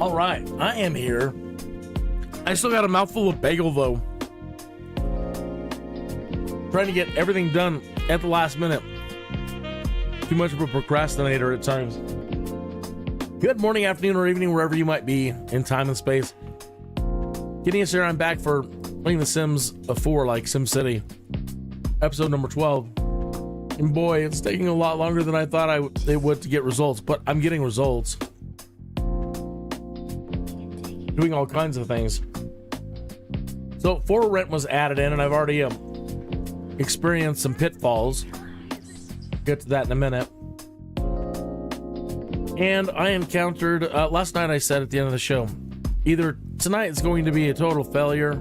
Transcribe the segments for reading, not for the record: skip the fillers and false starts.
All right, I am here. I still got a mouthful of bagel though. Trying to get everything done at the last minute. Too much of a procrastinator at times. Good morning, afternoon, or evening, wherever you might be in time and space. Getting us here, I'm back for playing the Sims 4, like SimCity, episode number 12. And boy, it's taking a lot longer than I thought it would to get results, but I'm getting results. Doing all kinds of things. So, for rent was added in, and I've already experienced some pitfalls. Get to that in a minute. And I encountered, last night I said at the end of the show, either tonight it's going to be a total failure,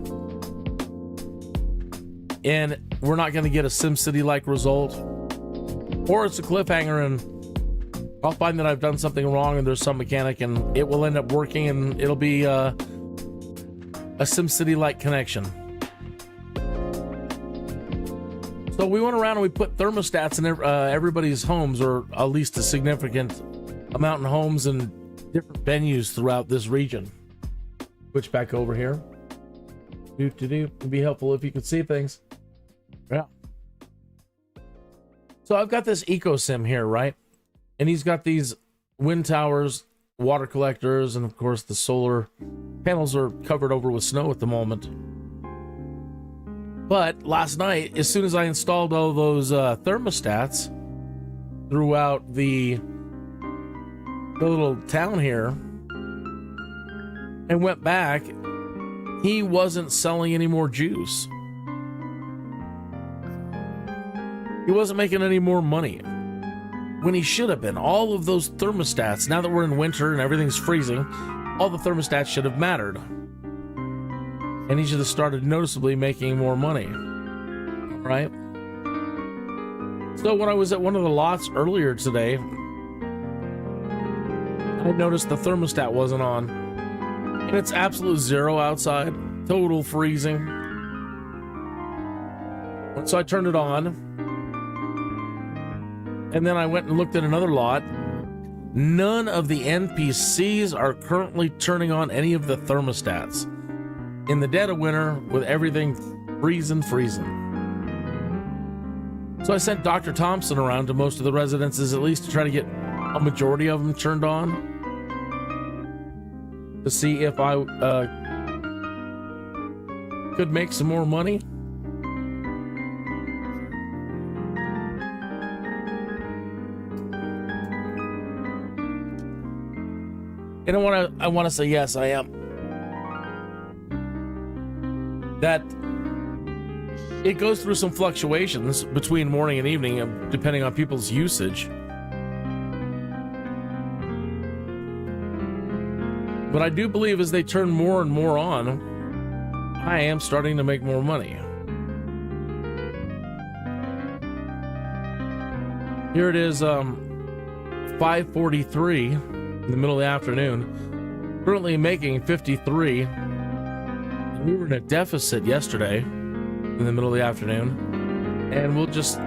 and we're not going to get a SimCity-like result, or it's a cliffhanger and I'll find that I've done something wrong and there's some mechanic and it will end up working and it'll be a SimCity-like connection. So we went around and we put thermostats in everybody's homes, or at least a significant amount in homes and different venues throughout this region. Switch back over here. It'd be helpful if you could see things. Yeah. So I've got this eco sim here, right? And he's got these wind towers, water collectors, and of course the solar panels are covered over with snow at the moment. But last night, as soon as I installed all those thermostats throughout the little town here and went back, he wasn't selling any more juice. He wasn't making any more money when he should have been. All of those thermostats, now that we're in winter and everything's freezing, all the thermostats should have mattered. And he should have started noticeably making more money. Right? So when I was at one of the lots earlier today, I noticed the thermostat wasn't on. And it's absolute zero outside. Total freezing. So I turned it on. And then I went and looked at another lot. None of the NPCs are currently turning on any of the thermostats. In the dead of winter, with everything freezing. So I sent Dr. Thompson around to most of the residences, at least to try to get a majority of them turned on, to see if I could make some more money. And I want to say yes, I am. That it goes through some fluctuations between morning and evening, depending on people's usage. But I do believe as they turn more and more on, I am starting to make more money. Here it is, 5:43 in the middle of the afternoon. Currently making 53. We were in a deficit yesterday in the middle of the afternoon, and we'll just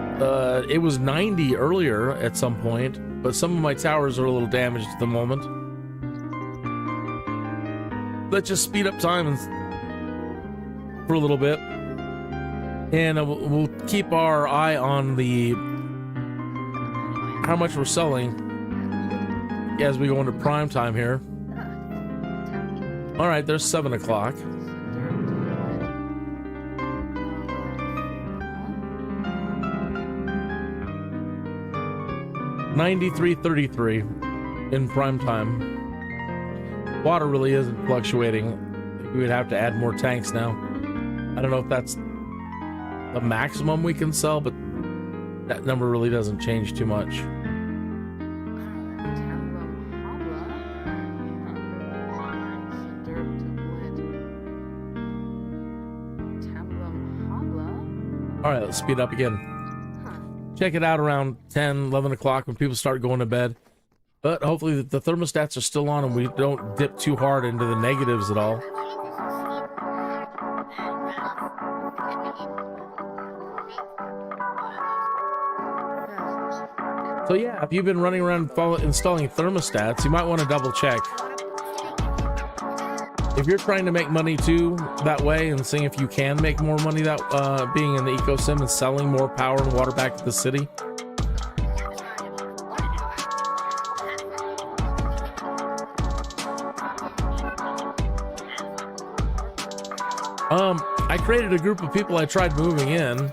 it was 90 earlier at some point, but some of my towers are a little damaged at the moment. Let's just speed up time for a little bit, and we'll keep our eye on the how much we're selling as we go into prime time here. All right, there's 7 o'clock. 93.33 in prime time. Water really isn't fluctuating. We would have to add more tanks now. I don't know if that's the maximum we can sell, but that number really doesn't change too much. All right, let's speed up again. Check it out around 10, 11 o'clock when people start going to bed. But hopefully the thermostats are still on and we don't dip too hard into the negatives at all. So yeah, if you've been running around installing thermostats, you might want to double check. if you're trying to make money too that way and seeing if you can make more money that being in the ecosim and selling more power and water back to the city. I created a group of people I tried moving in.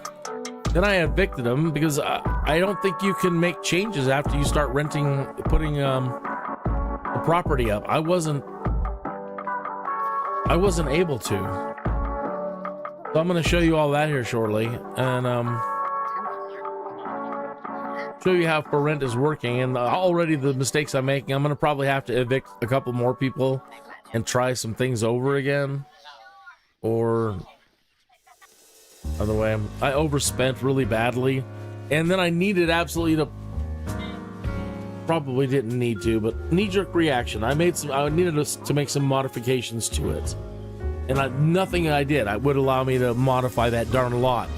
Then I evicted them because I don't think you can make changes after you start renting, putting the property up. I wasn't able to. So I'm going to show you all that here shortly, and show you how for rent is working and already the mistakes I'm making. I'm going to probably have to evict a couple more people and try some things over again, or other way. I overspent really badly, and then I needed absolutely to, probably didn't need to, but knee-jerk reaction. I needed to make some modifications to it, and nothing I did would allow me to modify that darn lot.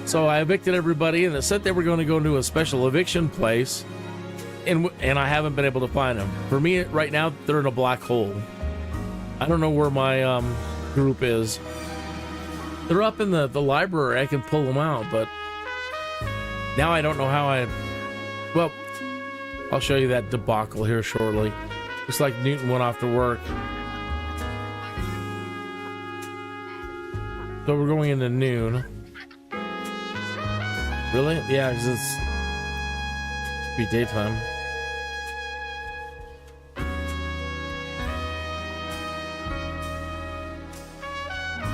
So I evicted everybody, and it said they were going to go into a special eviction place, and I haven't been able to find them. For me right now, they're in a black hole. I don't know where my group is. They're up in the library. I can pull them out, but now I don't know how well, I'll show you that debacle here shortly. Just like Newton went off to work. So we're going into noon. Really? Yeah, because it's be daytime.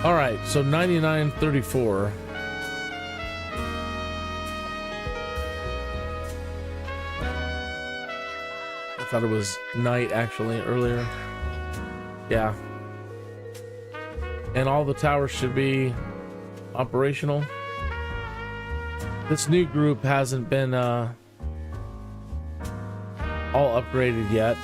All right, so 99.34. I thought it was night actually earlier. Yeah. And all the towers should be operational. This new group hasn't been all upgraded yet.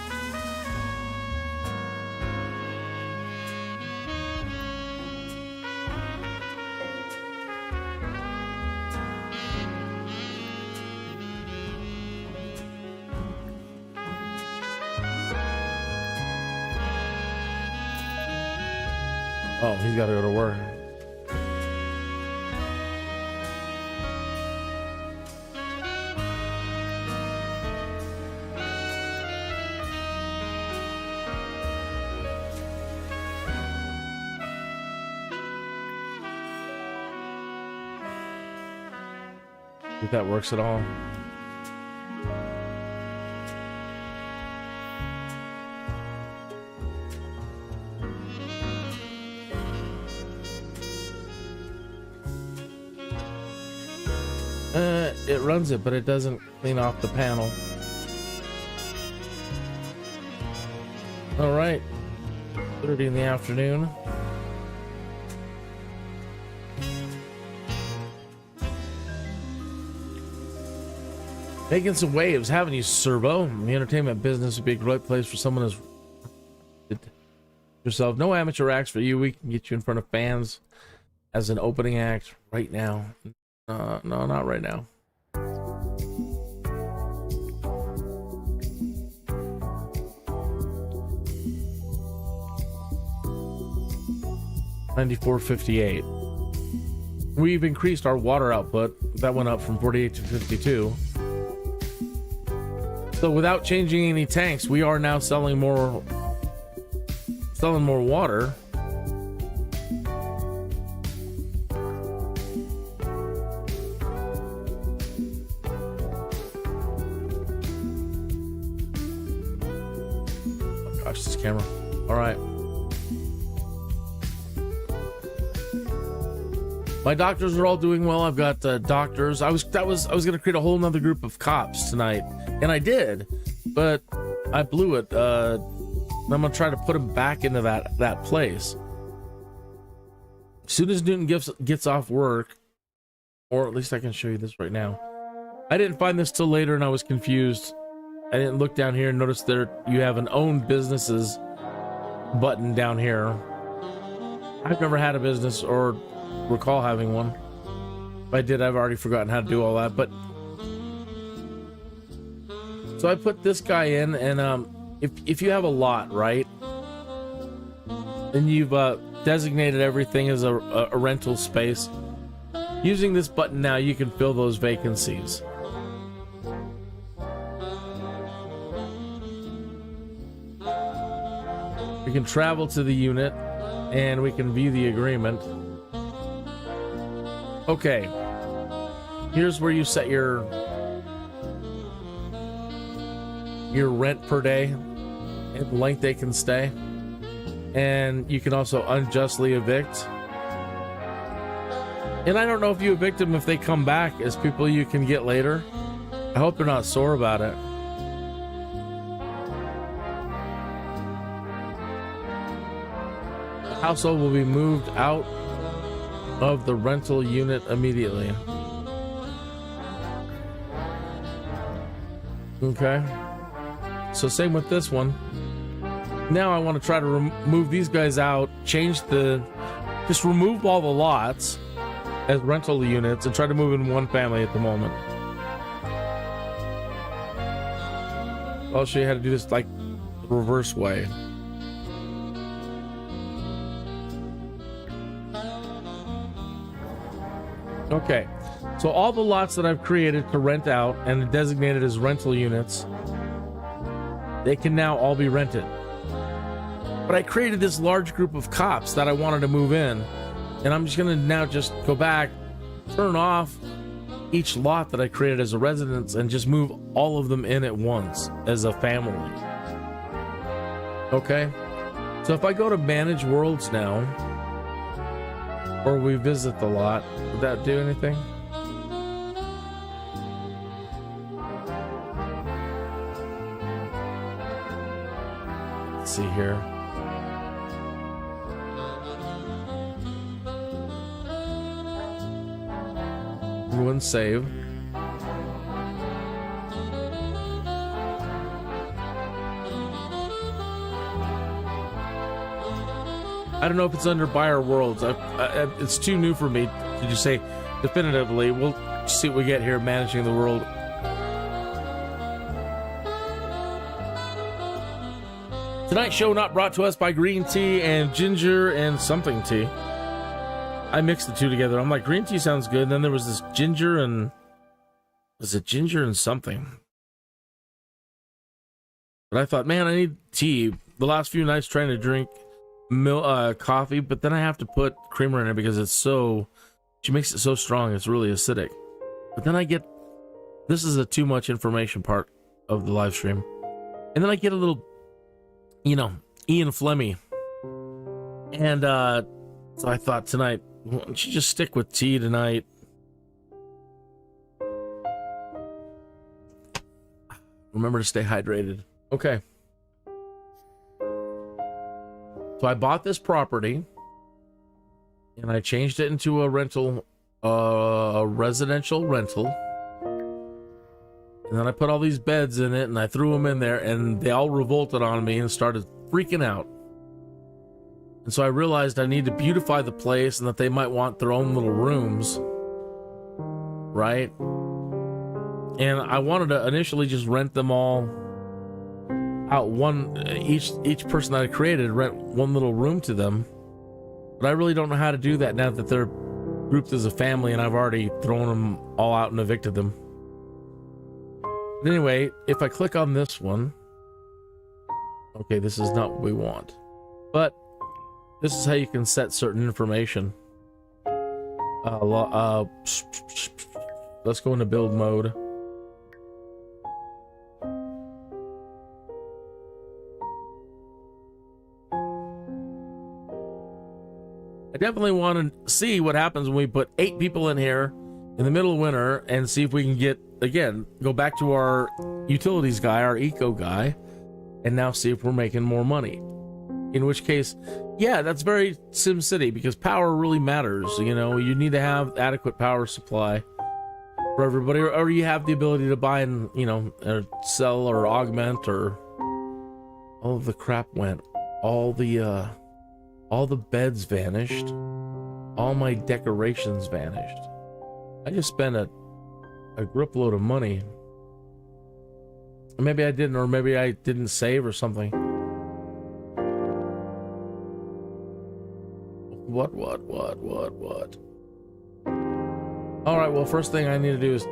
Oh, he's got to go to work. If that works at all. It runs it, but it doesn't clean off the panel. All right, 30 in the afternoon. Making some waves, haven't you, Servo? The entertainment business would be a great place for someone as yourself. No amateur acts for you. We can get you in front of fans as an opening act right now. No, not right now. $94.58. We've increased our water output. That went up from 48 to 52. So without changing any tanks, we are now selling more water. Oh gosh, this camera. All right. My doctors are all doing well. I've got doctors. I was gonna create a whole nother group of cops tonight, and I did, but I blew it. I'm gonna try to put them back into that place. As soon as Newton gets off work, or at least I can show you this right now. I didn't find this till later, and I was confused. I didn't look down here and notice there you have an own businesses button down here. I've never had a business or recall having one. If I did, I've already forgotten how to do all that. But so I put this guy in, and if you have a lot, right, and you've designated everything as a rental space. Using this button now, you can fill those vacancies. We can travel to the unit and we can view the agreement. Okay, here's where you set your rent per day and the length they can stay, and you can also unjustly evict. And I don't know if you evict them if they come back as people you can get later. I hope they're not sore about it. The household will be moved out of the rental unit immediately. Okay. So same with this one. Now I want to try to remove these guys out, just remove all the lots as rental units and try to move in one family at the moment. I'll show you how to do this like the reverse way. Okay, so all the lots that I've created to rent out and designated as rental units, they can now all be rented. But I created this large group of cops that I wanted to move in, and I'm just gonna now just go back, turn off each lot that I created as a residence, and just move all of them in at once as a family. Okay, so if I go to manage worlds now, or we visit the lot, would that do anything? Let's see here. Everyone save. I don't know if it's under buyer worlds. It's too new for me to just say definitively. We'll see what we get here managing the world. Tonight's show not brought to us by green tea and ginger and something tea. I mixed the two together. I'm like, green tea sounds good. And then there was this ginger and... was it ginger and something? But I thought, man, I need tea. The last few nights trying to drink coffee, but then I have to put creamer in it because it's so... she makes it so strong, it's really acidic. But then I get... this is a too much information part of the live stream. And then I get a little, you know, Ian Flemmy. And so I thought tonight, why don't you just stick with tea tonight? Remember to stay hydrated. Okay. So I bought this property and I changed it into a rental, a residential rental. And then I put all these beds in it and I threw them in there and they all revolted on me and started freaking out. And so I realized I need to beautify the place and that they might want their own little rooms, right? And I wanted to initially just rent them all out, each person that I created, rent one little room to them. But I really don't know how to do that now that they're grouped as a family and I've already thrown them all out and evicted them. But anyway, if I click on this one, okay, this is not what we want, but this is how you can set certain information. Let's go into build mode. I definitely want to see what happens when we put 8 people in here in the middle of winter and see if we can get, again, go back to our utilities guy, our eco guy, and now see if we're making more money. In which case, yeah, that's very SimCity because power really matters. You know, you need to have adequate power supply for everybody, or you have the ability to buy and, you know, or sell or augment, or all of the crap went. All the beds vanished. All my decorations vanished. I just spent a grip load of money. Maybe I didn't, or maybe I didn't save or something. What? All right, well, first thing I need to do is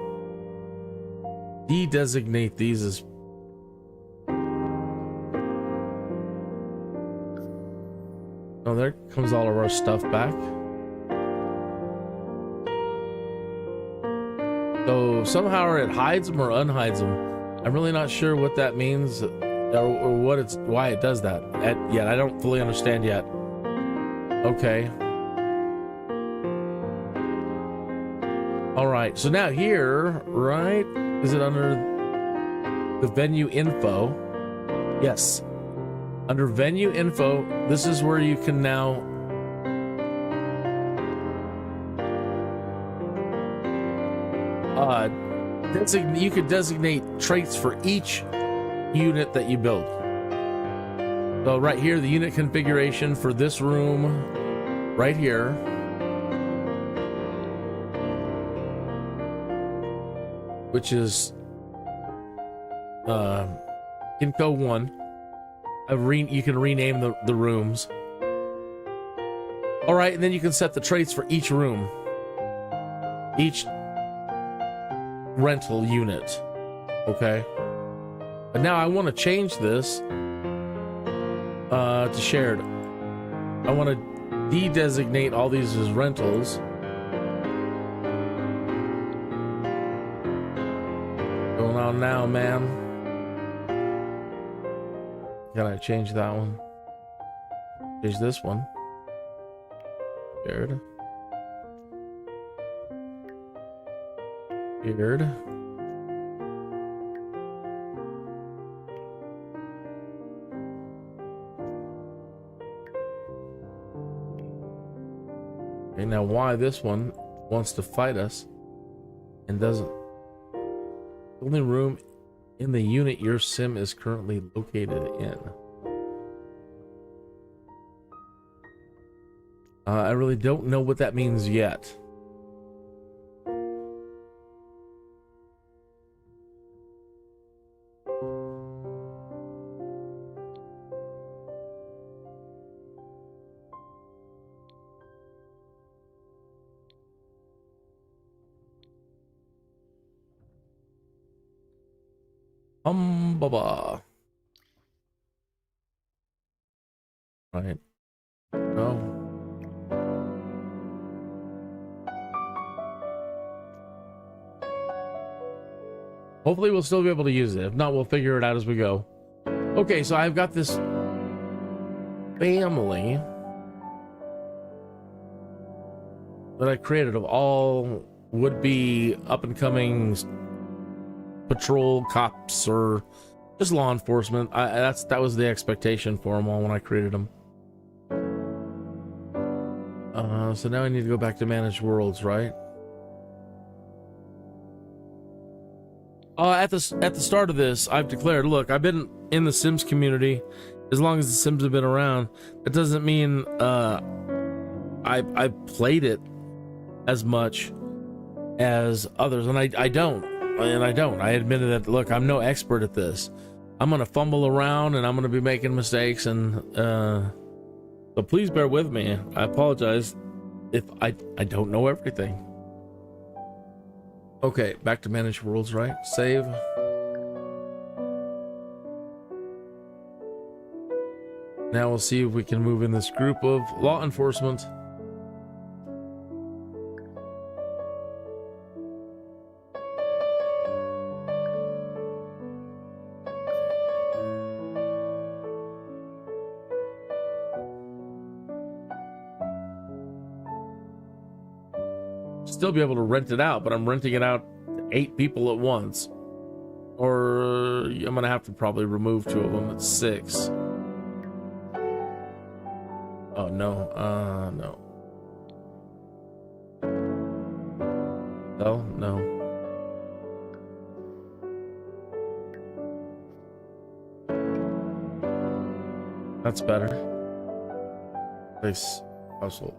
de-designate these as... Oh, there comes all of our stuff back. So somehow it hides them or unhides them. I'm really not sure what that means or what it's, why it does that yet. I don't fully understand yet. Okay. All right, so now here, right? Is it under the venue info? Yes. Under venue info, this is where you can now you could designate traits for each unit that you build. So right here, the unit configuration for this room, right here. Which is Info 1. You can rename the rooms. All right, and then you can set the traits for each room, each rental unit. Okay, but now I want to change this to shared. I want to de-designate all these as rentals. Going on now, man. Can I change that one? Change this one. Shared. Shared. Okay, now why this one wants to fight us and doesn't. The only room in the unit your sim is currently located in. I really don't know what that means yet. Baba. Right. No. Hopefully we'll still be able to use it. If not, we'll figure it out as we go. Okay, so I've got this family that I created of all would-be up-and-coming patrol cops or just law enforcement. That was the expectation for them all when I created them. So now I need to go back to manage worlds, right? At the start of this, I've declared, look, I've been in the Sims community as long as the Sims have been around. That doesn't mean I played it as much as others, and I don't. I admitted that, look, I'm no expert at this. I'm gonna fumble around and I'm gonna be making mistakes, and so please bear with me. I apologize if I don't know everything. Okay, back to manage worlds, right? Save. Now we'll see if we can move in this group of law enforcement. Still be able to rent it out, but I'm renting it out to 8 people at once, or I'm gonna have to probably remove 2 of them at 6. Oh no, no. Oh no. That's better. Place household.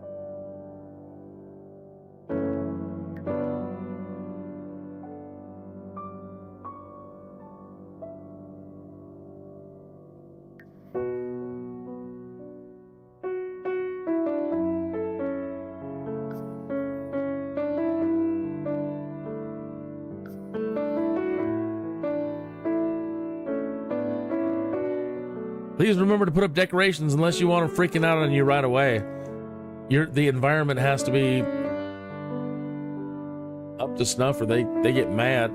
Please remember to put up decorations unless you want them freaking out on you right away. The environment has to be up to snuff or they get mad.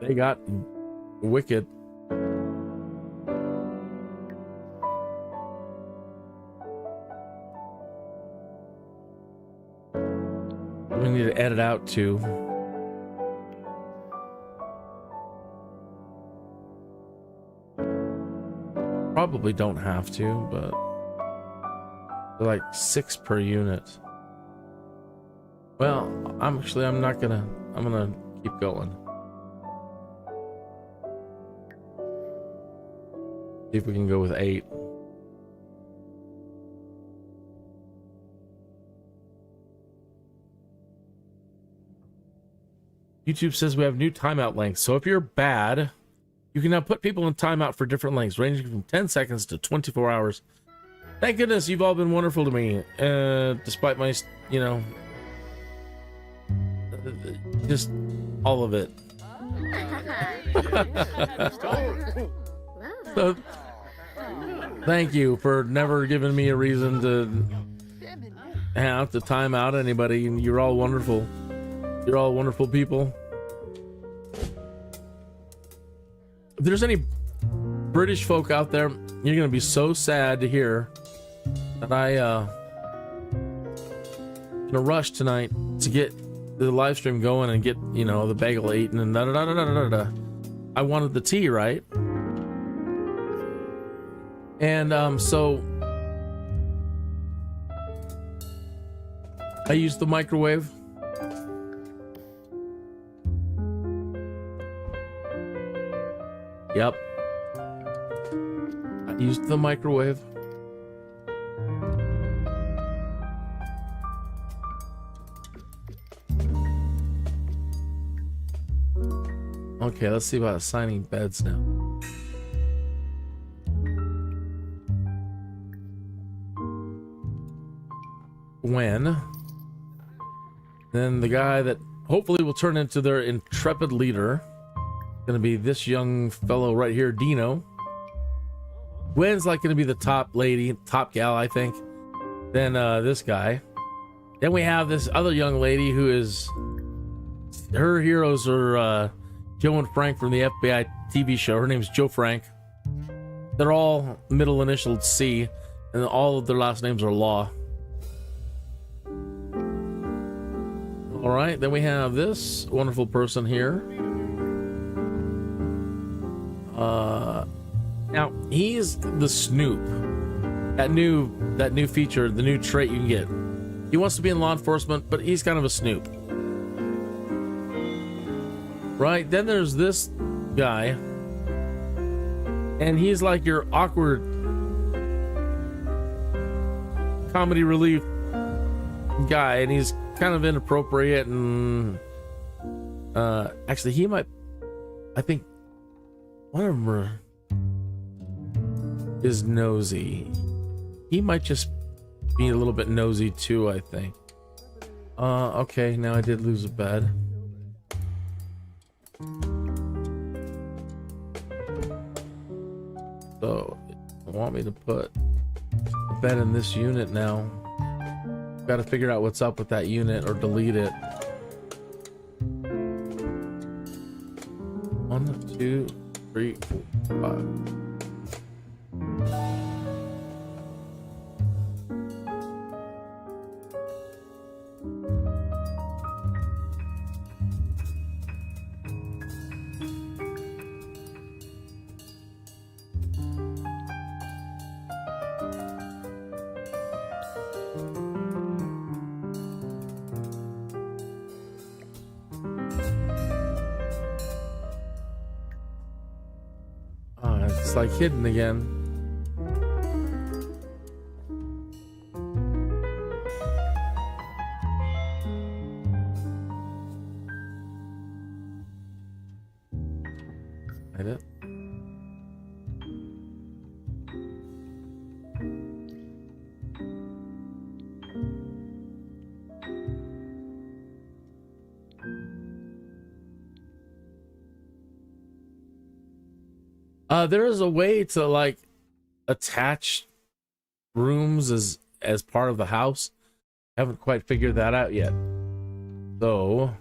They got wicked. We need to edit out too. Probably don't have to, but they're like 6 per unit. Well, I'm gonna keep going. See if we can go with 8. YouTube says we have new timeout lengths. So if you're bad, you can now put people in timeout for different lengths, ranging from 10 seconds to 24 hours. Thank goodness you've all been wonderful to me, despite my, you know, just all of it. So, thank you for never giving me a reason to have to time out anybody. You're all wonderful. You're all wonderful people. If there's any British folk out there, you're gonna be so sad to hear that I in a rush tonight to get the live stream going and get, you know, the bagel eaten and da da da da da da. I wanted the tea, right? And so I used the microwave. Yep. I used the microwave. Okay, let's see about assigning beds now. When then the guy that hopefully will turn into their intrepid leader, gonna be this young fellow right here, Dino. Gwen's like gonna be the top lady, top gal, I think. Then this guy. Then we have this other young lady who is, her heroes are Joe and Frank from the FBI TV show. Her name's Joe Frank. They're all middle initialed C, and all of their last names are Law. All right, then we have this wonderful person here. Now he's the Snoop. That new feature, the new trait you can get. He wants to be in law enforcement, but he's kind of a Snoop. Right, then there's this guy, and he's like your awkward comedy relief guy, and he's kind of inappropriate, and actually he might, I think one of them is nosy. He might just be a little bit nosy too, I think. Okay, now I did lose a bed. So, I want me to put a bed in this unit now. Got to figure out what's up with that unit or delete it. 1, 2, 3, 4, 5. It's like hidden again. Hide it. There is a way to like attach rooms as part of the house. Haven't quite figured that out yet. So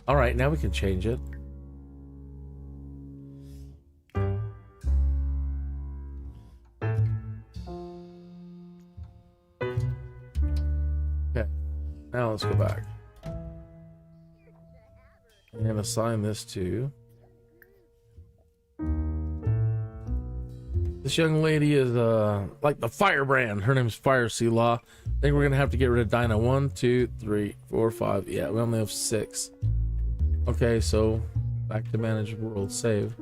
all right, now we can change it. Okay, now let's go back and assign this to this young lady. Is like the firebrand. Her name's Fire Sea Law. I think we're gonna have to get rid of Dinah. 1, 2, 3, 4, 5. Yeah, we only have 6. Okay, so back to manage world save.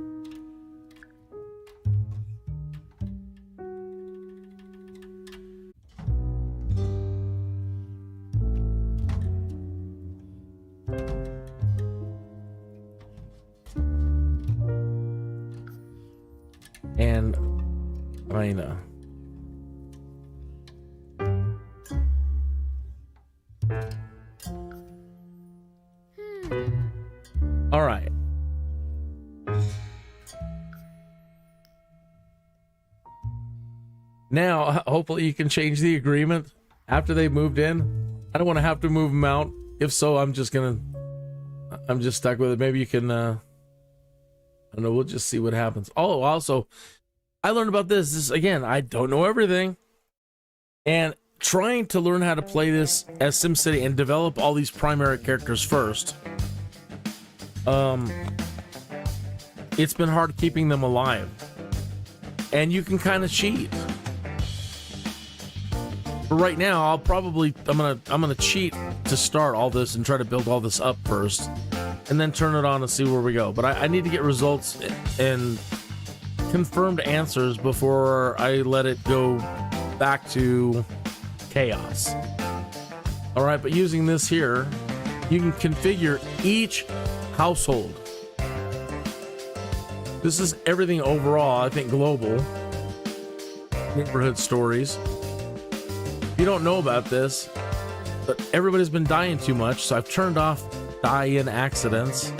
And Ina. All right. Now, hopefully you can change the agreement after they moved in. I don't want to have to move them out. If so, I'm just stuck with it. Maybe you can, I don't know, we'll just see what happens. Oh, also, I learned about this. Again, I don't know everything. And trying to learn how to play this as SimCity and develop all these primary characters first. It's been hard keeping them alive. And you can kind of cheat. But right now, I'm gonna cheat to start all this and try to build all this up first, and then turn it on and see where we go. But I need to get results and confirmed answers before I let it go back to chaos. All right, but using this here, you can configure each household. This is everything overall, I think global. Neighborhood stories. You don't know about this, but everybody's been dying too much, so I've turned off die-in accidents.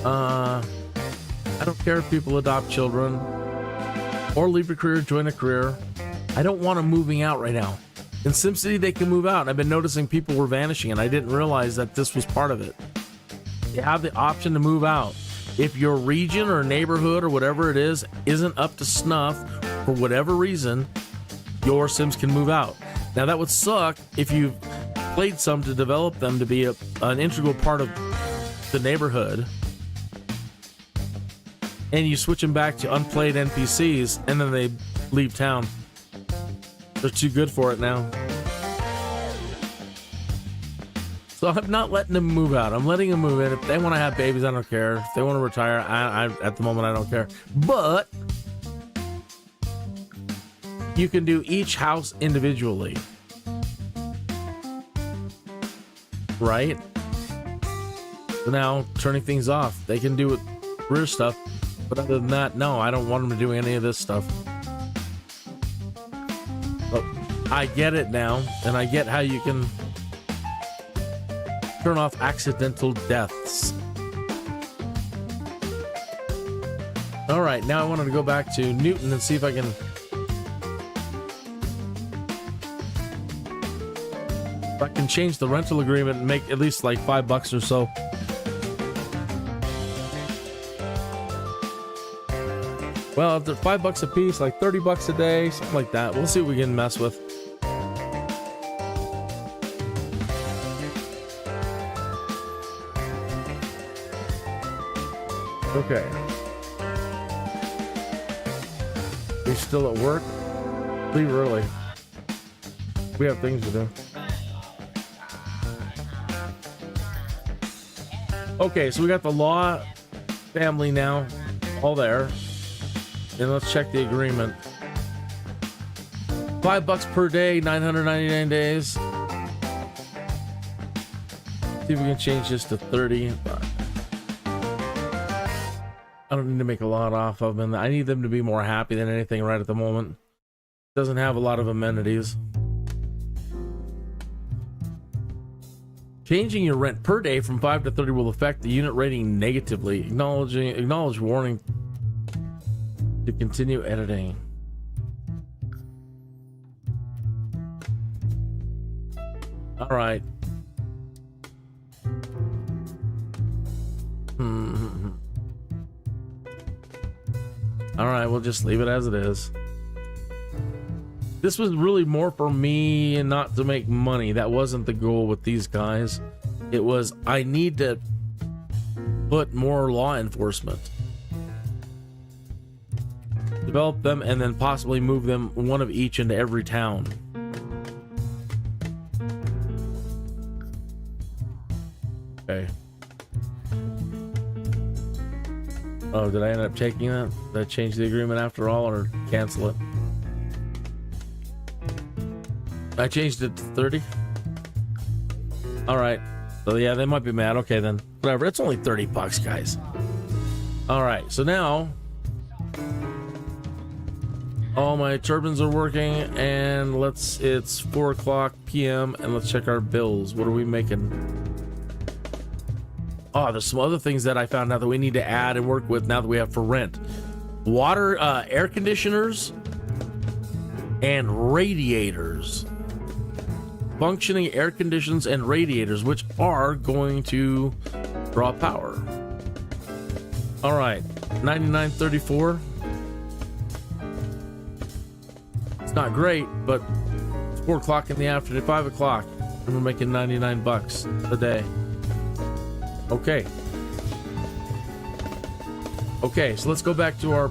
I don't care if people adopt children or leave a career, join a career. I don't want them moving out right now. In SimCity, they can move out. I've been noticing people were vanishing, and I didn't realize that this was part of it. You have the option to move out. If your region or neighborhood or whatever it is isn't up to snuff for whatever reason, your Sims can move out. Now that would suck if you played some to develop them to be an integral part of the neighborhood, and you switch them back to unplayed NPCs and then they leave town. They're too good for it now. So I'm not letting them move out. I'm letting them move in. If they want to have babies, I don't care. If they want to retire, I at the moment I don't care. But you can do each house individually, right? So now turning things off, they can do career stuff, but other than that, no, I don't want them to do any of this stuff. But I get it now, and I get how you can turn off accidental deaths. All right, now I wanted to go back to Newton and see if I can change the rental agreement and make at least like $5 or so. Well, if they're $5 a piece, like $30 a day, something like that. We'll see what we can mess with. Okay. You're still at work? Leave early. We have things to do. Okay, so we got the law family now, all there. And let's check the agreement. $5 per day, 999 days. See if we can change this to 30. I don't need to make a lot off of them. I need them to be more happy than anything right at the moment. Doesn't have a lot of amenities. Changing your rent per day from 5 to 30 will affect the unit rating negatively. Acknowledge warning to continue editing. All right. All right, we'll just leave it as it is. This was really more for me and not to make money. That wasn't the goal with these guys. It was, I need to put more law enforcement. Develop them and then possibly move them, one of each, into every town. Okay. Oh, did I end up taking that? Did I change the agreement after all, or cancel it? I changed it to 30. All right. So yeah, they might be mad. Okay, then whatever. It's only 30 bucks, guys. All right. So now all my turbines are working, and it's 4 o'clock p.m. and let's check our bills. What are we making? Oh, there's some other things that I found out that we need to add and work with now that we have for rent. Water, air conditioners, and radiators. Functioning air conditions and radiators, which are going to draw power. All right, 99.34. It's not great, but it's 4 o'clock in the afternoon, 5 o'clock, and we're making 99 bucks a day. Okay. Okay, so let's go back to our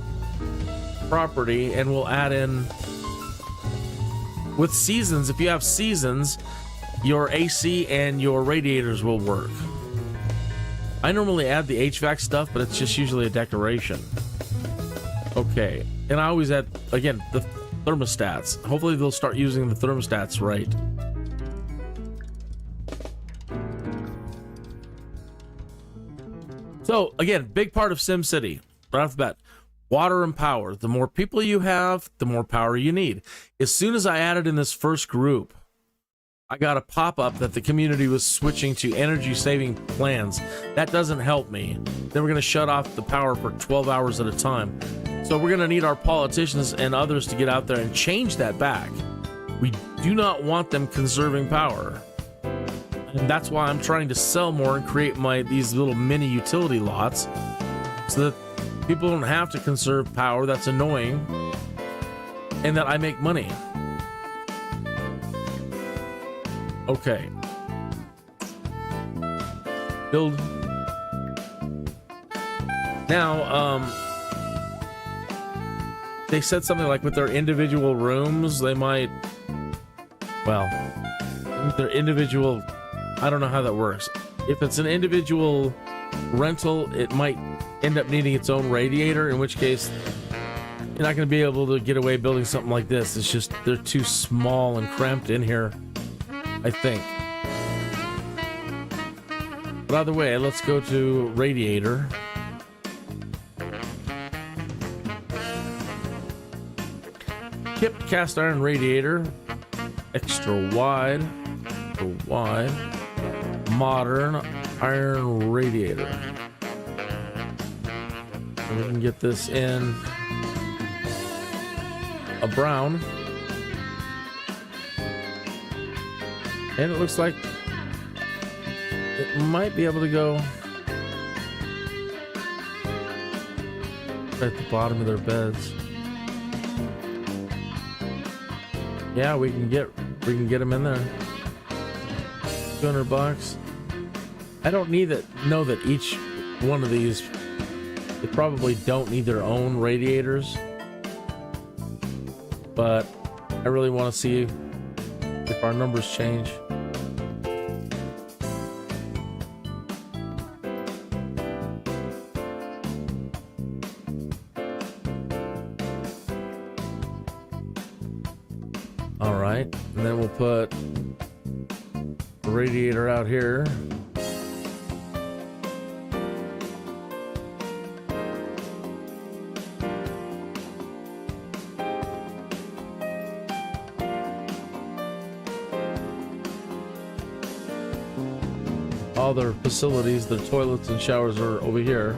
property and we'll add in with seasons. If you have seasons, your AC and your radiators will work. I normally add the HVAC stuff, but it's just usually a decoration. Okay, and I always add, again, the thermostats. Hopefully they'll start using the thermostats right. So again, big part of SimCity right off the bat, water and power. The more people you have, the more power you need. As soon as I added in this first group, I got a pop-up that the community was switching to energy saving plans. That doesn't help me. Then we're going to shut off the power for 12 hours at a time. So we're going to need our politicians and others to get out there and change that back. We do not want them conserving power. And that's why I'm trying to sell more and create these little mini utility lots so that people don't have to conserve power. That's annoying. And that I make money. Okay. Build. Now, they said something like with their individual rooms, they might, well, with their individual, I don't know how that works. If it's an individual rental, it might end up needing its own radiator, in which case you're not going to be able to get away building something like this. It's just, they're too small and cramped in here, I think. But either way, let's go to radiator. Kip cast iron radiator, extra wide, modern iron radiator. And we can get this in a brown. And it looks like it might be able to go at the bottom of their beds. Yeah, we can get them in there. 200 bucks. I don't know that each one of these, they probably don't need their own radiators, but I really want to see if our numbers change. All right, and then we'll put a radiator out here. all their facilities. Their toilets and showers are over here.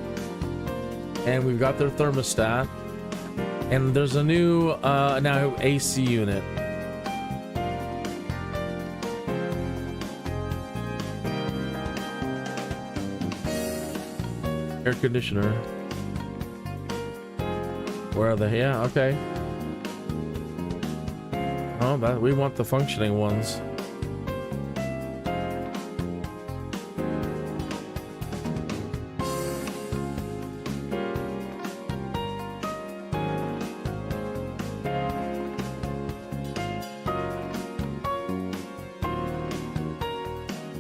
And we've got their thermostat. And there's a new now AC unit. Air conditioner. Where are they? Yeah, okay. Oh, that we want the functioning ones.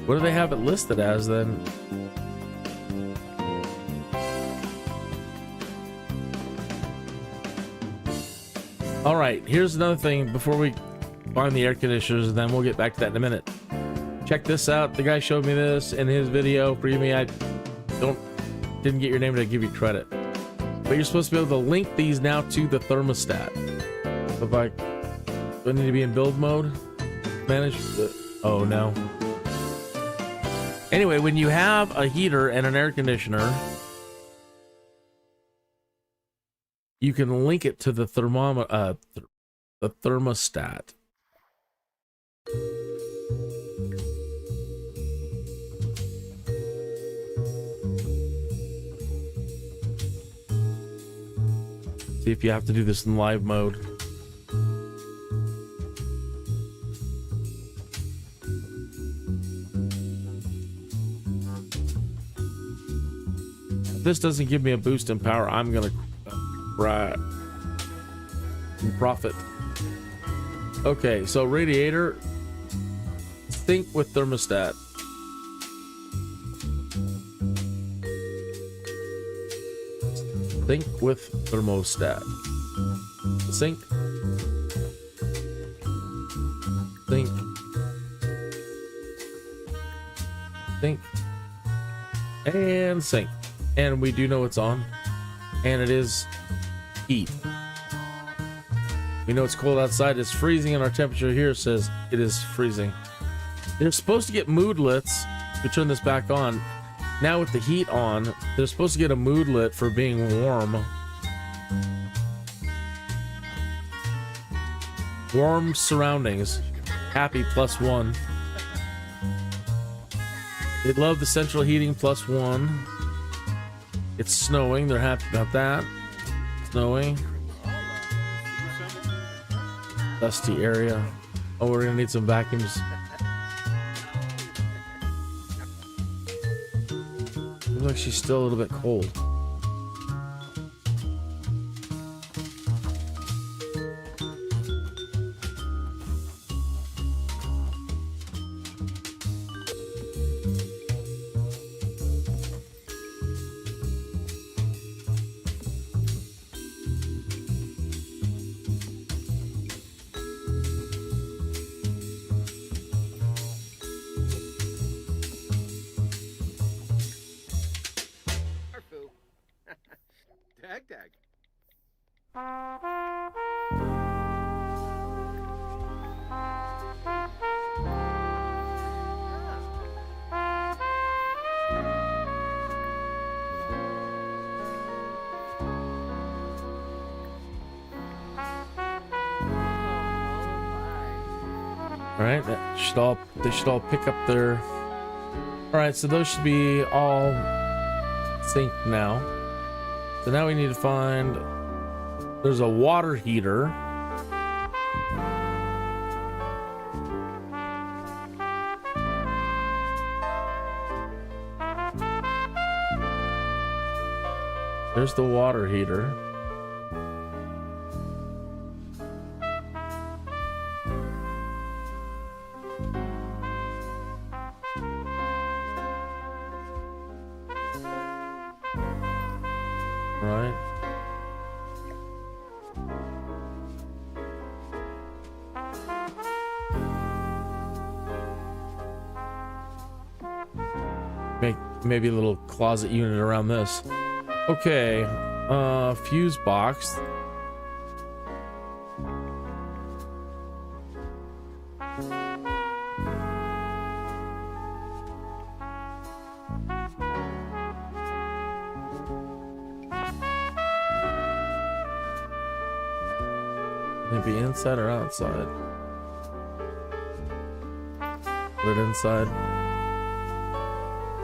What do they have it listed as then? All right, here's another thing before we find the air conditioners, and then we'll get back to that in a minute. Check this out. The guy showed me this in his video. Forgive me, I didn't get your name to give you credit. But you're supposed to be able to link these now to the thermostat. So if I do I need to be in build mode? Manage the, oh no. Anyway, when you have a heater and an air conditioner, you can link it to the the thermostat. See if you have to do this in live mode. If this doesn't give me a boost in power, I'm gonna profit. Okay, so radiator, sync with thermostat. Sync with thermostat. Sync. Sync. Sync. And sync. And we do know it's on. And it is heat. We know it's cold outside. It's freezing, and our temperature here says it is freezing. They're supposed to get moodlets. We turn this back on. Now with the heat on, they're supposed to get a moodlet for being warm. Warm surroundings. Happy +1. They love the central heating +1. It's snowing. They're happy about that. Snowing. Dusty area. Oh, we're gonna need some vacuums. Looks like she's still a little bit cold. Alright, they should all pick up their... Alright, so those should be all synced now. So now we need to find... There's a water heater. There's the water heater. Right. Make maybe a little closet unit around this. Okay, fuse box. Maybe inside or outside? Put it inside.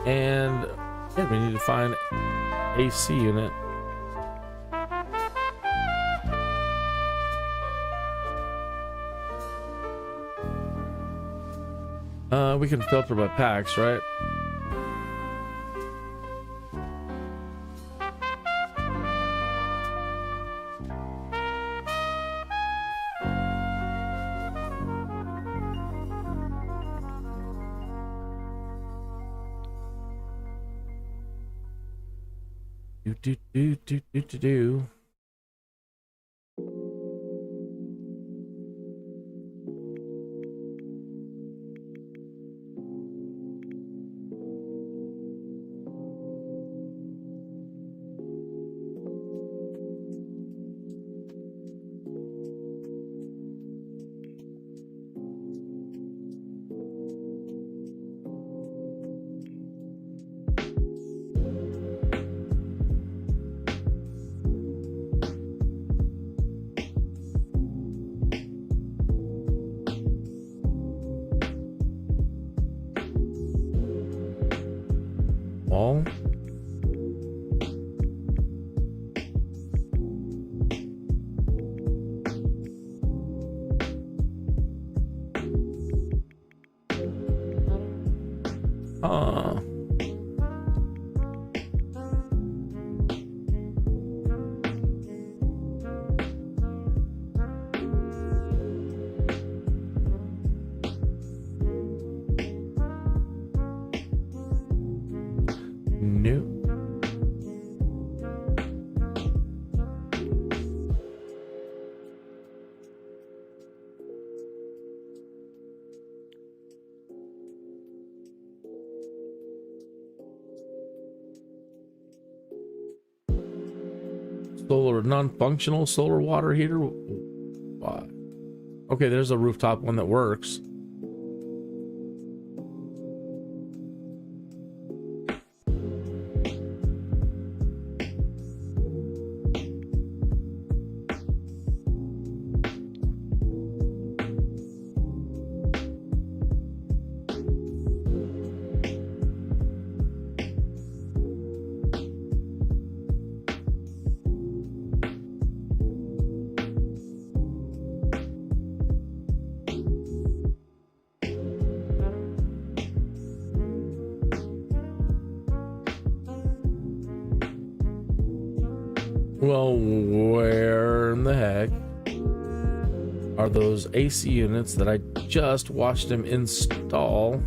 And yeah, we need to find AC unit. We can filter by packs, right? Do. Wall. Solar, non-functional solar water heater. Why? Okay, there's a rooftop one that works. Well, where in the heck are those AC units that I just watched him install?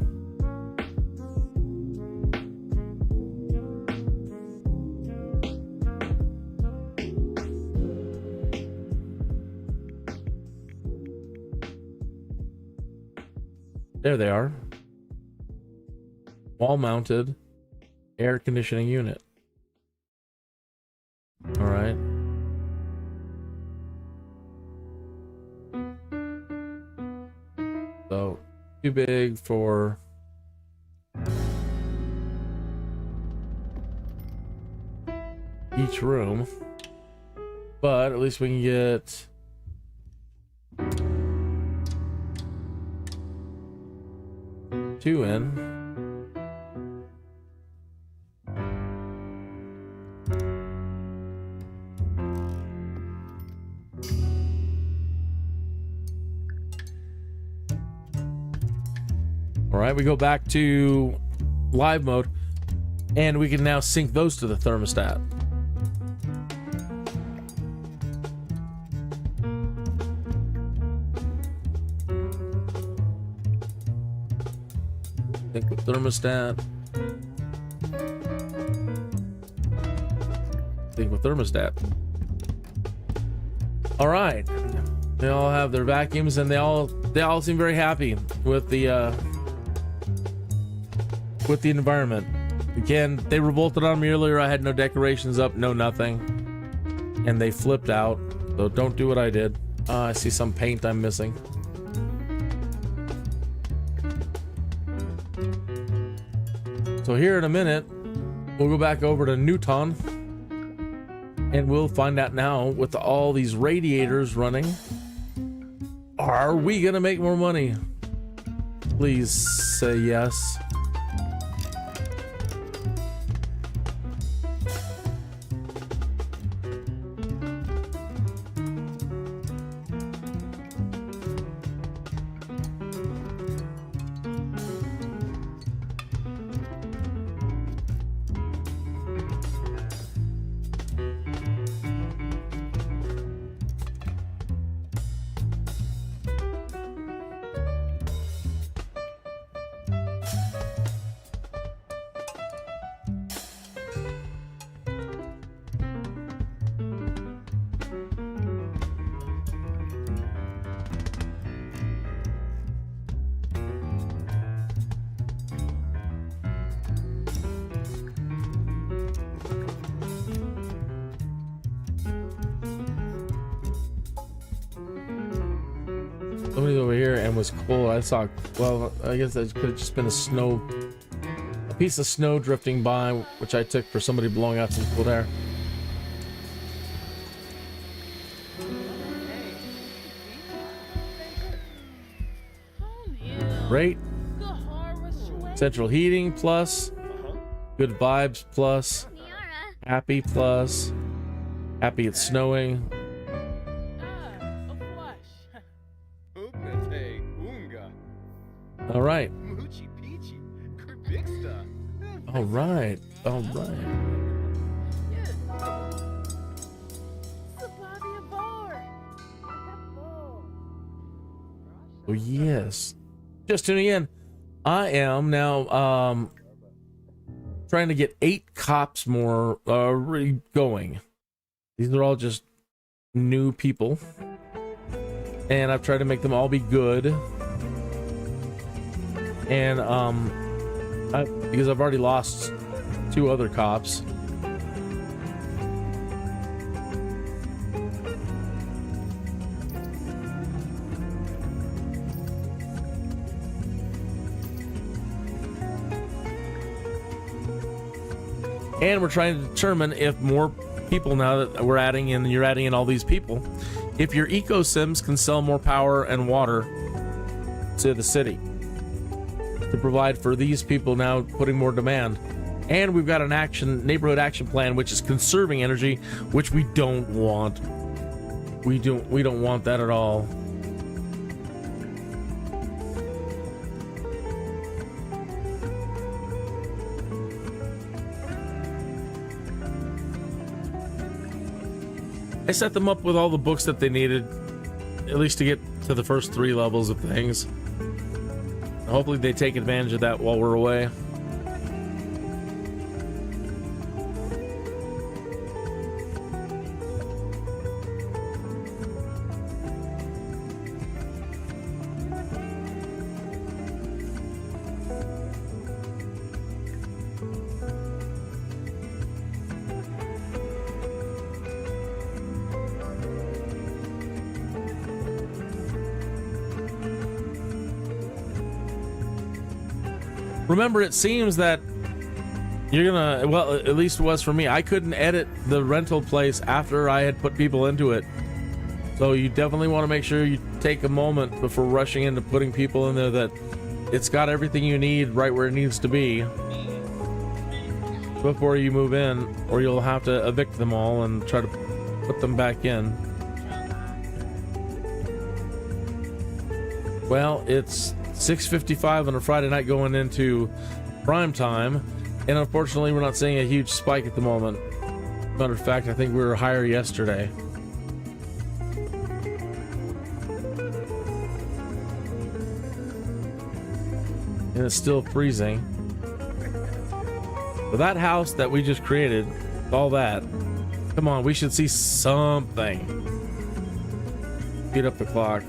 There they are. Wall-mounted air conditioning unit. All right. So, too big for each room, but at least we can get two in. All right, we go back to live mode, and we can now sync those to the thermostat. Sync with thermostat. Sync with thermostat. All right, they all have their vacuums, and they all seem very happy with the environment. Again, they revolted on me earlier. I had no decorations up, no nothing, and they flipped out. So don't do what I did. I see some paint I'm missing. So here in a minute, we'll go back over to Newton, and we'll find out now with all these radiators running Are we gonna make more money? Please say yes. Somebody over here and was cold. I saw, well, I guess that could have just been a piece of snow drifting by, which I took for somebody blowing out some cold air. Great. Central heating plus. Good vibes plus. Happy plus. Happy it's snowing. All right. All right. All right. Oh, yes. Just tuning in. I am now trying to get 8 cops more going. These are all just new people. And I've tried to make them all be good. And because I've already lost 2 other cops. And we're trying to determine if more people, now that we're adding in, you're adding in all these people, if your eco sims can sell more power and water to the city to provide for these people now putting more demand. And we've got an neighborhood action plan, which is conserving energy, which we don't want. We don't want that at all. I set them up with all the books that they needed, at least to get to the first 3 levels of things. Hopefully they take advantage of that while we're away. Remember, it seems that you're gonna, well, at least it was for me, I couldn't edit the rental place after I had put people into it. So you definitely want to make sure you take a moment before rushing into putting people in there that it's got everything you need right where it needs to be before you move in, or you'll have to evict them all and try to put them back in. Well, it's 6:55 on a Friday night going into prime time, and unfortunately we're not seeing a huge spike at the moment. Matter of fact, I think we were higher yesterday. And it's still freezing. But that house that we just created, all that, come on, we should see something. Speed up the clock.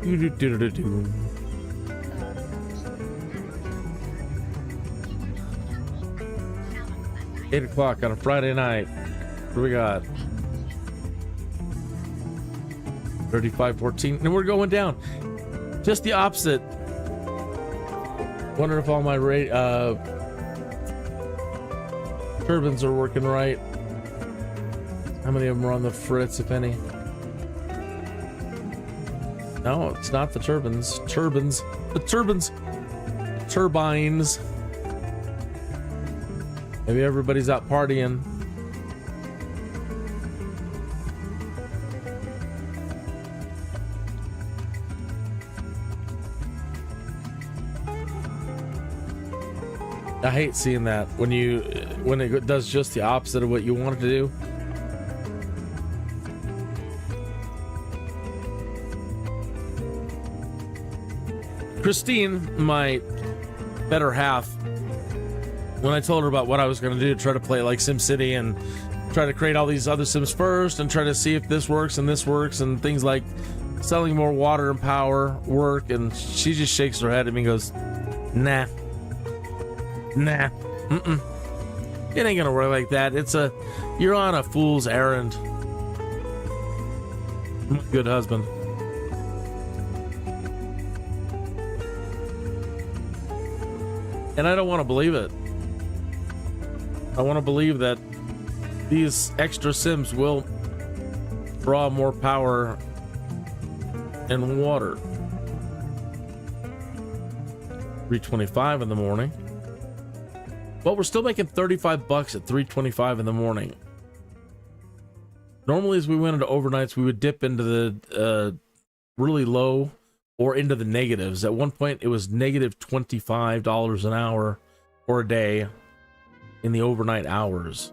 Do-do-do-do-do. 8 o'clock on a Friday night. What do we got? 35:14, and we're going down. Just the opposite. Wonder if all my turbines are working right. How many of them are on the fritz, if any? No, it's not the turbines. Turbines. The turbines. Turbines. Maybe everybody's out partying. I hate seeing that when it does just the opposite of what you want it to do. Christine, my better half, when I told her about what I was going to do to try to play like SimCity and try to create all these other Sims first and try to see if this works and things like selling more water and power work, and she just shakes her head at me and goes, nah. It ain't gonna work like that. You're on a fool's errand. Good husband. And I don't want to believe it. I want to believe that these extra Sims will draw more power and water. 3:25 in the morning. Well, we're still making 35 bucks at 3:25 in the morning. Normally, as we went into overnights, we would dip into the really low or into the negatives. At one point, it was negative $25 an hour or a day in the overnight hours.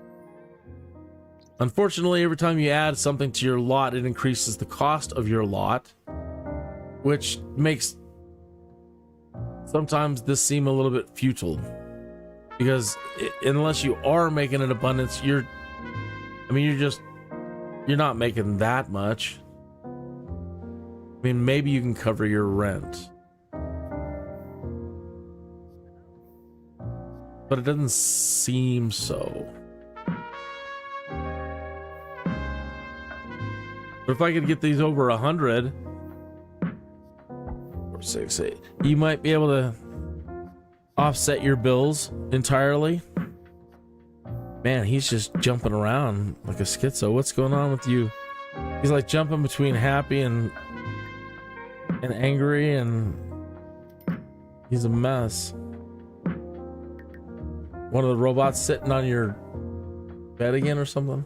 Unfortunately, every time you add something to your lot, it increases the cost of your lot, which makes sometimes this seem a little bit futile. Because unless you are making an abundance, you're not making that much. I mean, maybe you can cover your rent, but it doesn't seem so. But if I could get these over 100 or 6, you might be able to offset your bills entirely. Man, he's just jumping around like a schizo. What's going on with you? He's like jumping between happy and angry, and he's a mess. One of the robots sitting on your bed again or something.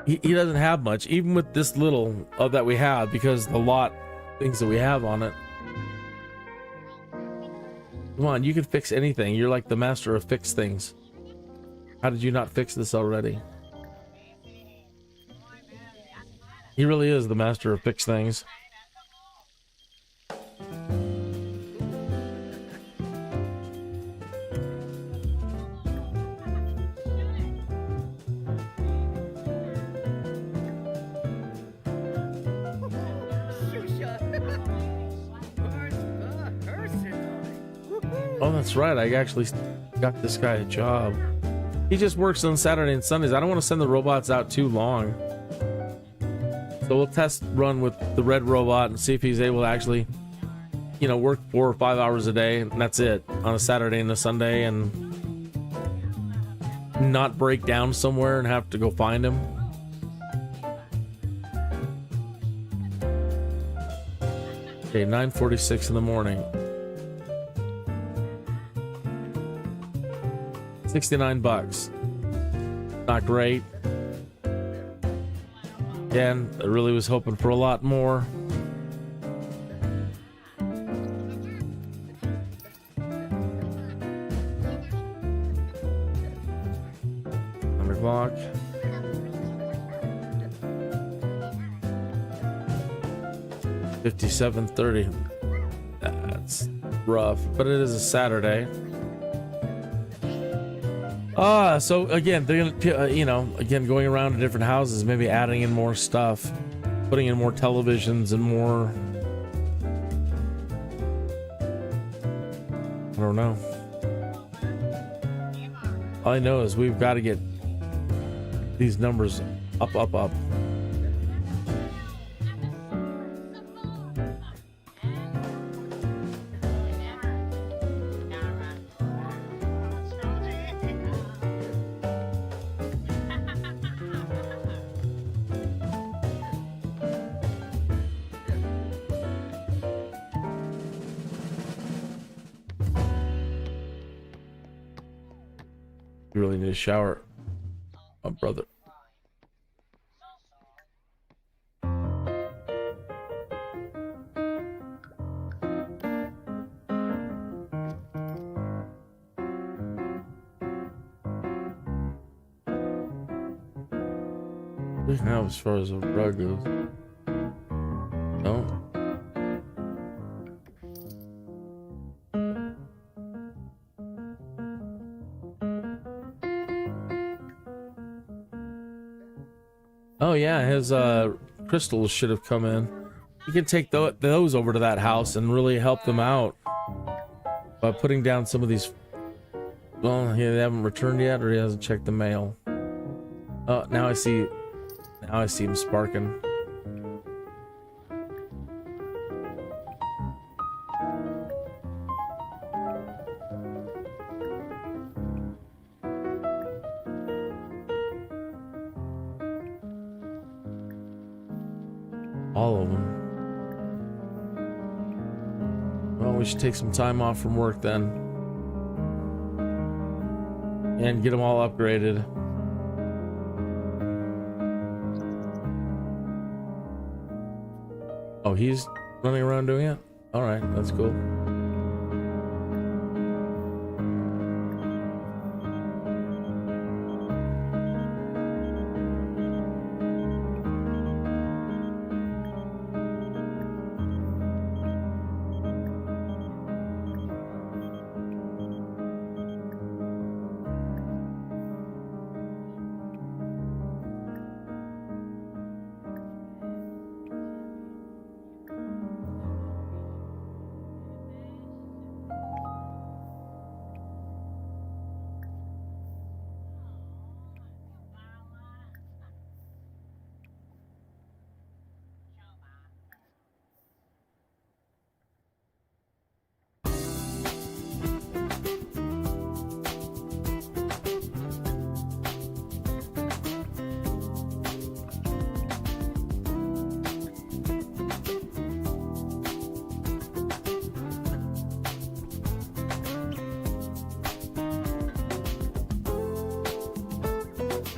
He doesn't have much, even with this little of that we have, because the lot things that we have on it. Come on, you can fix anything. You're like the master of fix things. How did you not fix this already? He really is the master of fix things. Oh, that's right. I actually got this guy a job. He just works on Saturday and Sundays. I don't want to send the robots out too long. So we'll test run with the red robot and see if he's able to actually, work 4 or 5 hours a day. And that's it on a Saturday and a Sunday, and not break down somewhere and have to go find him. Okay, 9:46 in the morning. 69 bucks. Not great. Again, I really was hoping for a lot more. $100. 57.30. That's rough, but it is a Saturday. So again, they're gonna, again, going around to different houses, maybe adding in more stuff, putting in more televisions and more. I don't know. All I know is we've got to get these numbers up, up, up. You really need a shower, my brother. Now, as far as a rug goes, no. Oh yeah, his crystals should have come in. You can take those over to that house and really help them out by putting down some of these. Well, they haven't returned yet, or he hasn't checked the mail. Oh, now I see. Now I see him sparking. All of them. Well, we should take some time off from work then. And get them all upgraded. Oh, he's running around doing it? Alright, that's cool.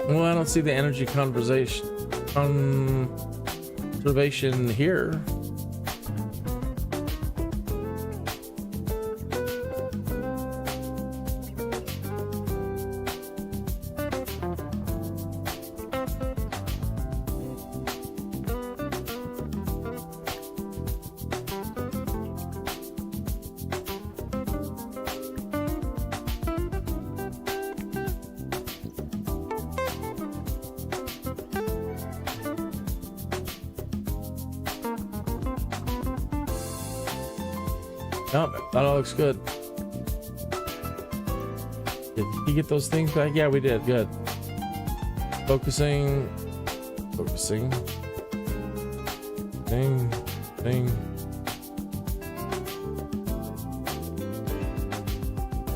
Well, I don't see the energy conservation here. No, that all looks good. Did you get those things back? Yeah, we did. Good. Focusing. Focusing. Thing.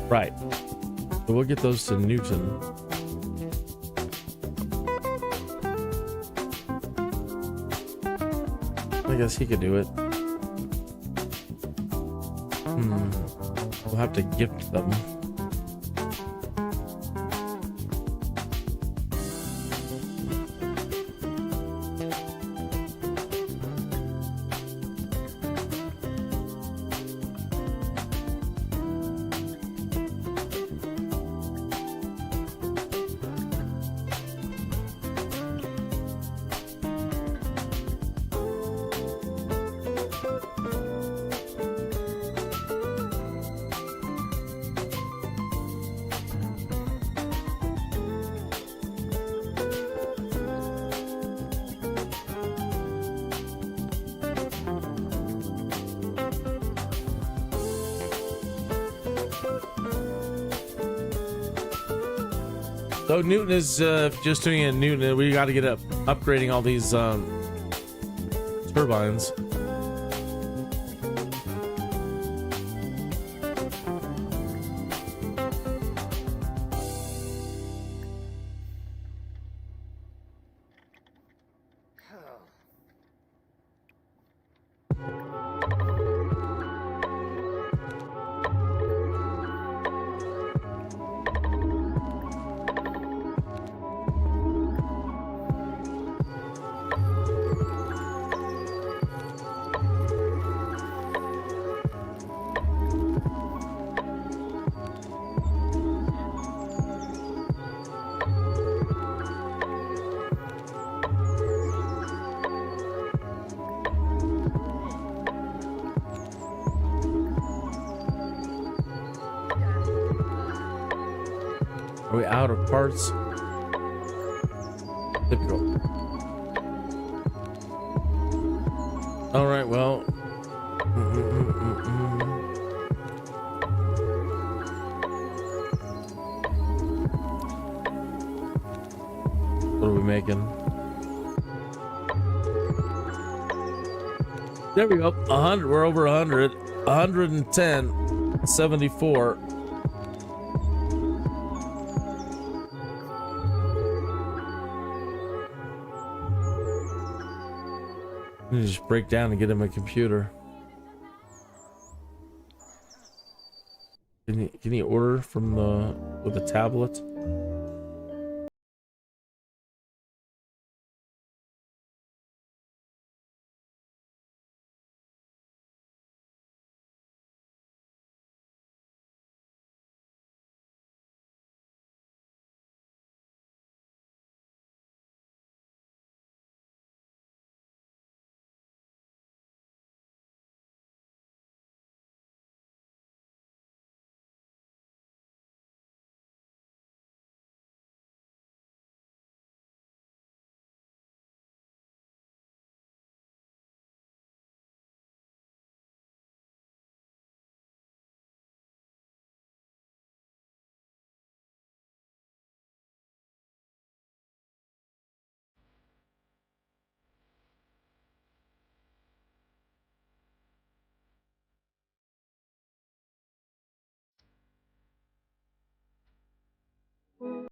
Right. So we'll get those to Newton. I guess he could do it. We'll have to gift them. So Newton is just doing it in Newton. We got to get up upgrading all these turbines. Are we out of parts? Typical. All right, well. What are we making? There we go. 100. We're over 100. 110. 74. Let me just break down and get him a computer. Can you order from the with a tablet?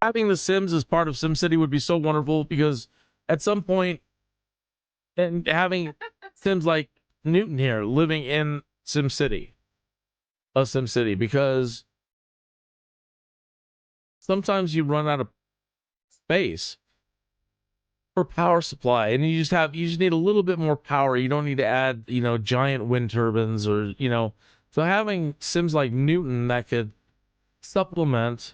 Having the Sims as part of SimCity would be so wonderful, because at some point, and having Sims like Newton here living in SimCity, because sometimes you run out of space for power supply, and you just need a little bit more power. You don't need to add, giant wind turbines, or, so having Sims like Newton that could supplement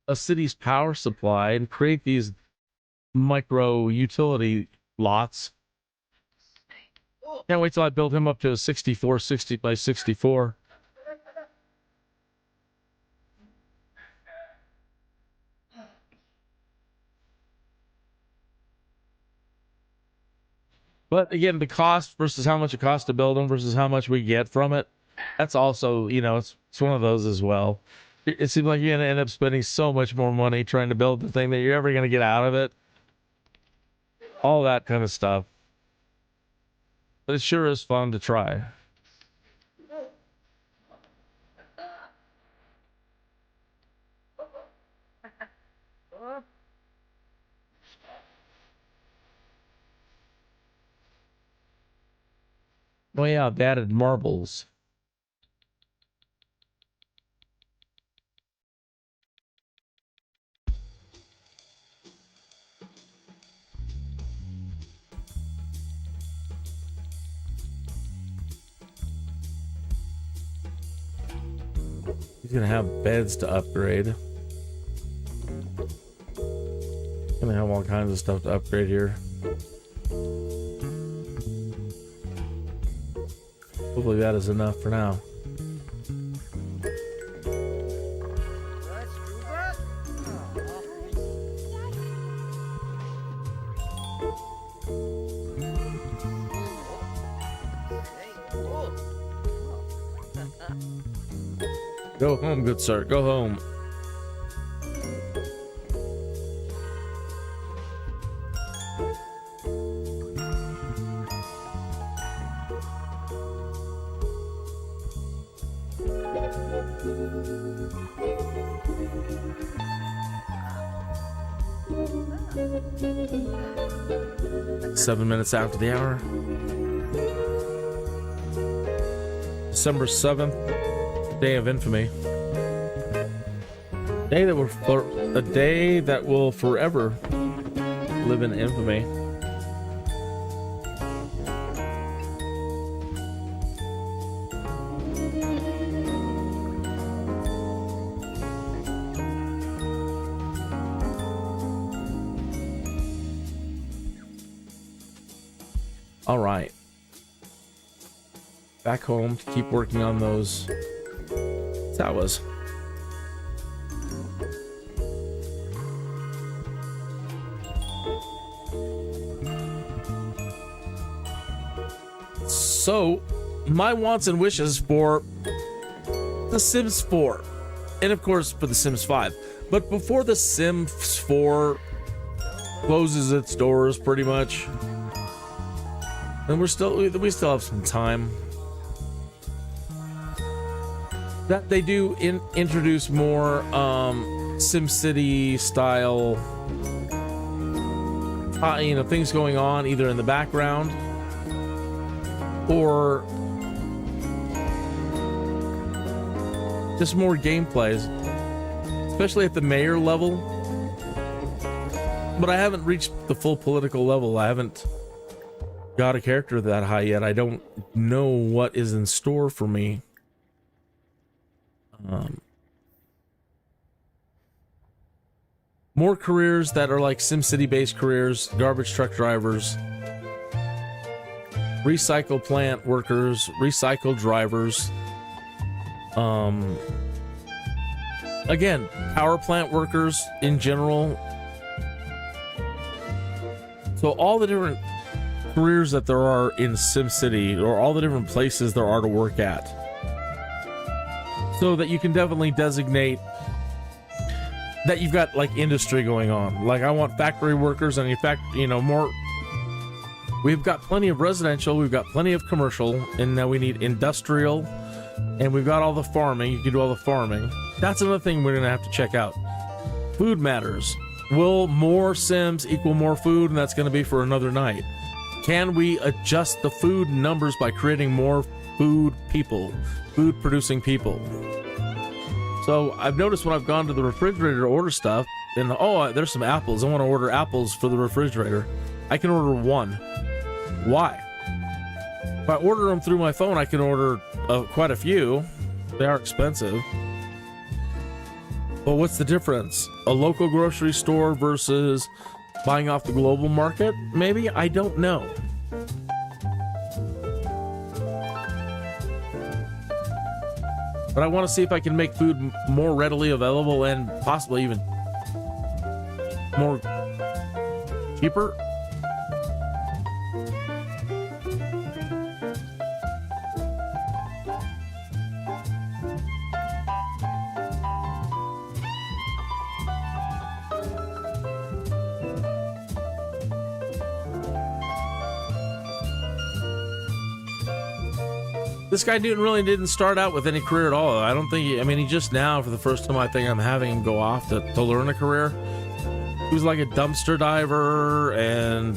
a city's power supply and create these micro utility lots. Can't wait till I build him up to a 64 60 by 64. But again, the cost versus how much it costs to build them versus how much we get from it, that's also, it's one of those as well. It seems like you're going to end up spending so much more money trying to build the thing that you're ever going to get out of it. All that kind of stuff. But it sure is fun to try. Oh yeah, I've added marbles. He's gonna have beds to upgrade. Gonna have all kinds of stuff to upgrade here. Hopefully that is enough for now. Go home, good sir. Go home. Seven minutes after the hour. December 7th, day of infamy. A day that will forever live in infamy. All right. Back home to keep working on those towers. So, my wants and wishes for the Sims 4, and of course for the Sims 5. But before the Sims 4 closes its doors, pretty much, and we still have some time, that they do introduce more SimCity style, things going on either in the background or just more gameplays, especially at the mayor level. But I haven't reached the full political level. I haven't got a character that high yet. I don't know what is in store for me. More careers that are like SimCity based careers, garbage truck drivers, recycle plant workers, recycle drivers, again, power plant workers in general. So all the different careers that there are in SimCity, or all the different places there are to work at, so that you can definitely designate that you've got like industry going on. Like I want factory workers, and in fact, more. We've got plenty of residential, we've got plenty of commercial, and now we need industrial, and we've got all the farming. You can do all the farming. That's another thing we're gonna have to check out. Food matters. Will more Sims equal more food? And that's gonna be for another night. Can we adjust the food numbers by creating more food producing people? So I've noticed when I've gone to the refrigerator to order stuff, and there's some apples. I want to order apples for the refrigerator. I can order one. Why? If I order them through my phone, I can order quite a few. They are expensive. But what's the difference? A local grocery store versus buying off the global market? Maybe? I don't know. But I want to see if I can make food more readily available and possibly even more cheaper. This guy didn't start out with any career at all. I don't think he just now, for the first time, I think I'm having him go off to learn a career. He was like a dumpster diver, and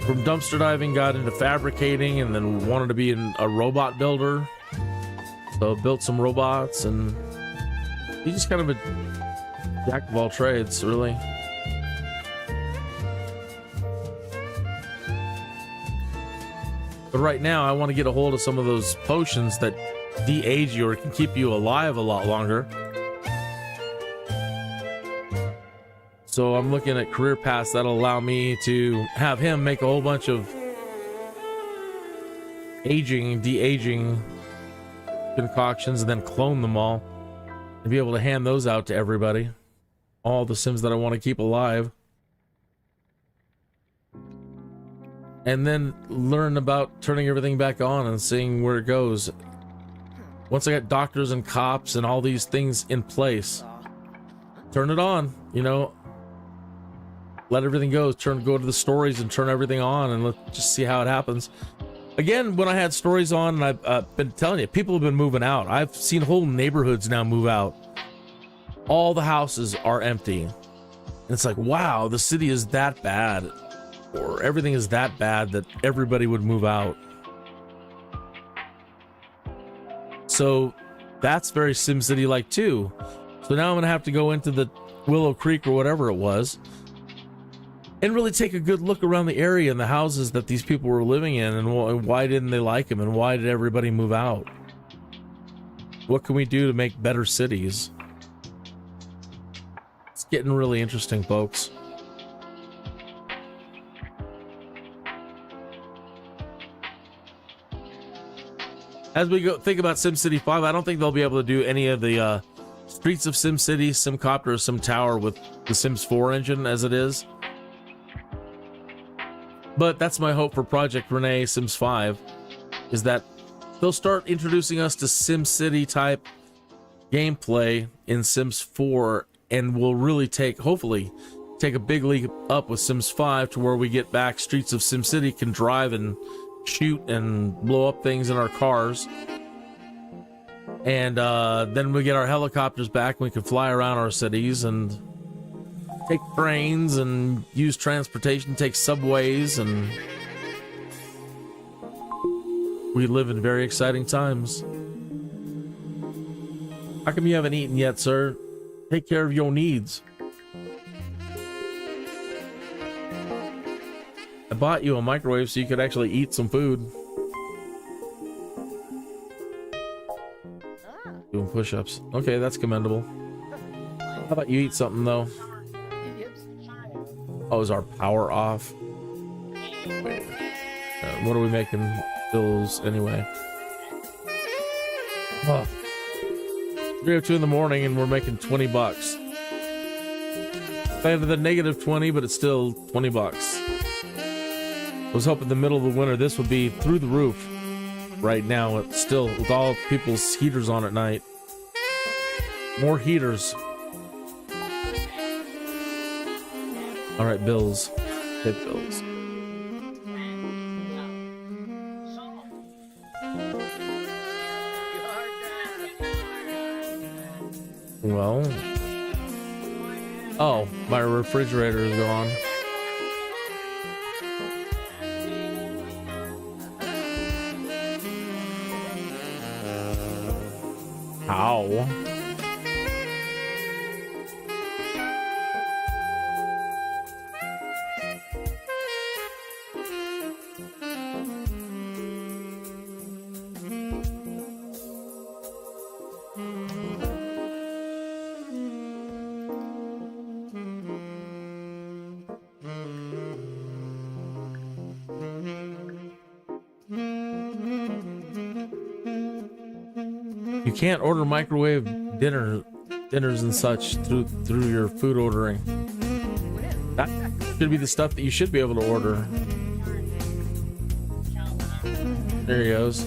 from dumpster diving got into fabricating, and then wanted to be a robot builder. So built some robots, and he's just kind of a jack of all trades, really. But right now, I want to get a hold of some of those potions that de-age you or can keep you alive a lot longer. So I'm looking at career paths that'll allow me to have him make a whole bunch of de-aging concoctions, and then clone them all and be able to hand those out to everybody. All the Sims that I want to keep alive. And then learn about turning everything back on and seeing where it goes. Once I got doctors and cops and all these things in place, turn it on, let everything go. Go to the stories and turn everything on, and let's just see how it happens. Again, when I had stories on, and I've been telling you, people have been moving out. I've seen whole neighborhoods now move out. All the houses are empty. And it's like, wow, the city is that bad. Or everything is that bad that everybody would move out. So that's very SimCity-like too. So now I'm gonna have to go into the Willow Creek or whatever it was and really take a good look around the area and the houses that these people were living in, and why didn't they like them, and why did everybody move out? What can we do to make better cities? It's getting really interesting, folks. As we think about SimCity 5, I don't think they'll be able to do any of the Streets of SimCity, SimCopter, or SimTower with the Sims 4 engine as it is. But that's my hope for Project Rene Sims 5, is that they'll start introducing us to SimCity type gameplay in Sims 4, and we'll really hopefully take a big leap up with Sims 5 to where we get back streets of SimCity, can drive and shoot and blow up things in our cars. And then we get our helicopters back, and we can fly around our cities and take trains and use transportation, take subways, and we live in very exciting times. How come you haven't eaten yet, sir? Take care of your needs. I bought you a microwave so you could actually eat some food. Doing push-ups. Okay, that's commendable. How about you eat something, though? Oh, is our power off? What are we making bills anyway? Oh. 3:02 in the morning and we're making 20 bucks. Better than negative 20, but it's still 20 bucks. I was hoping the middle of the winter this would be through the roof. Right now, it's still with all people's heaters on at night. More heaters. All right, bills. Hit bills. Well. Oh, my refrigerator is gone. Ow. You can't order microwave dinners and such through your food ordering. That should be the stuff that you should be able to order. There he goes.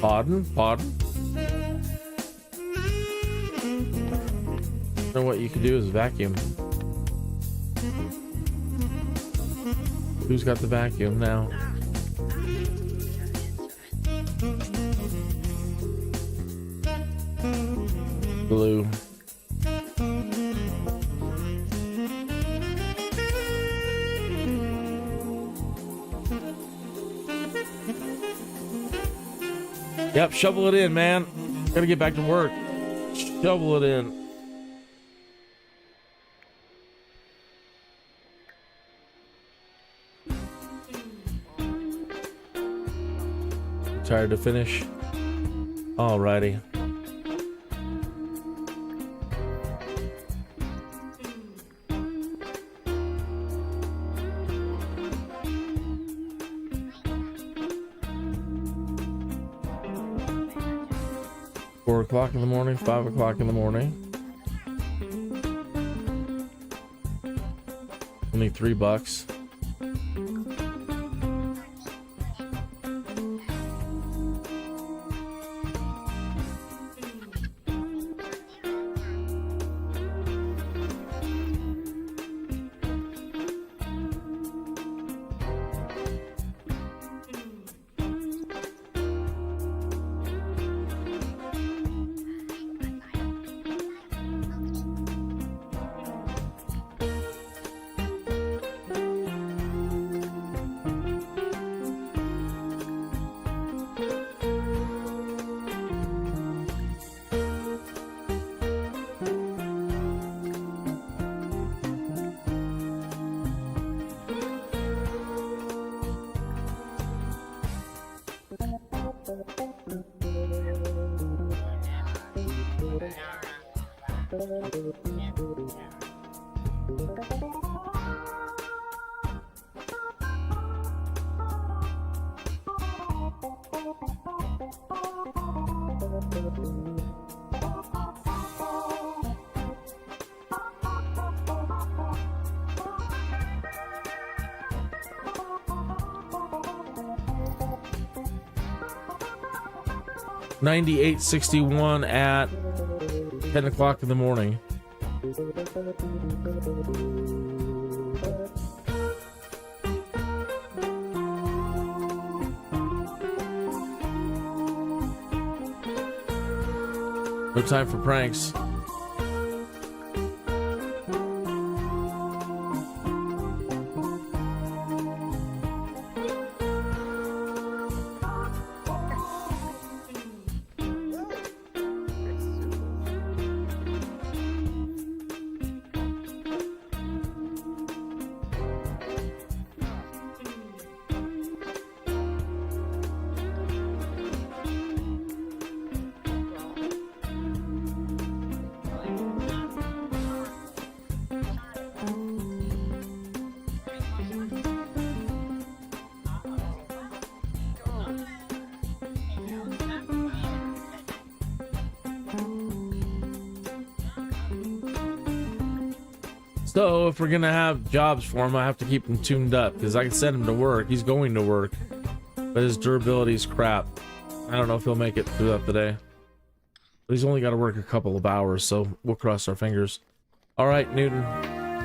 Pardon? So what you can do is vacuum. Who's got the vacuum now? Blue. Yep, shovel it in, man. Gotta get back to work. Shovel it in. Tired to finish? Alrighty. O'clock in the morning, 5 o'clock in the morning. Only $3. 9861 at 10 o'clock in the morning. No time for pranks. So if we're gonna have jobs for him, I have to keep him tuned up because I can send him to work. He's going to work, but his durability is crap. I don't know if he'll make it throughout the day. But he's only got to work a couple of hours, so we'll cross our fingers. All right, Newton,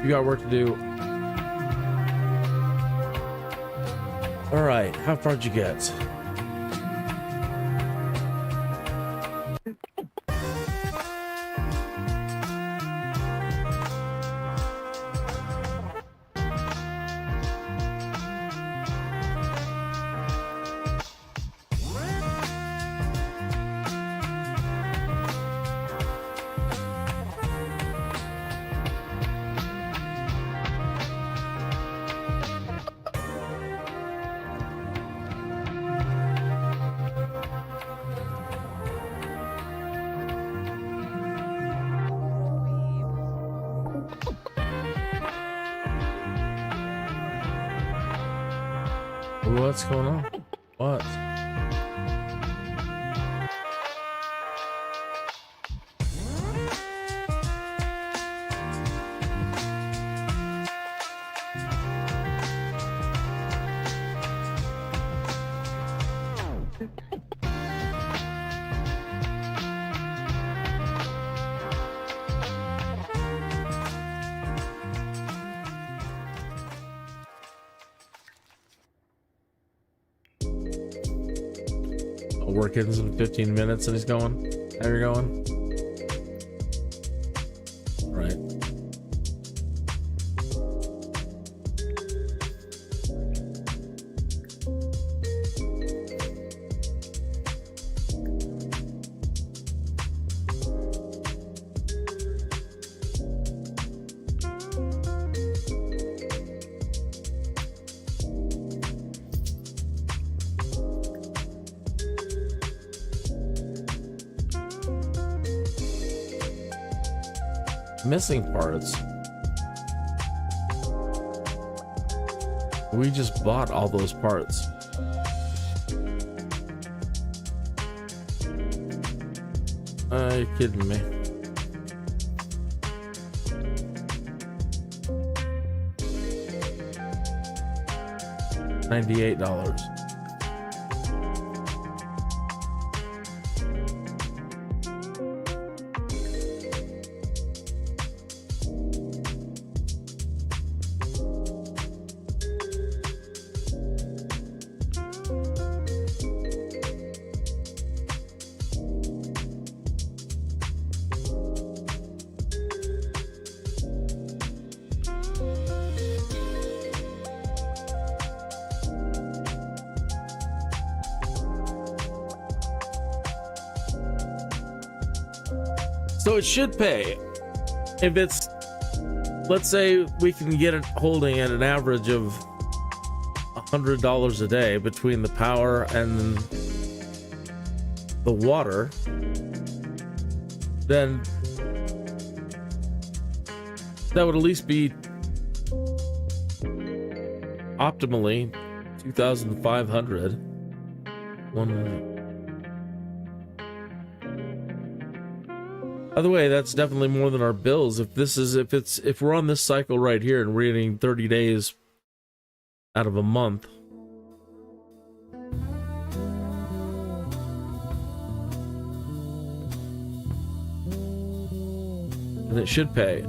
you got work to do. All right, how far'd you get? What's going on? What? Work ends in 15 minutes and he's going. How you're going? Right. Missing parts. We just bought all those parts. Are you kidding me? $98. So it should pay if it's, let's say we can get it holding at an average of $100 a day between the power and the water, then that would at least be optimally 2,500. By the way, that's definitely more than our bills. If we're on this cycle right here and we're getting 30 days out of a month, and it should pay.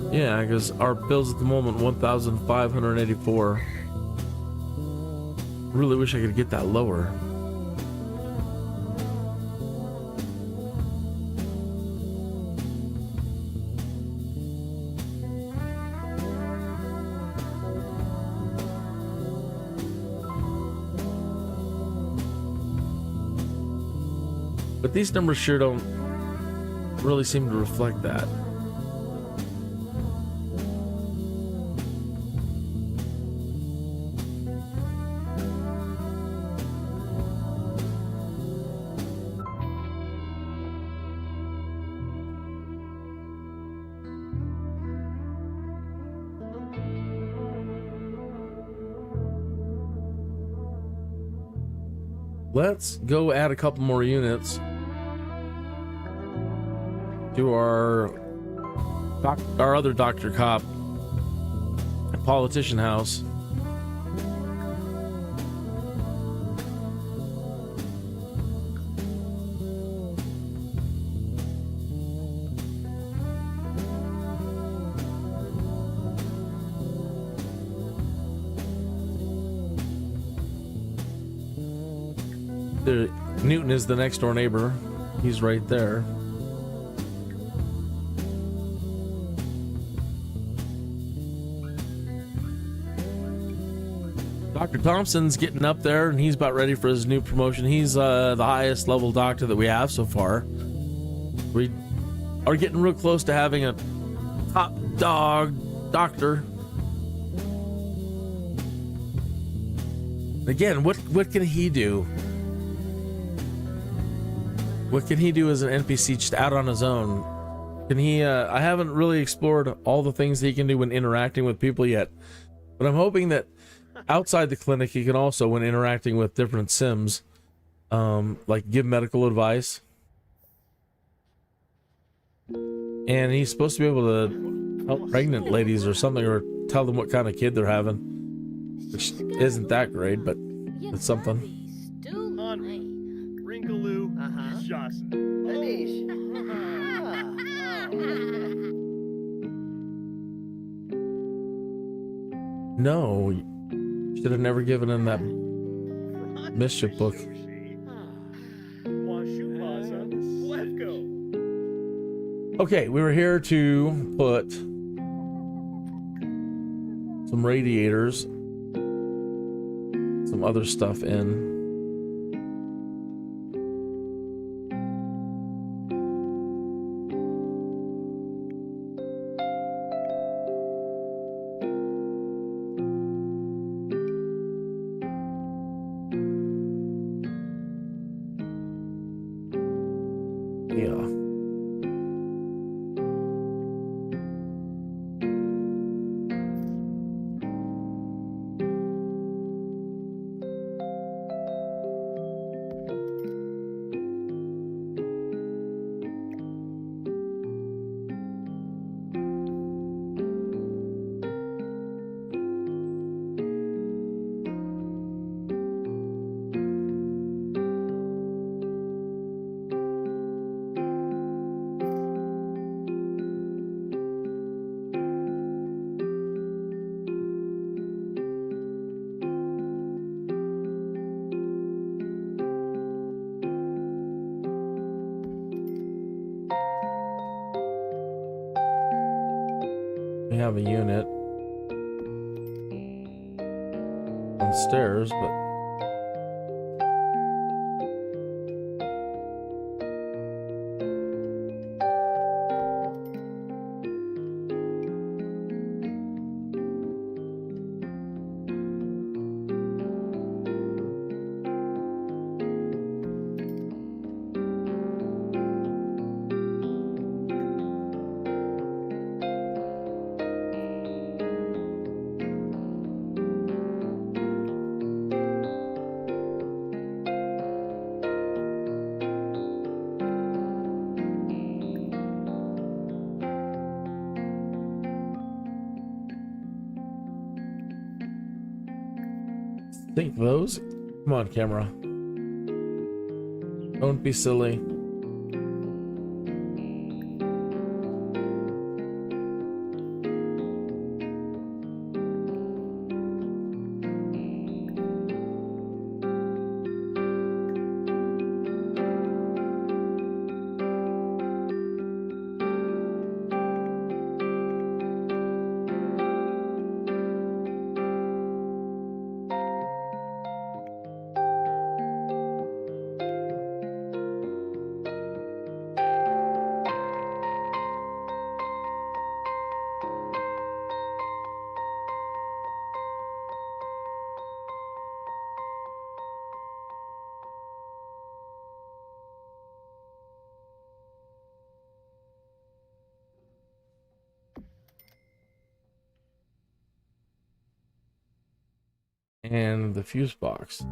Yeah, because our bills at the moment, 1,584. Really wish I could get that lower. But these numbers sure don't really seem to reflect that. Let's go add a couple more units to our other Dr. Cop politician house. Newton is the next door neighbor. He's right there. Dr. Thompson's getting up there, and he's about ready for his new promotion. He's the highest level doctor that we have so far. We are getting real close to having a top dog doctor. Again, what can he do? What can he do as an NPC just out on his own? Can he, I haven't really explored all the things that he can do when interacting with people yet, but I'm hoping that outside the clinic he can also, when interacting with different Sims, like give medical advice. And he's supposed to be able to help pregnant ladies or something, or tell them what kind of kid they're having, which isn't that great, but it's something. No, should have never given him that mischief book. Okay, we were here to put some radiators, some other stuff in. We have a unit on stairs, but Think those? Come on, camera. Don't be silly. And the fuse box.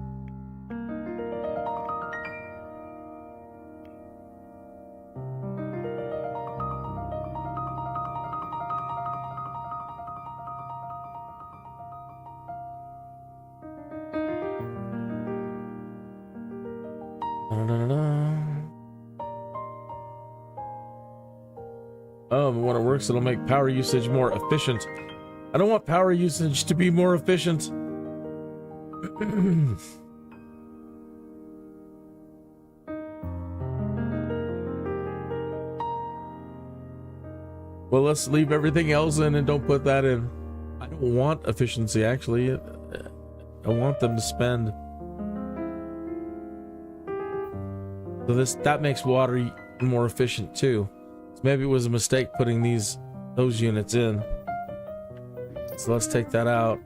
When it works, it'll make power usage more efficient. I don't want power usage to be more efficient. Well, let's leave everything else in and don't put that in. I don't want efficiency, actually. I want them to spend. So that makes water more efficient too. So maybe it was a mistake putting those units in. So let's take that out.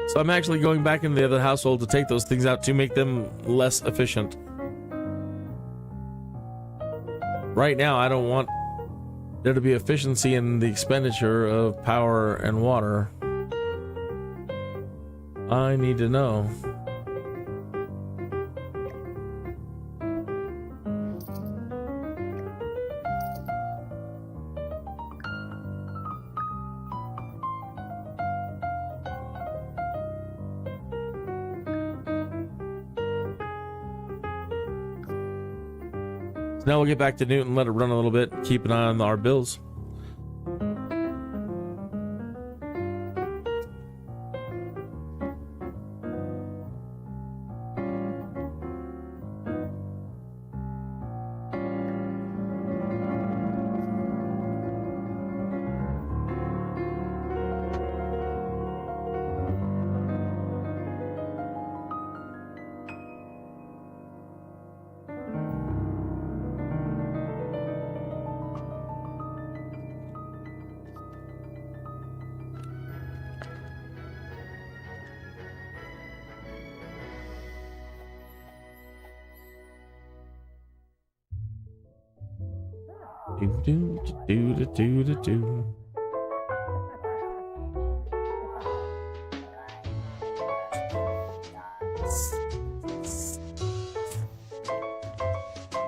So I'm actually going back into the other household to take those things out to make them less efficient. Right now, I don't want there to be efficiency in the expenditure of power and water. I need to know. Now we'll get back to Newton, let it run a little bit, keep an eye on our bills.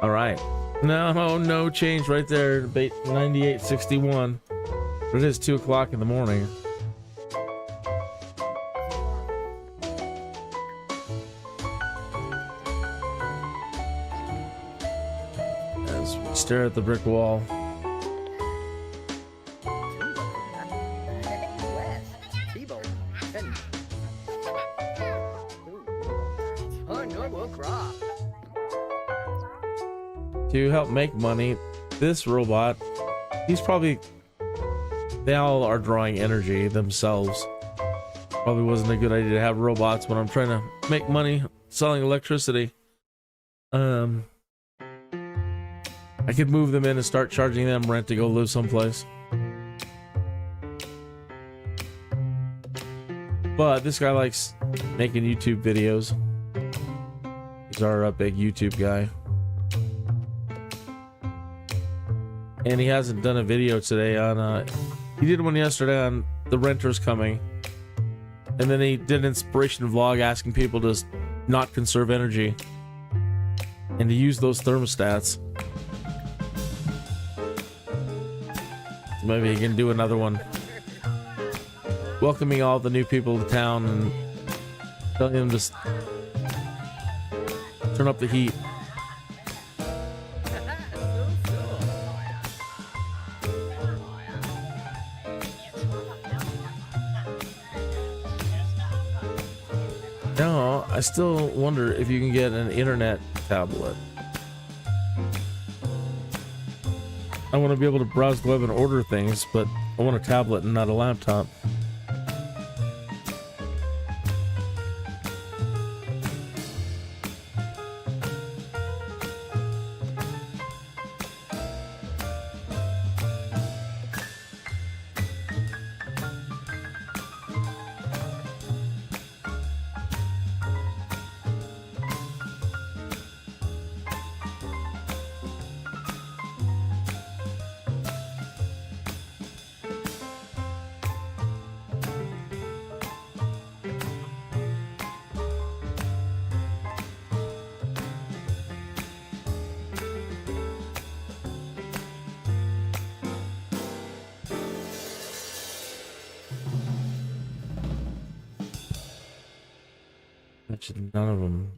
All right, no change right there. 98.61, but it is 2 o'clock in the morning. As we stare at the brick wall. To help make money, this robot, he's probably, they all are drawing energy themselves. Probably wasn't a good idea to have robots when I'm trying to make money selling electricity. I could move them in and start charging them rent to go live someplace. But this guy likes making YouTube videos. He's our big YouTube guy. And he hasn't done a video today on, he did one yesterday on the renters coming. And then he did an inspiration vlog asking people to not conserve energy and to use those thermostats. So maybe he can do another one. Welcoming all the new people to town and telling them to turn up the heat. No, I still wonder if you can get an internet tablet. I want to be able to browse the web and order things, but I want a tablet and not a laptop. None of them.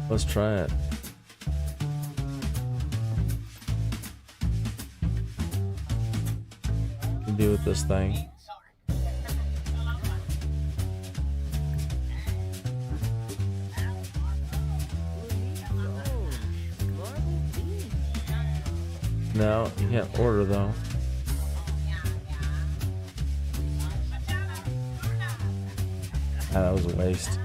Let's try it. Do with this thing. No, you can't order though. That was a waste.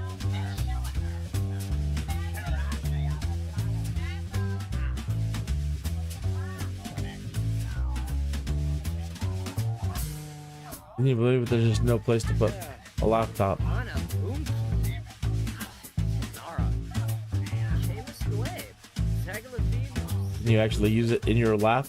Can you believe it? There's just no place to put a laptop. Can you actually use it in your lap?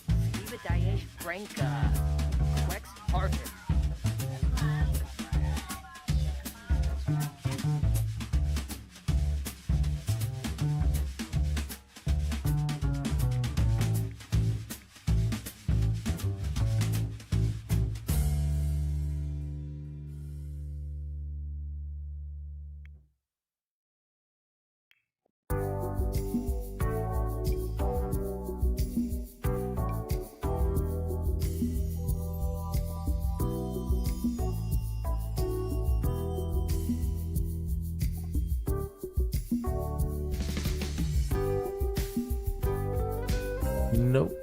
Nope.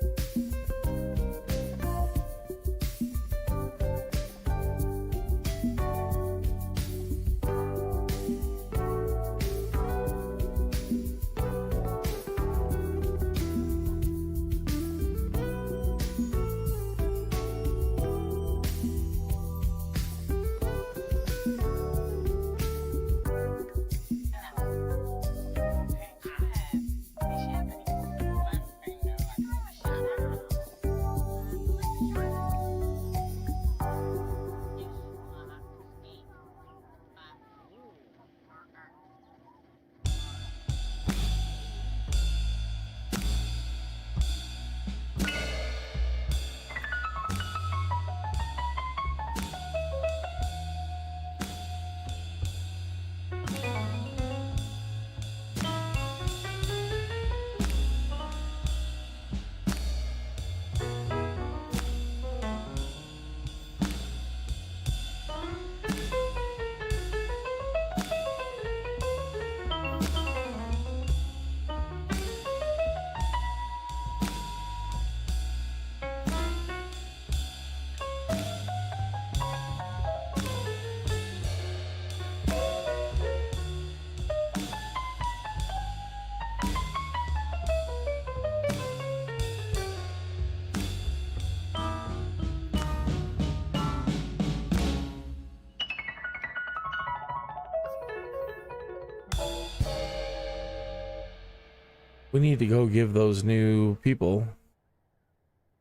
We need to go give those new people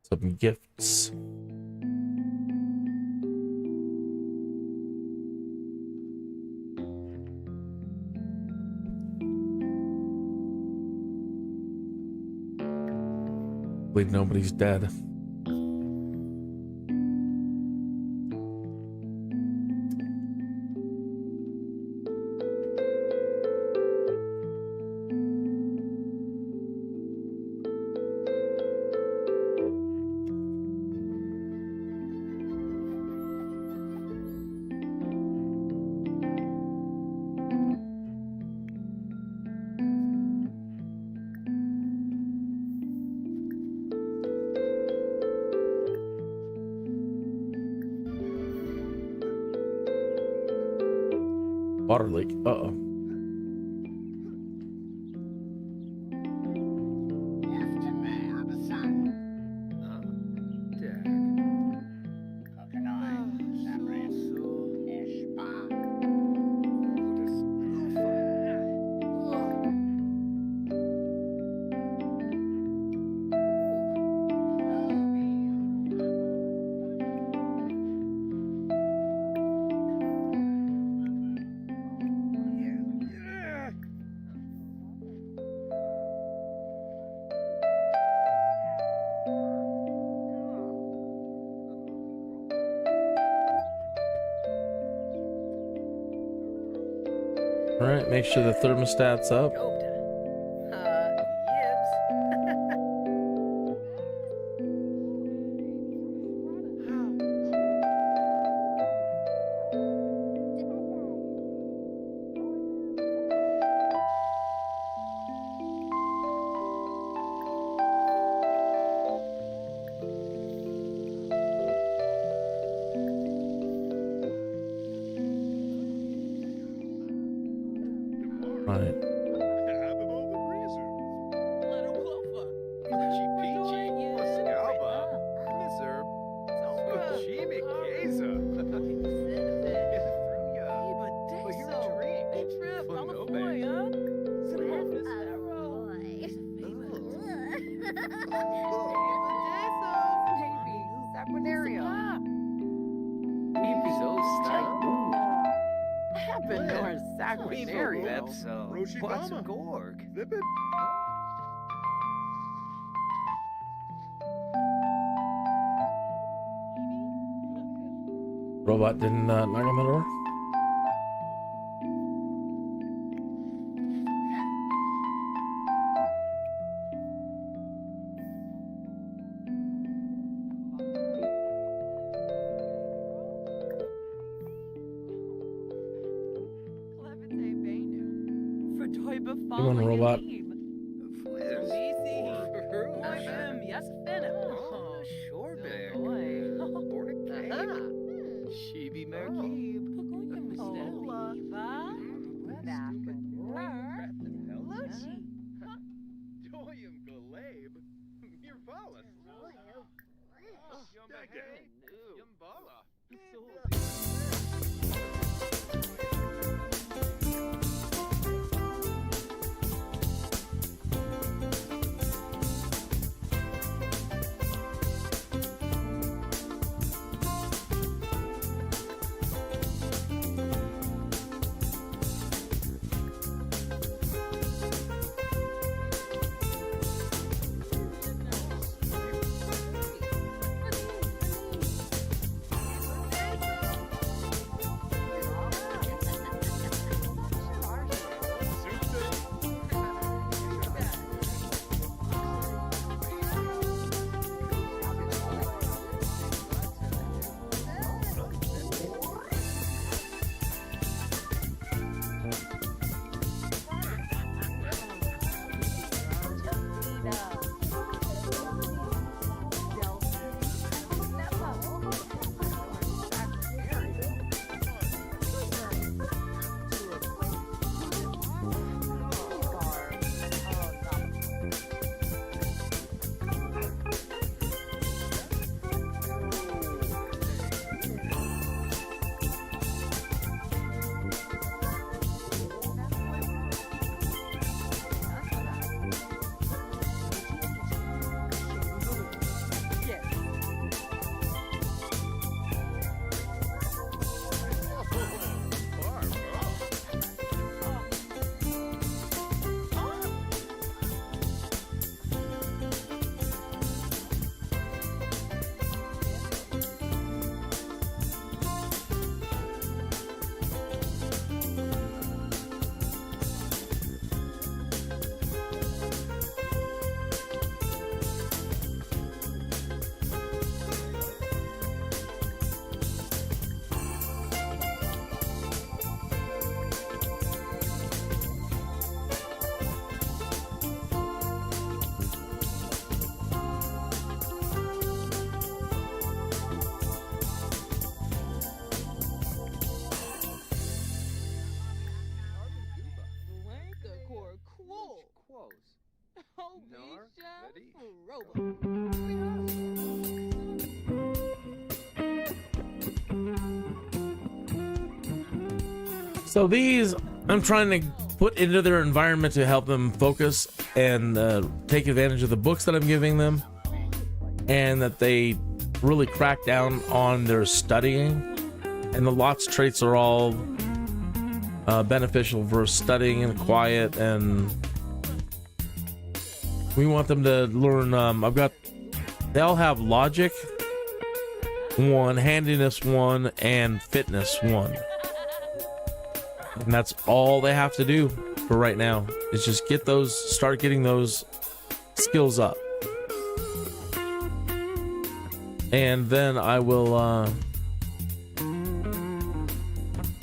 some gifts. Hopefully nobody's dead. Water leak. Uh-oh. All right, make sure the thermostat's up. Robot didn't knock on the door. Come on, robot. So these I'm trying to put into their environment to help them focus and take advantage of the books that I'm giving them, and that they really crack down on their studying. And the lots traits are all beneficial for studying and quiet, and we want them to learn. They all have logic 1, handiness 1, and fitness 1. And that's all they have to do for right now, is just start getting those skills up. And then I will,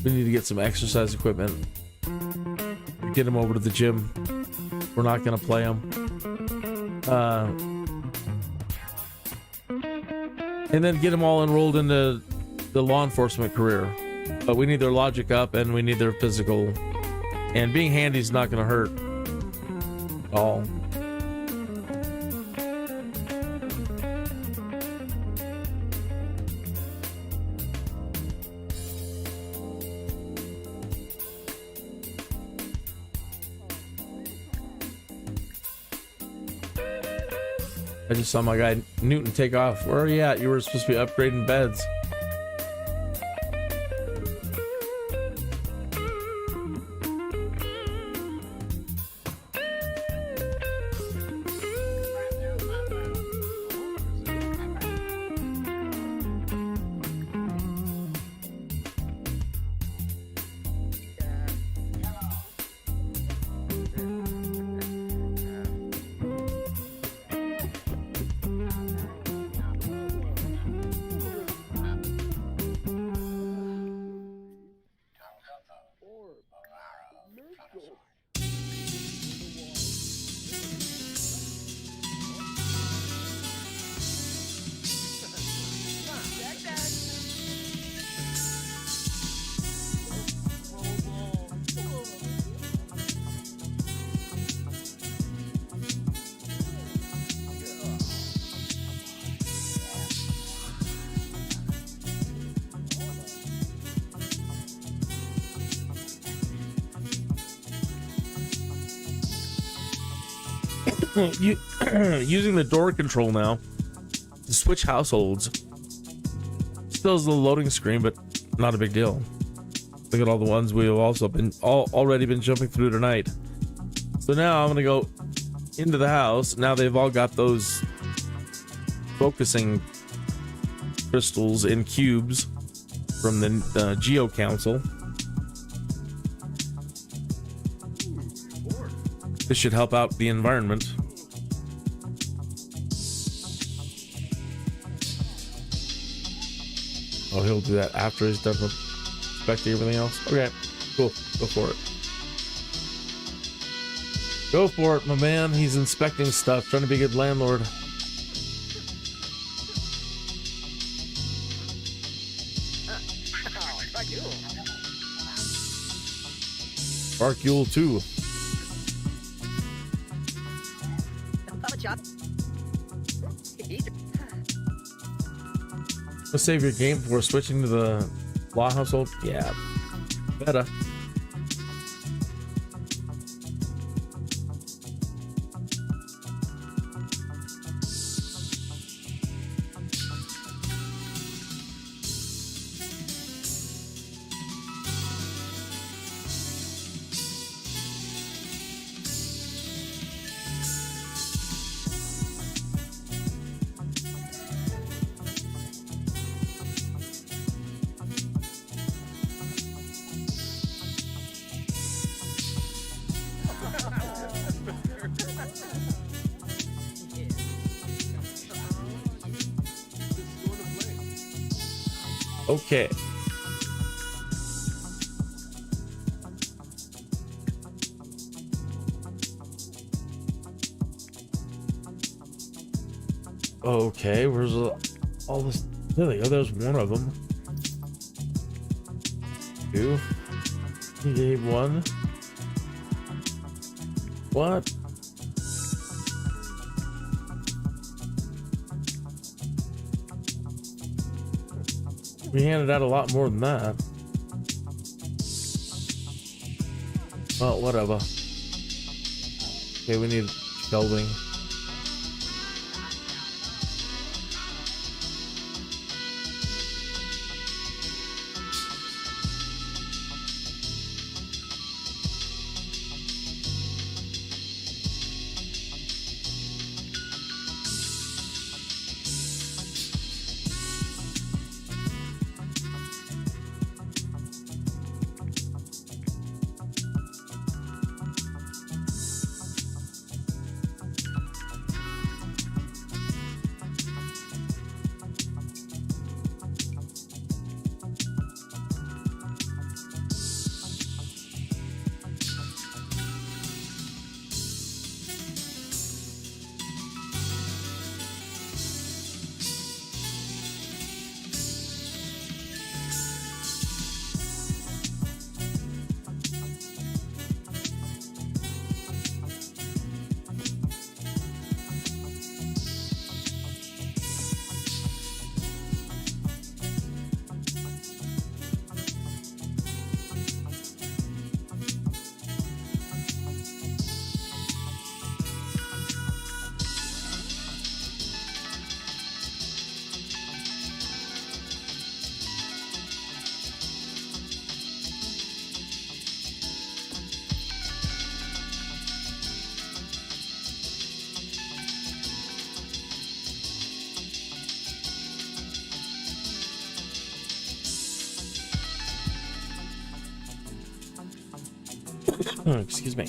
we need to get some exercise equipment. Get them over to the gym. We're not going to play them. And then get them all enrolled into the law enforcement career. But we need their logic up, and we need their physical. And being handy is not going to hurt at all. I just saw my guy Newton take off. Where are you at? You were supposed to be upgrading beds. Using the door control now to switch households. Still is a loading screen, but not a big deal. Look at all the ones we have also been already been jumping through tonight. So now I'm gonna go into the house. Now they've all got those focusing crystals in cubes from the Geo Council. This should help out the environment. Oh, he'll do that after he's done inspecting everything else. Okay, cool. Go for it. Go for it, my man. He's inspecting stuff, trying to be a good landlord. Barkule too. Save your game before switching to the law household. Yeah, better. Okay. Okay, where's all this? There they go. There's one of them. Two. He gave one. What? We handed out a lot more than that. Well, whatever. Okay, we need shelving. Excuse me.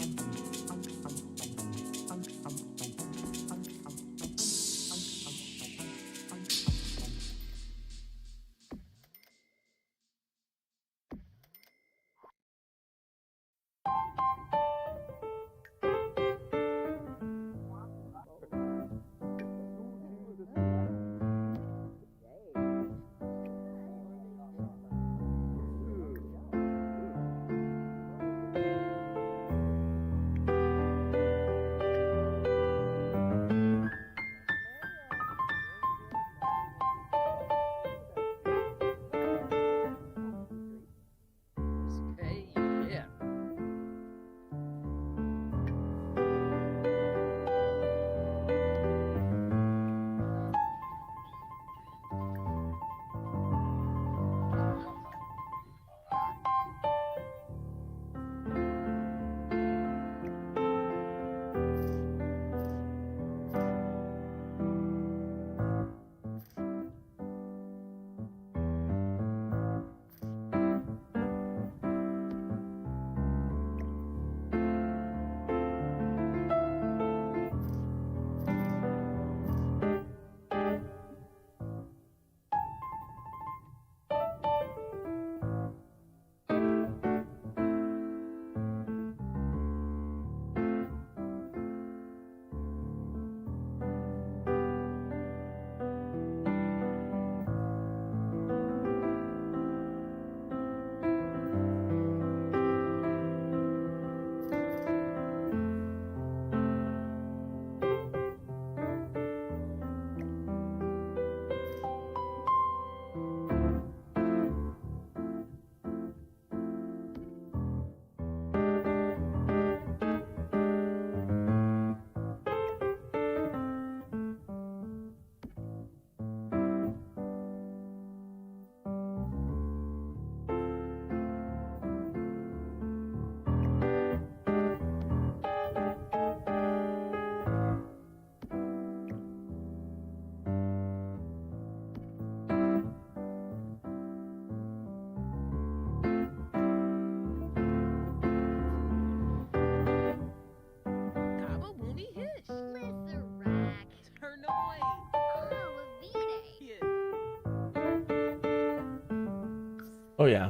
Oh yeah.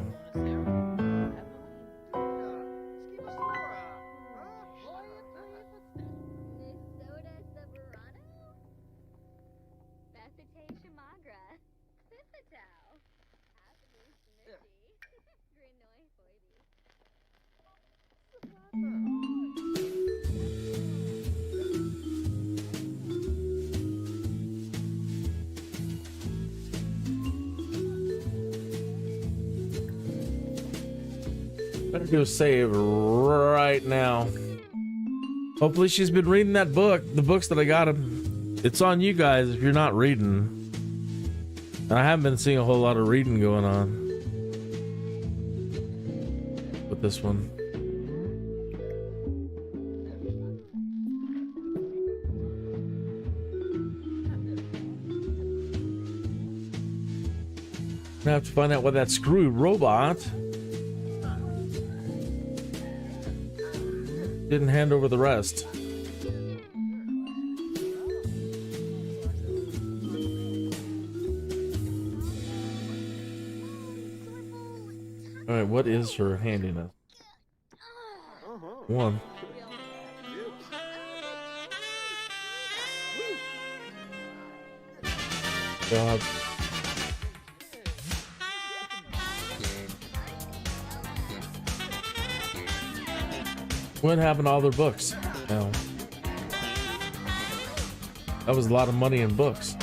Better do a save right now. Hopefully she's been reading that book. The books that I got him. It's on you guys if you're not reading. And I haven't been seeing a whole lot of reading going on with this one. I have to find out what that screwy robot didn't hand over the rest. All right, what is her handiness? One. God. What happened to all their books? No. That was a lot of money in books.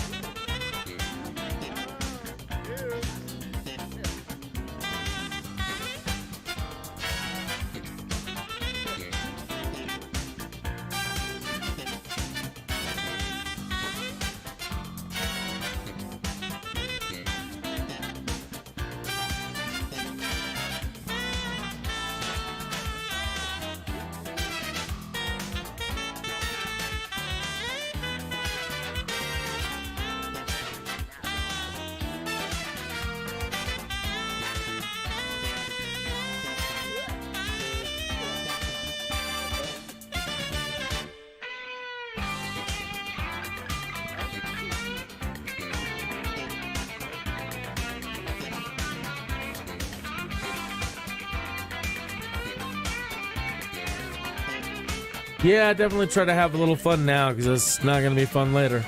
Yeah, definitely try to have a little fun now because it's not going to be fun later.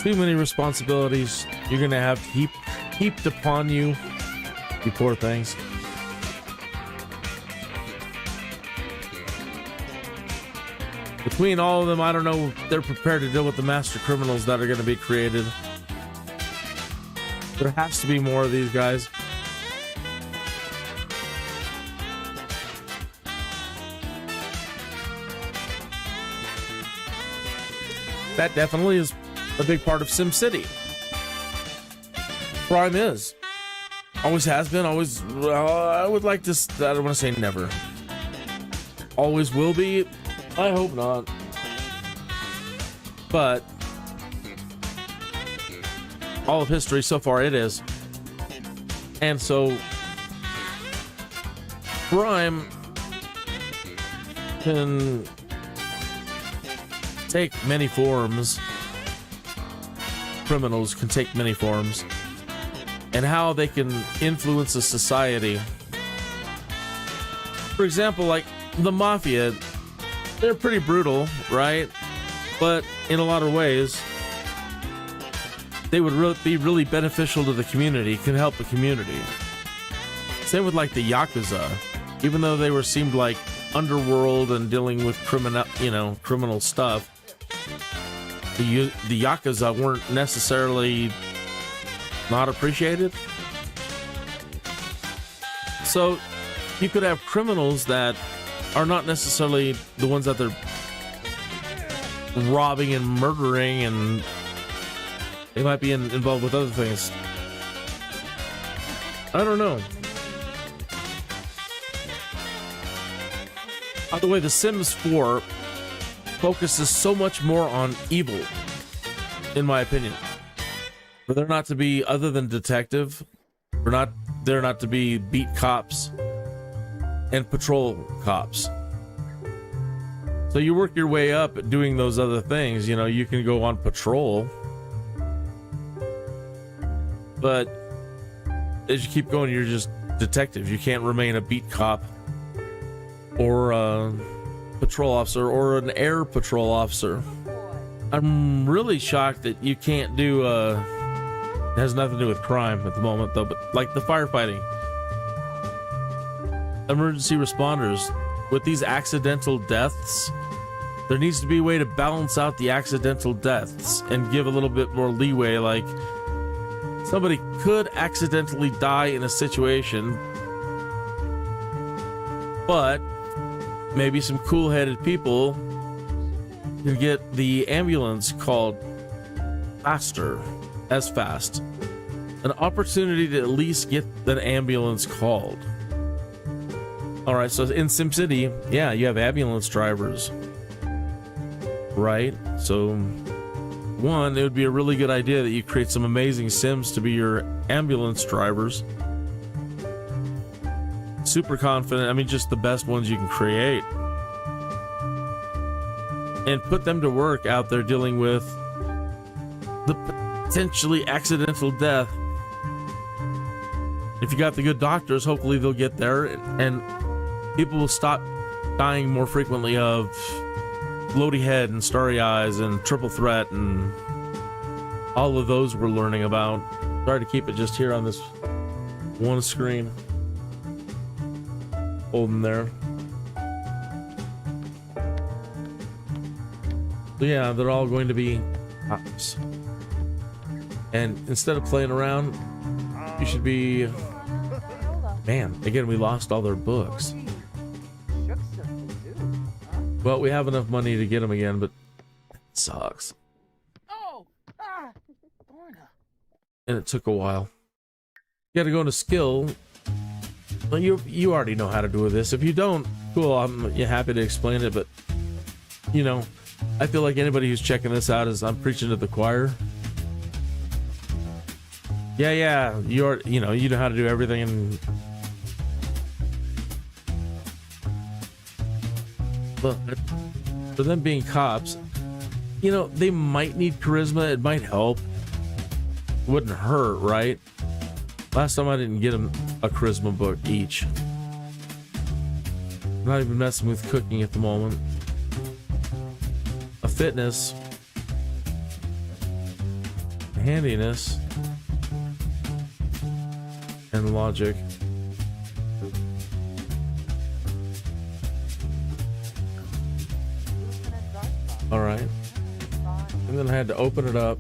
Too many responsibilities you're going to have heaped upon you, you poor things. Between all of them, I don't know if they're prepared to deal with the master criminals that are going to be created. There has to be more of these guys. That definitely is a big part of SimCity. Crime is. Always has been, always, I would like to, I don't want to say never. Always will be? I hope not. But all of history so far it is. And so crime can take many forms. Criminals can take many forms, and how they can influence a society. For example, like the mafia, they're pretty brutal, right? But in a lot of ways, they would be really beneficial to the community, can help the community. Same with like the Yakuza, even though they seemed like underworld and dealing with criminal stuff. The Yakuza weren't necessarily not appreciated. So you could have criminals that are not necessarily the ones that they're robbing and murdering, and they might be involved with other things. I don't know. By the way, the Sims 4 focuses so much more on evil, in my opinion. For there not to be, other than detective, they're not to be beat cops and patrol cops. So you work your way up at doing those other things. You know, you can go on patrol, but as you keep going, you're just detective. You can't remain a beat cop or a patrol officer or an air patrol officer. I'm really shocked that you can't do it has nothing to do with crime at the moment though, but like the firefighting, emergency responders, with these accidental deaths, there needs to be a way to balance out the accidental deaths and give a little bit more leeway. Like, somebody could accidentally die in a situation, but maybe some cool-headed people can get the ambulance called faster, as fast. An opportunity to at least get the ambulance called. All right, so in SimCity, yeah, you have ambulance drivers, right? So one, it would be a really good idea that you create some amazing Sims to be your ambulance drivers. Super confident, I mean, just the best ones you can create. And put them to work out there dealing with the potentially accidental death. If you got the good doctors, hopefully they'll get there, and people will stop dying more frequently of floaty head and starry eyes and triple threat and all of those we're learning about. Try to keep it just here on this one screen. Hold them there. So yeah, they're all going to be cops. And instead of playing around, you should be... Man, again, we lost all their books. Well, we have enough money to get them again, but it sucks. And it took a while. You gotta go into skill. Well, you already know how to do this. If you don't, cool, I'm happy to explain it, but you know, I feel like anybody who's checking this out is I'm preaching to the choir. Yeah, you know how to do everything, and but for them being cops, you know, they might need charisma. It might help. Wouldn't hurt, right? Last time I didn't get them a charisma book each. I'm not even messing with cooking at the moment. A fitness, a handiness, and logic. All right. And then I had to open it up.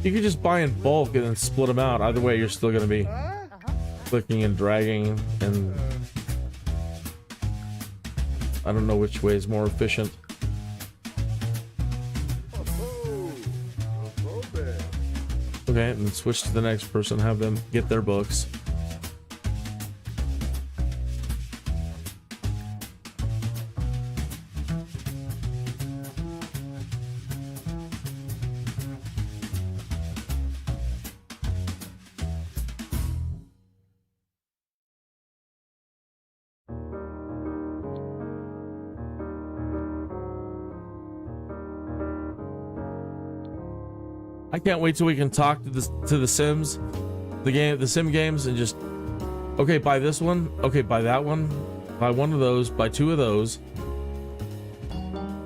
You could just buy in bulk and then split them out. Either way, you're still going to be clicking and dragging, and I don't know which way is more efficient. Okay, and switch to the next person, have them get their books. I can't wait till we can talk to the Sims, the Sim games, and just, okay, buy this one, okay, buy that one, buy one of those, buy two of those.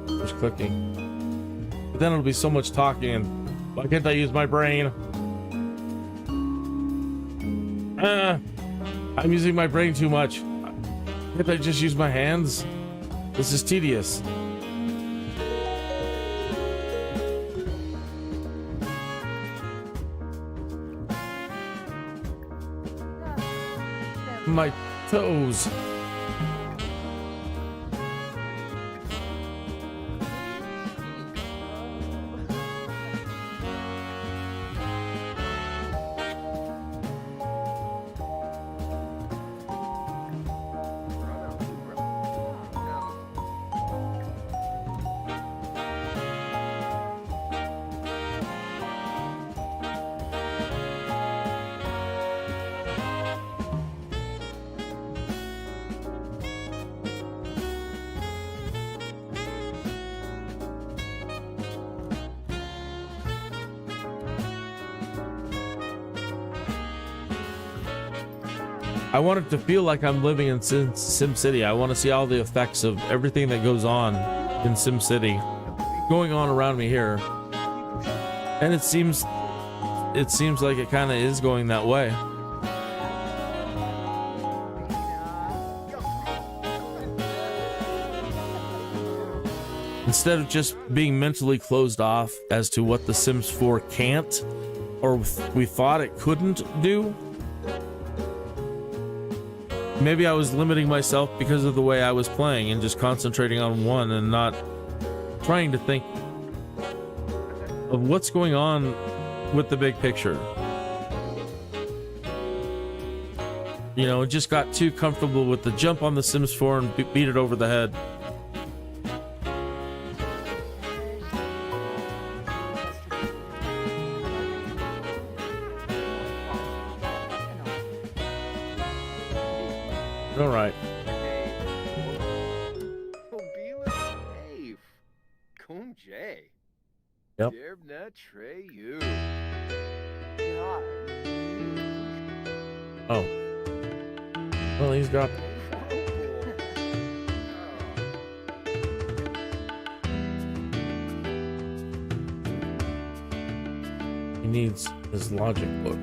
Just clicking. But then it'll be so much talking, and why can't I use my brain? I'm using my brain too much. Can't I just use my hands? This is tedious. My toes. I want it to feel like I'm living in SimCity. I want to see all the effects of everything that goes on in SimCity going on around me here. And it seems like it kind of is going that way. Instead of just being mentally closed off as to what the Sims 4 can't, or we thought it couldn't do. maybe I was limiting myself because of the way I was playing and just concentrating on one and not trying to think of what's going on with the big picture. You know, just got too comfortable with the jump on the Sims 4 and beat it over the head. All right. Yep. Oh. Well, he's got. He needs his logic book.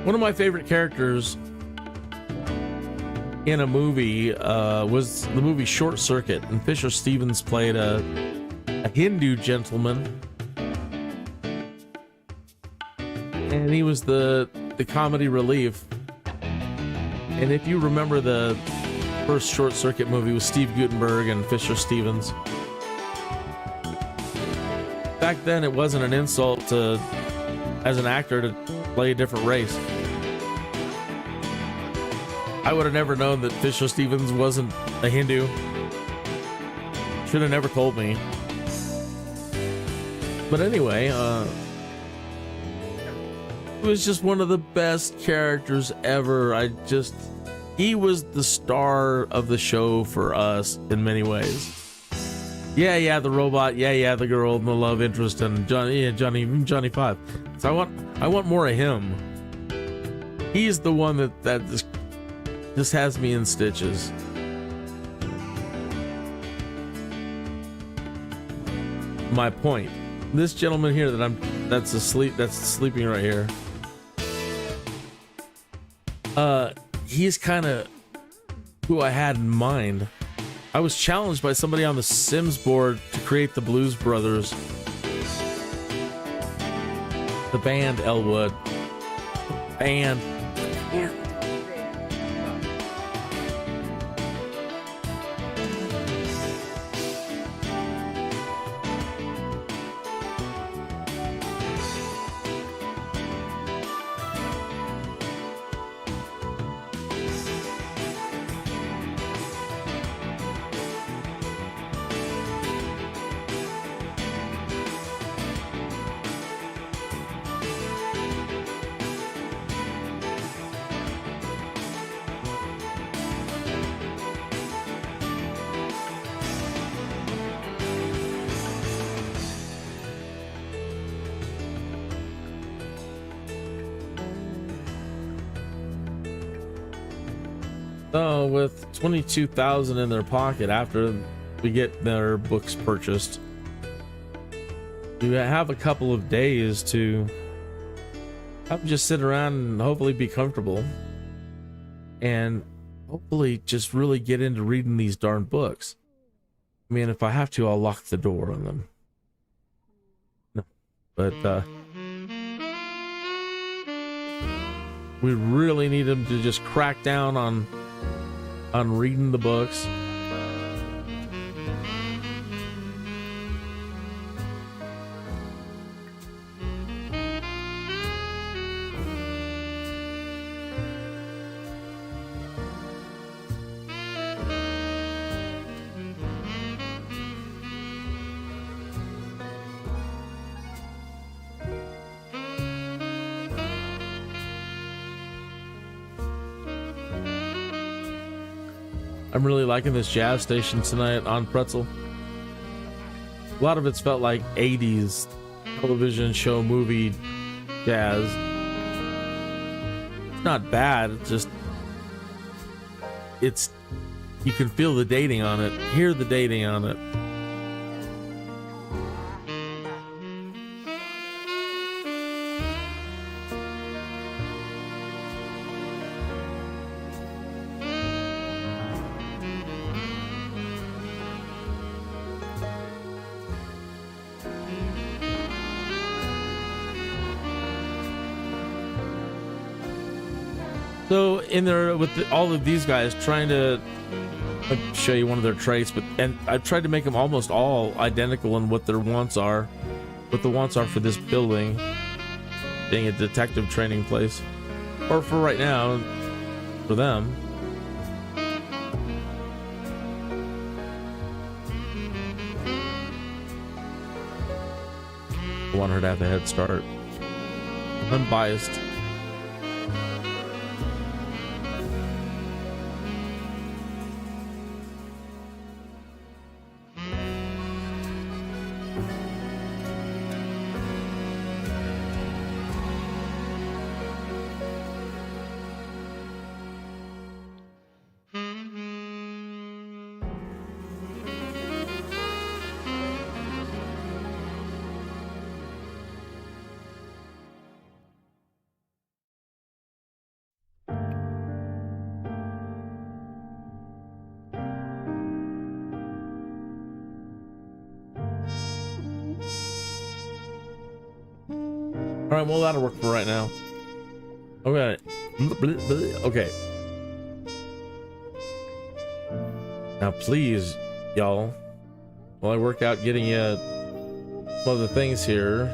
One of my favorite characters in a movie was the movie Short Circuit, and Fisher Stevens played a Hindu gentleman, and he was the comedy relief. And if you remember the first Short Circuit movie with Steve Guttenberg and Fisher Stevens, back then it wasn't an insult to, as an actor, to play a different race. I would have never known that Fisher Stevens wasn't a Hindu. Should have never told me. But anyway, it was just one of the best characters ever. He was the star of the show for us in many ways. Yeah, the robot. Yeah, the girl and the love interest and Johnny 5. So I want more of him. He's the one that just has me in stitches. My point. This gentleman here that's sleeping right here. He's kind of who I had in mind. I was challenged by somebody on the Sims board to create the Blues Brothers, the band Elwood, band. So with 22,000 in their pocket after we get their books purchased, you have a couple of days to just sit around and hopefully be comfortable and hopefully just really get into reading these darn books. I mean, if I have to, I'll lock the door on them. No, but we really need them to just crack down on reading the books. I'm really liking this jazz station tonight on Pretzel. A lot of it's felt like 80s television show movie jazz. It's not bad, it's you can feel the dating on it, hear the dating on it. So in there with all of these guys, trying to show you one of their traits, and I've tried to make them almost all identical in what their wants are, what the wants are for this building, being a detective training place, or for right now, for them. I want her to have a head start. Unbiased. All right, well, that'll work for right now. Okay. Okay. Now, please, y'all, while I work out getting you some of the things here.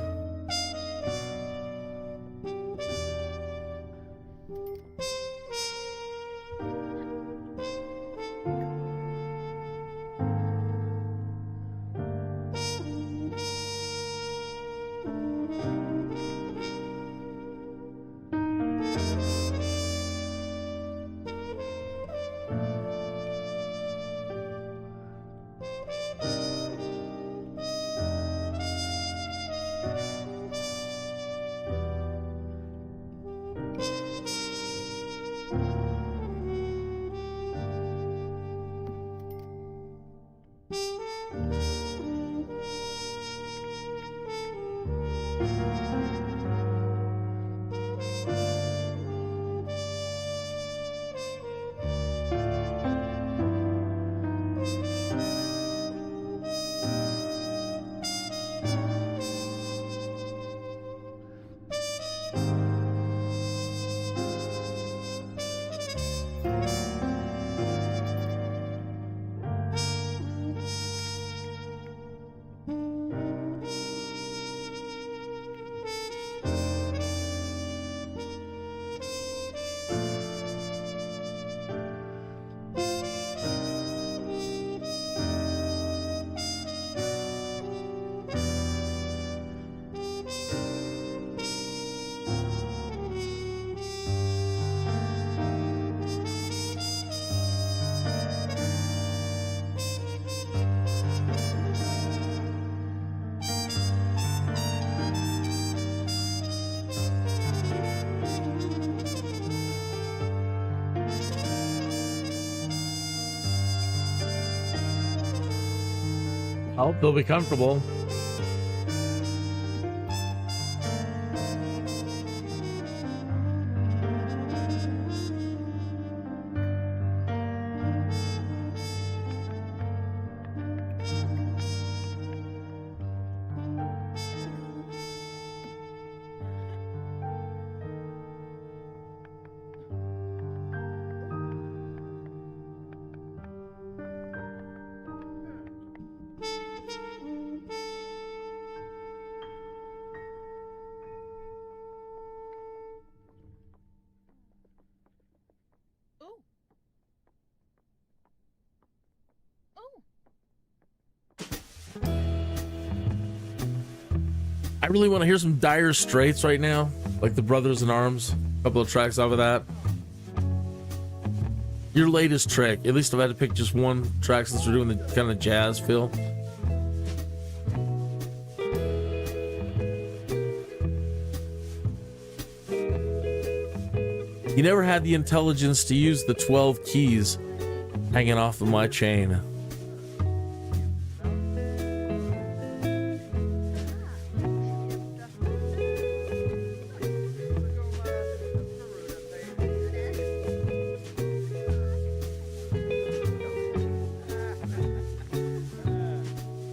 I hope they'll be comfortable. I really want to hear some Dire Straits right now, like the Brothers in Arms. A couple of tracks off of that. Your latest track. At least I've had to pick just one track since we're doing the kind of jazz feel. You never had the intelligence to use the 12 keys hanging off of my chain.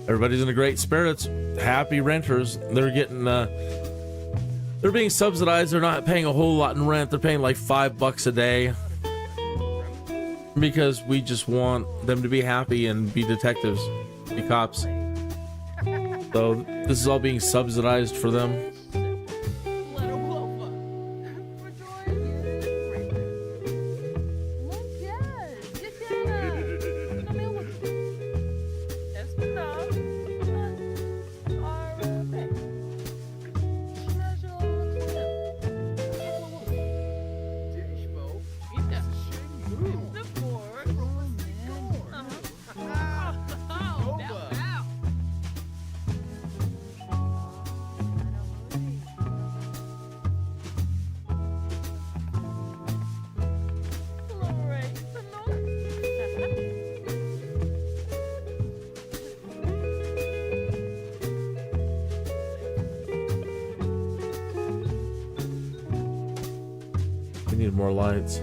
Everybody's in a great spirits. Happy renters. They're getting They're being subsidized. They're not paying a whole lot in rent. They're paying like $5 a day because we just want them to be happy and be detectives, be cops. So this is all being subsidized for them. Need more lights.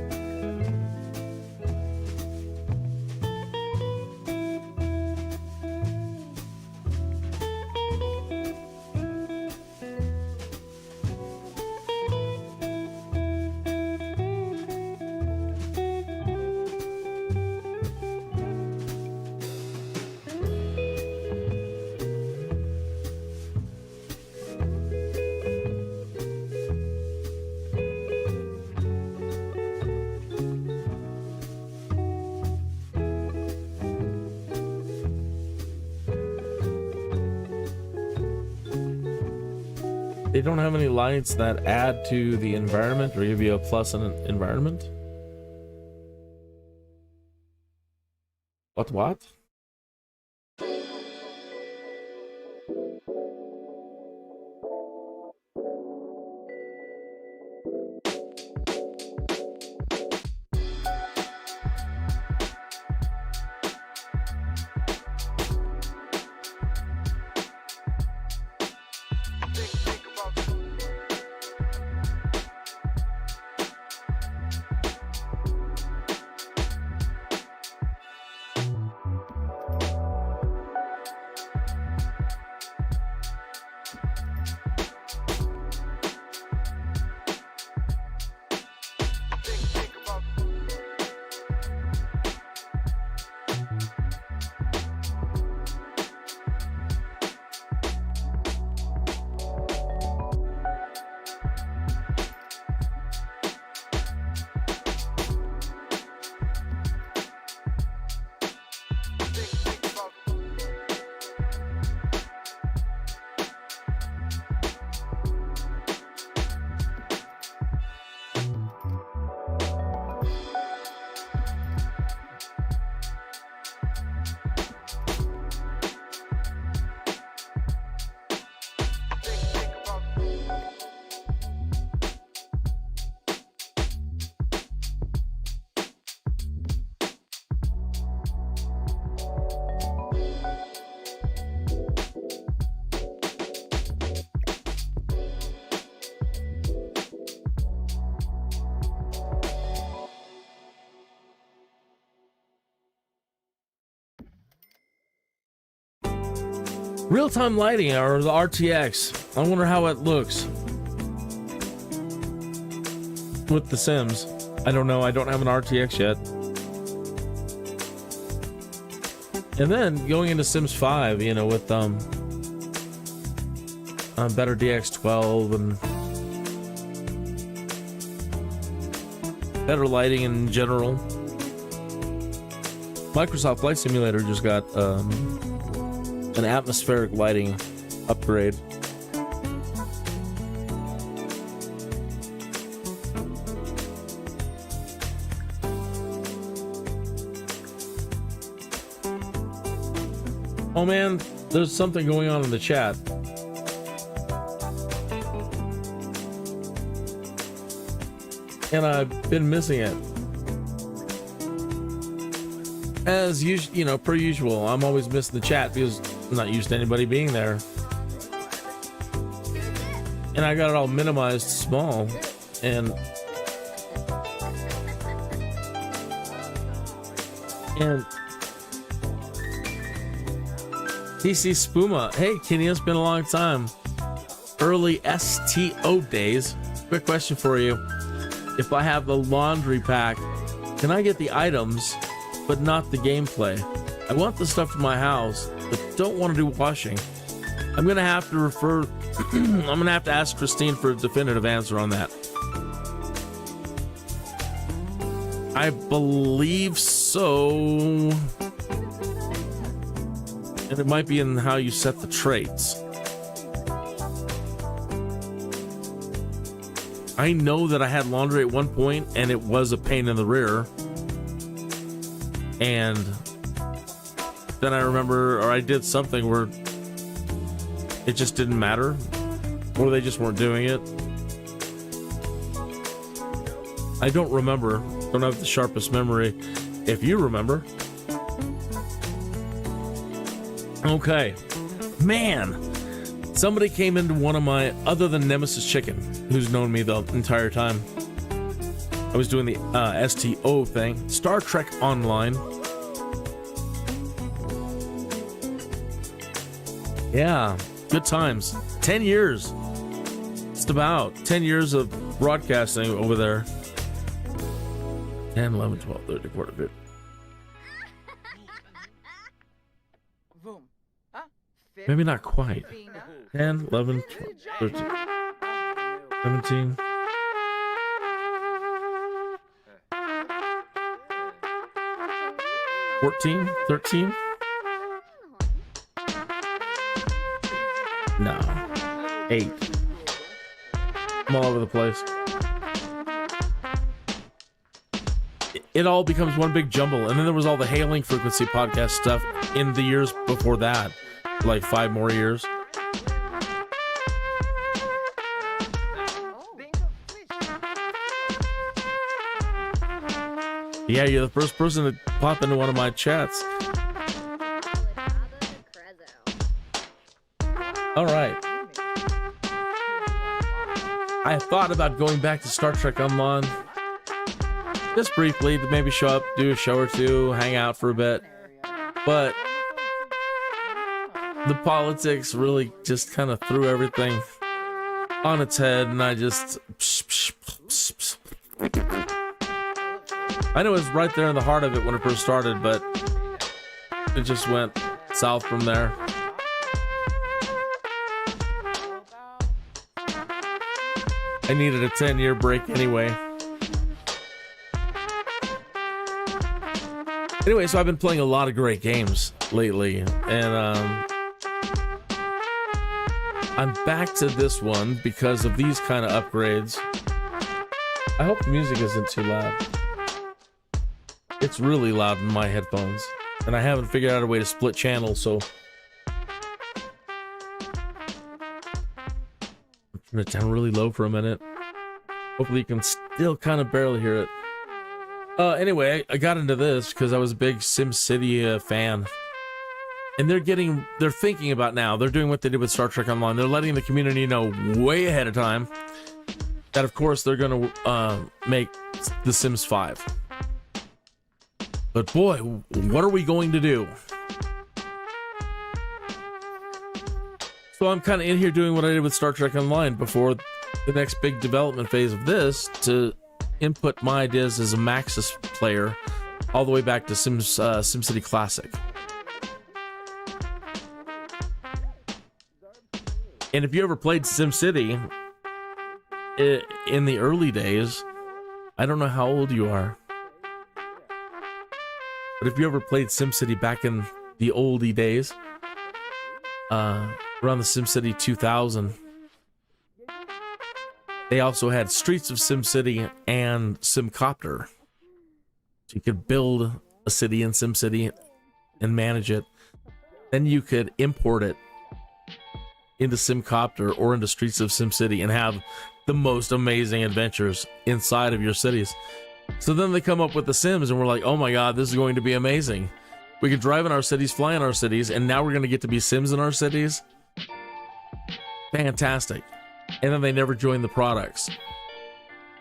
They don't have any lights that add to the environment or give you a plus in an environment. What? Real-time lighting, or the RTX. I wonder how it looks with the Sims. I don't know. I don't have an RTX yet. And then going into Sims 5, you know, with better DX12 and better lighting in general. Microsoft Flight Simulator just got an atmospheric lighting upgrade. Oh man, there's something going on in the chat. And I've been missing it. As usual, you know, per usual, I'm always missing the chat because I'm not used to anybody being there. And I got it all minimized small. And TC Spuma. Hey, Kenny, it's been a long time. early STO days. Quick question for you. If I have the laundry pack, can I get the items, but not the gameplay? I want the stuff to my house, but don't want to do washing. I'm going to have to refer... I'm going to have to ask Christine for a definitive answer on that. I believe so. And it might be in how you set the traits. I know that I had laundry at one point and it was a pain in the rear. And then I remember, or I did something where it just didn't matter, or they just weren't doing it. I don't remember. Don't have the sharpest memory. If you remember. Okay. Man. Somebody came into one of my, other than Nemesis Chicken, who's known me the entire time. I was doing the STO thing. Star Trek Online. Yeah. Good times. 10 years. Just about 10 years of broadcasting over there. 10, 11, 12, 13, 14, 15. Maybe not quite. 10, 11, 12, 13, 17. $14, 13? No. 8. I'm all over the place. It all becomes one big jumble. And then there was all the Hailing Frequency podcast stuff in the years before that. Like 5 more years. Yeah, you're the first person to pop into one of my chats. All right. I thought about going back to Star Trek Online. Just briefly, to maybe show up, do a show or two, hang out for a bit. But the politics really just kind of threw everything on its head, and I just... I know it was right there in the heart of it when it first started, but it just went south from there. I needed a 10-year break anyway. Anyway, so I've been playing a lot of great games lately, and I'm back to this one because of these kind of upgrades. I hope the music isn't too loud. It's really loud in my headphones, and I haven't figured out a way to split channels, so I'm turning it down really low for a minute. Hopefully you can still kind of barely hear it. Anyway, I got into this because I was a big SimCity fan. And they're thinking about now, they're doing what they did with Star Trek Online. They're letting the community know way ahead of time that, of course, they're going to make The Sims 5. But boy, what are we going to do? So I'm kind of in here doing what I did with Star Trek Online before the next big development phase of this, to input my ideas as a Maxis player all the way back to SimCity Classic. And if you ever played SimCity in the early days, I don't know how old you are, but if you ever played SimCity back in the oldie days, around the SimCity 2000, they also had Streets of SimCity and SimCopter. So you could build a city in SimCity and manage it. Then you could import it into SimCopter or into Streets of SimCity and have the most amazing adventures inside of your cities. So then they come up with The Sims, and we're like, oh my god, this is going to be amazing. We can drive in our cities, fly in our cities, and now we're going to get to be Sims in our cities. Fantastic. And then they never joined the products.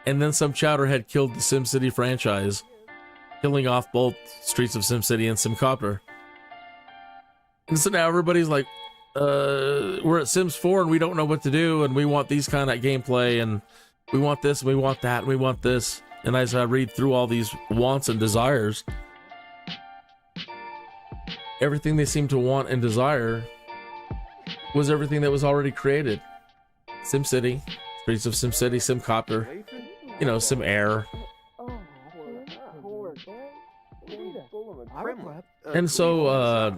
And then some chowderhead killed the SimCity franchise, killing off both Streets of SimCity and SimCopter. And so now everybody's like, we're at Sims 4 and we don't know what to do, and we want these kind of gameplay, and we want this, and we want that, and we want this. And as I read through all these wants and desires, everything they seem to want and desire was everything that was already created. SimCity, Streets of SimCity, SimCopter, you know, Sim Air. And so,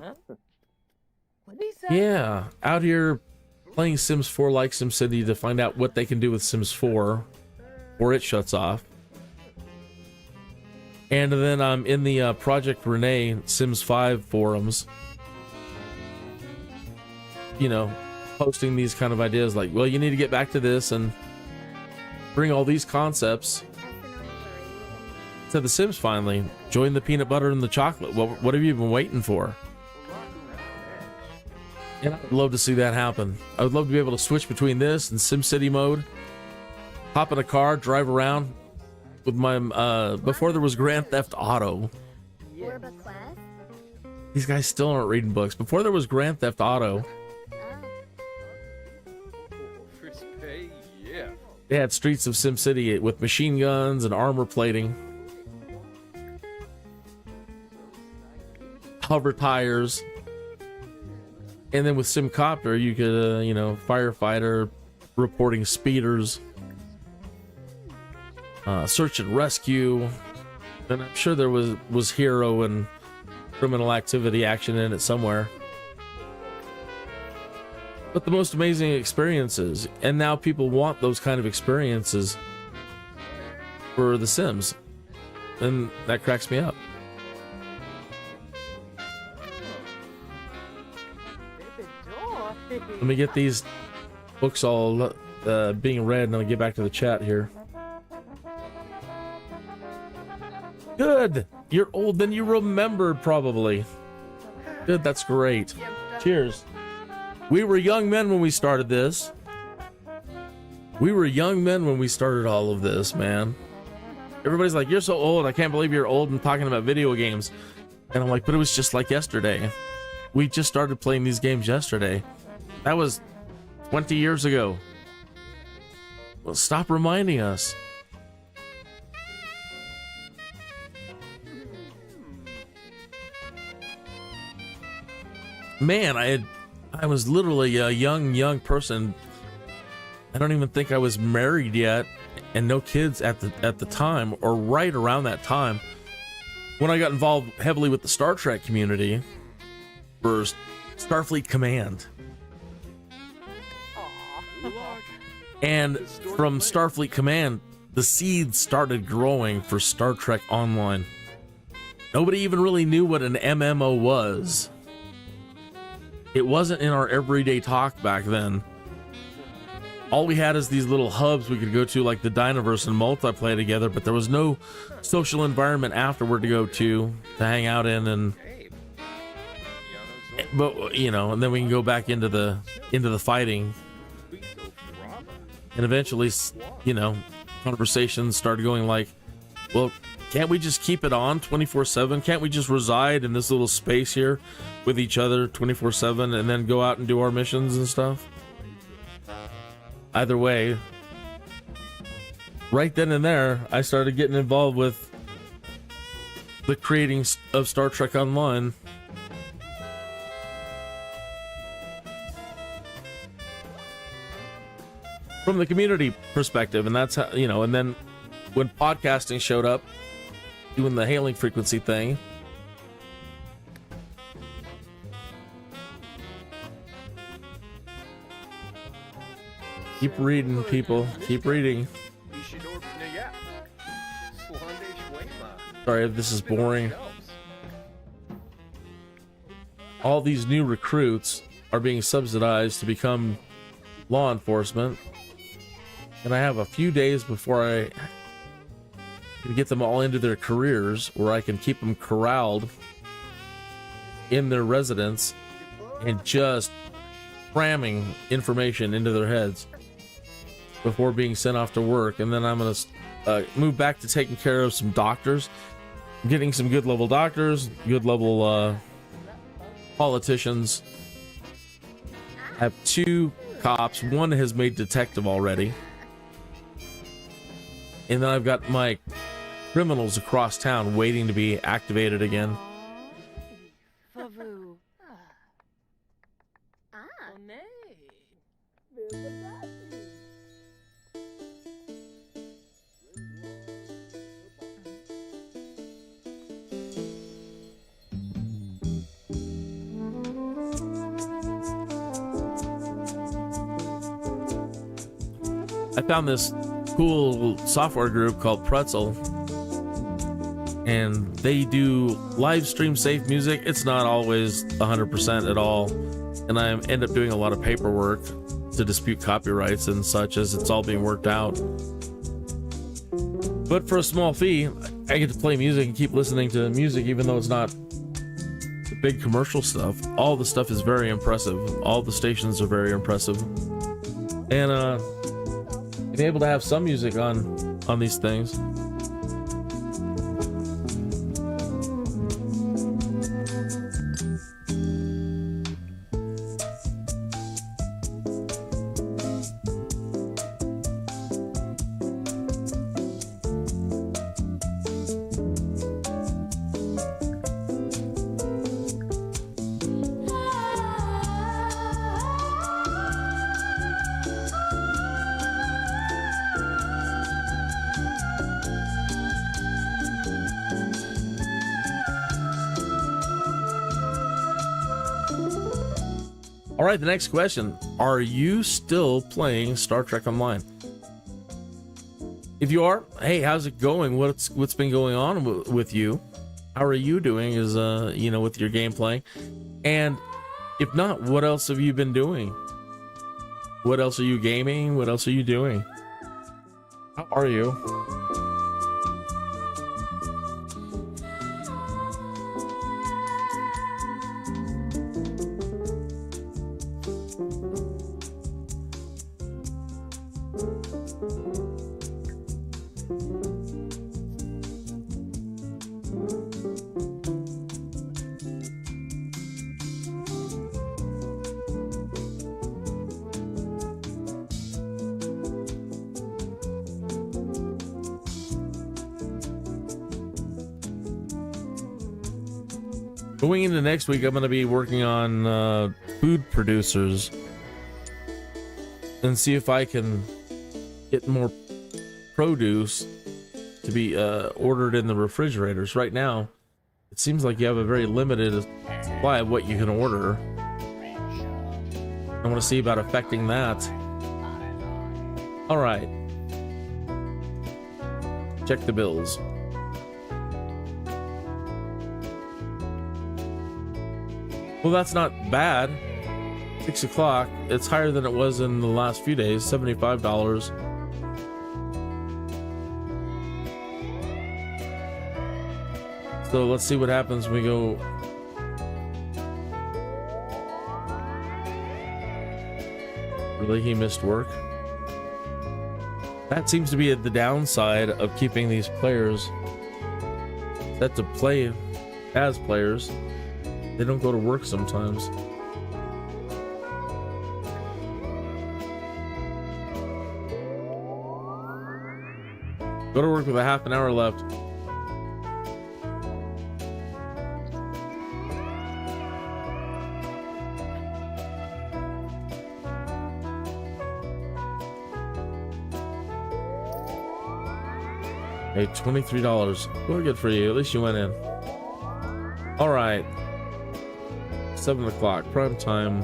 yeah, out here playing Sims 4 like SimCity to find out what they can do with Sims 4 before it shuts off. And then I'm in the Project Rene Sims 5 forums, you know, posting these kind of ideas like, well, you need to get back to this and bring all these concepts to the Sims finally. Join the peanut butter and the chocolate. What have you been waiting for? And I'd love to see that happen. I would love to be able to switch between this and SimCity mode, hop in a car, drive around with my, before there was Grand Theft Auto. These guys still aren't reading books. Before there was Grand Theft Auto, they had Streets of SimCity with machine guns and armor plating, hover tires, and then with SimCopter you could, you know, firefighter, reporting speeders, search and rescue, and I'm sure there was hero and criminal activity action in it somewhere. But the most amazing experiences, and now people want those kind of experiences for the Sims, and that cracks me up. Let me get these books all being read, and I'll get back to the chat here. Good. You're old, then you remembered probably. Good, that's great. Cheers. We were young men when we started this. We were young men when we started all of this, man. Everybody's like, you're so old. I can't believe you're old and talking about video games. And I'm like, but it was just like yesterday. We just started playing these games yesterday. That was 20 years ago. Well, stop reminding us. Man, I was literally a young person. I don't even think I was married yet, and no kids at the time, or right around that time, when I got involved heavily with the Star Trek community for Starfleet Command. And from Starfleet Command, the seeds started growing for Star Trek Online. Nobody even really knew what an MMO was. It wasn't in our everyday talk back then. All we had is these little hubs we could go to, like the Dynaverse, and multiplayer together, but there was no social environment afterward to go to hang out in, and but you know, and then we can go back into the fighting. And eventually, you know, conversations started going like, well, can't we just keep it on 24/7? Can't we just reside in this little space here with each other 24/7 and then go out and do our missions and stuff? Either way, right then and there, I started getting involved with the creating of Star Trek Online. From the community perspective, and that's how, you know, and then when podcasting showed up, doing the hailing frequency thing, keep reading, people, keep reading. Sorry if this is boring. All these new recruits are being subsidized to become law enforcement, and I have a few days before I can get them all into their careers, where I can keep them corralled in their residence and just cramming information into their heads before being sent off to work. And then I'm going to move back to taking care of some doctors, getting some good level doctors, good level politicians, I have 2 cops. One has made detective already. And then I've got my criminals across town waiting to be activated again. I found this cool software group called Pretzel, and they do live stream safe music. It's not always 100% at all, and I end up doing a lot of paperwork to dispute copyrights and such as it's all being worked out. But for a small fee, I get to play music and keep listening to music, even though it's not the big commercial stuff. All the stuff is very impressive. All the stations are very impressive, and be able to have some music on these things. All right, the next question. Are you still playing Star Trek Online? If you are, hey, how's it going? What's been going on with you? How are you doing with your gameplay? And if not, what else have you been doing? What else are you gaming? What else are you doing? How are you? Going into next week, I'm going to be working on food producers and see if I can get more produce to be ordered in the refrigerators. Right now, it seems like you have a very limited supply of what you can order. I want to see about affecting that. All right. Check the bills. Well, that's not bad. 6 o'clock. It's higher than it was in the last few days. $75. So let's see what happens when we go. Really, he missed work? That seems to be the downside of keeping these players set to play as players. They don't go to work sometimes. Go to work with a half an hour left. Hey, $23. Well, good for you. At least you went in. All right. 7 o'clock, prime time.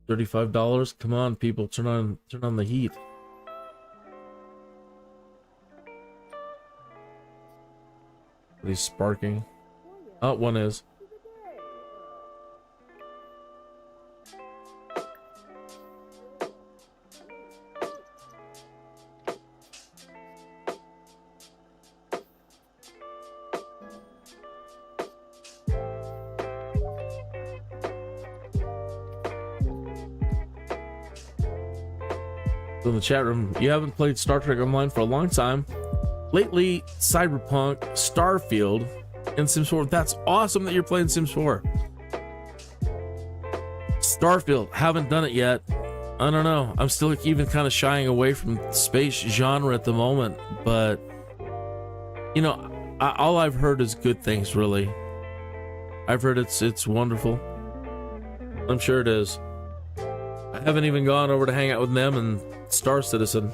$35. Come on, people, turn on the heat. Are these sparking? Oh, one is. In the chat room, you haven't played Star Trek Online for a long time. Lately, Cyberpunk Starfield in Sims 4. That's awesome that you're playing Sims 4. Starfield, haven't done it yet. I don't know. I'm still even kind of shying away from space genre at the moment, but you know, all I've heard is good things, really. I've heard it's wonderful. I'm sure it is. I haven't even gone over to hang out with them and Star Citizen.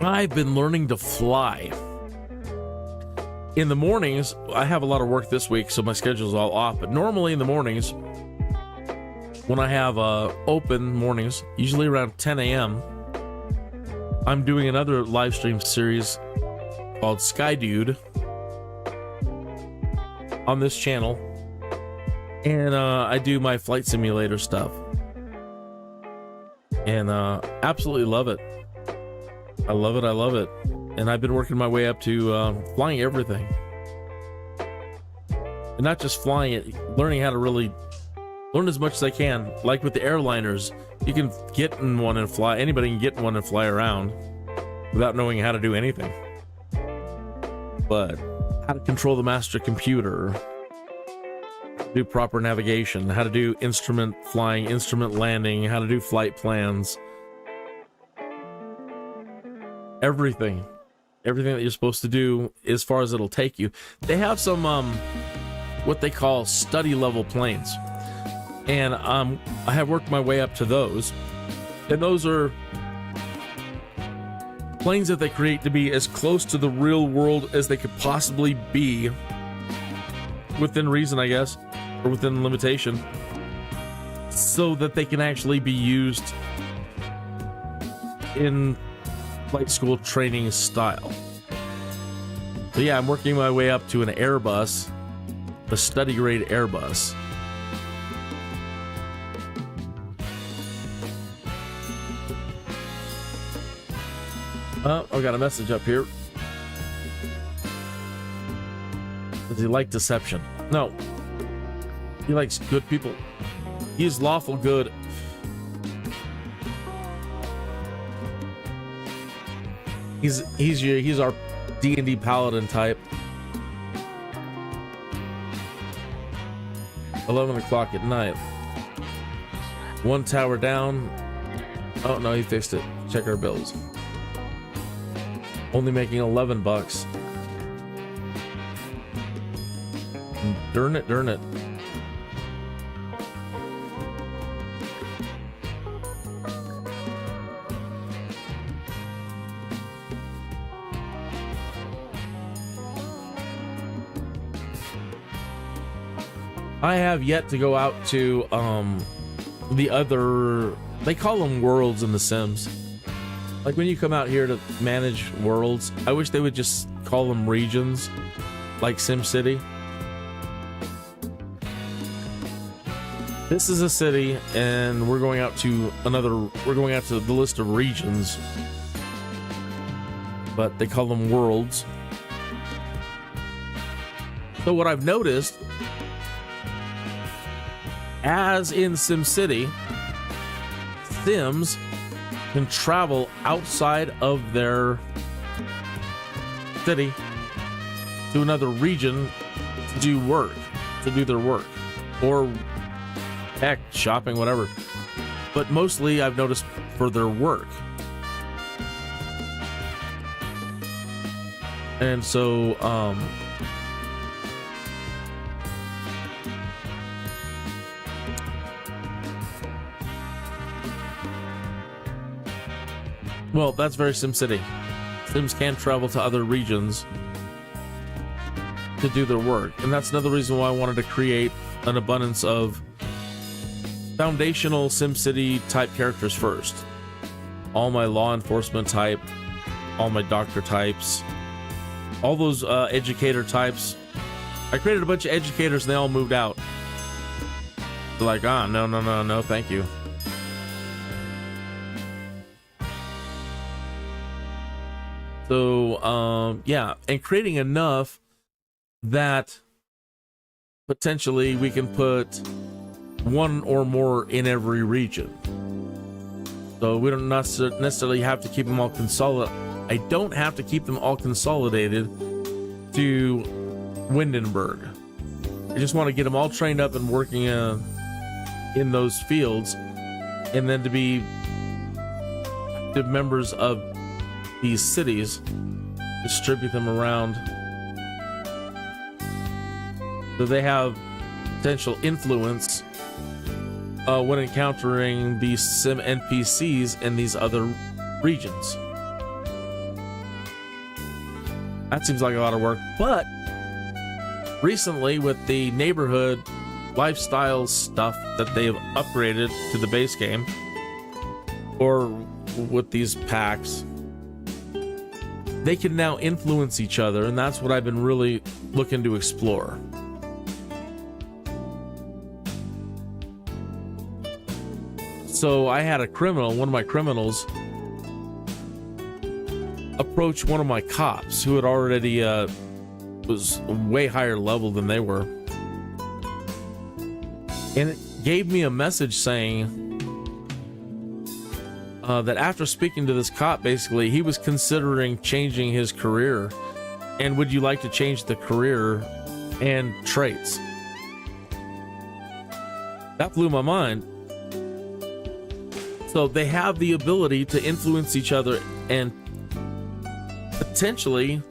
I've been learning to fly. In the mornings, I have a lot of work this week, so my schedule's all off, but normally in the mornings, when I have open mornings, usually around 10 a.m., I'm doing another live stream series called Sky Dude on this channel, and I do my flight simulator stuff, and absolutely love it. I love it, and I've been working my way up to flying everything, and not just flying it, learning how to really learn as much as I can. Like with the airliners, you can get in one and fly. Anybody can get in one and fly around without knowing how to do anything. But how to control the master computer, do proper navigation, how to do instrument flying, instrument landing, how to do flight plans, everything that you're supposed to do as far as it'll take you. They have some what they call study level planes, and I have worked my way up to those, and those are planes that they create to be as close to the real world as they could possibly be, within reason, I guess, or within limitation, so that they can actually be used in flight school training style. So yeah, I'm working my way up to an Airbus, a study grade Airbus. Oh, I got a message up here. Does he like deception? No. He likes good people. He is lawful good. He's our D&D paladin type. 11 o'clock at night. One tower down. Oh no, he fixed it. Check our bills. Only making 11 bucks. Darn it, darn it. I have yet to go out to the other, they call them worlds in The Sims. Like when you come out here to manage worlds, I wish they would just call them regions, like SimCity. This is a city, and we're going out to the list of regions, but they call them worlds. So what I've noticed, as in SimCity, Sims can travel outside of their city to another region to do work, to do their work, or heck, shopping, whatever. But mostly I've noticed for their work. And so, well, that's very SimCity. Sims can travel to other regions to do their work. And that's another reason why I wanted to create an abundance of foundational SimCity type characters first. All my law enforcement type, all my doctor types, all those educator types. I created a bunch of educators and they all moved out. They're like, no, thank you. So, yeah, and creating enough that potentially we can put one or more in every region. So we don't necessarily have to keep them all I don't have to keep them all consolidated to Windenburg. I just want to get them all trained up and working in those fields, and then to be active members of these cities, distribute them around so they have potential influence when encountering these sim NPCs in these other regions. That seems like a lot of work, but recently with the neighborhood lifestyle stuff that they have upgraded to the base game, or with these packs, they can now influence each other, and that's what I've been really looking to explore. So I had a criminal, one of my criminals, approach one of my cops who had already was way higher level than they were, and it gave me a message saying that after speaking to this cop, basically he was considering changing his career, and would you like to change the career and traits? That blew my mind. So they have the ability to influence each other and potentially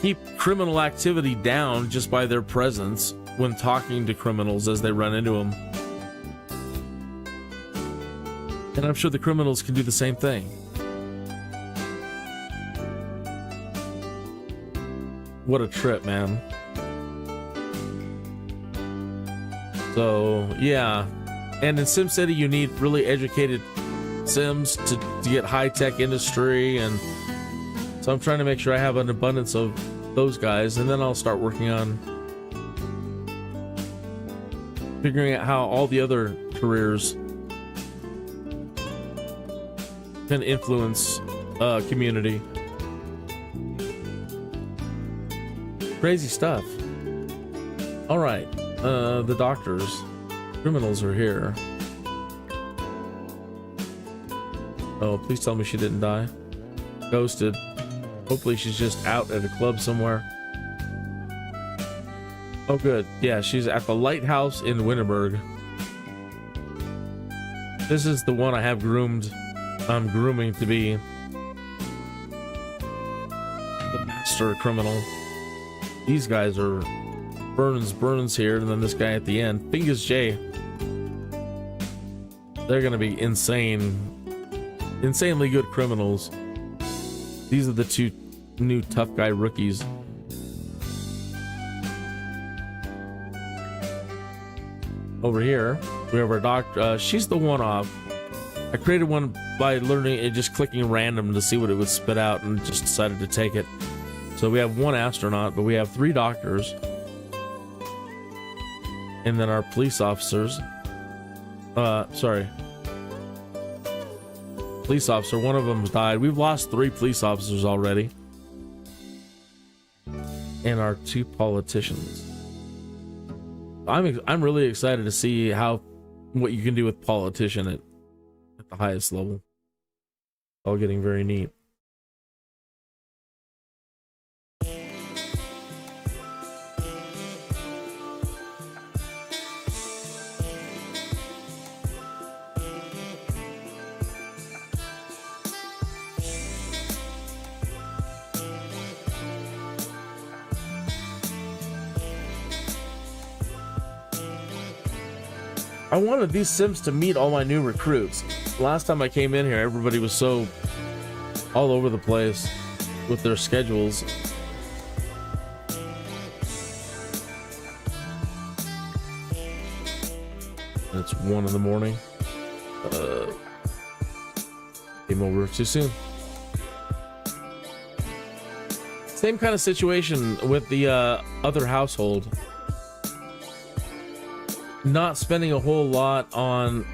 keep criminal activity down just by their presence when talking to criminals as they run into them. And I'm sure the criminals can do the same thing. What a trip, man. So, yeah. And in SimCity, you need really educated Sims to get high-tech industry, and so I'm trying to make sure I have an abundance of those guys, and then I'll start working on figuring out how all the other careers can influence community. Crazy stuff. All right, the doctors. Criminals are here. Oh, please tell me she didn't die. Ghosted. Hopefully she's just out at a club somewhere. Oh, good. Yeah, she's at the lighthouse in Winterberg. This is the one I have groomed. I'm grooming to be the master criminal. These guys are Burns here, and then this guy at the end. Fingers J. They're gonna be insanely good criminals. These are the two new tough guy rookies. Over here, we have our doctor. She's the one-off. I created one by learning it, just clicking random to see what it would spit out, and just decided to take it. So we have one astronaut, but we have 3 doctors. And then our police officers. Police officer, one of them died. We've lost 3 police officers already. And our 2 politicians. I'm really excited to see what you can do with politician at the highest level. All getting very neat. I wanted these Sims to meet all my new recruits. Last time I came in here, everybody was so all over the place with their schedules. It's 1 in the morning. Came over too soon. Same kind of situation with the other household. Not spending a whole lot on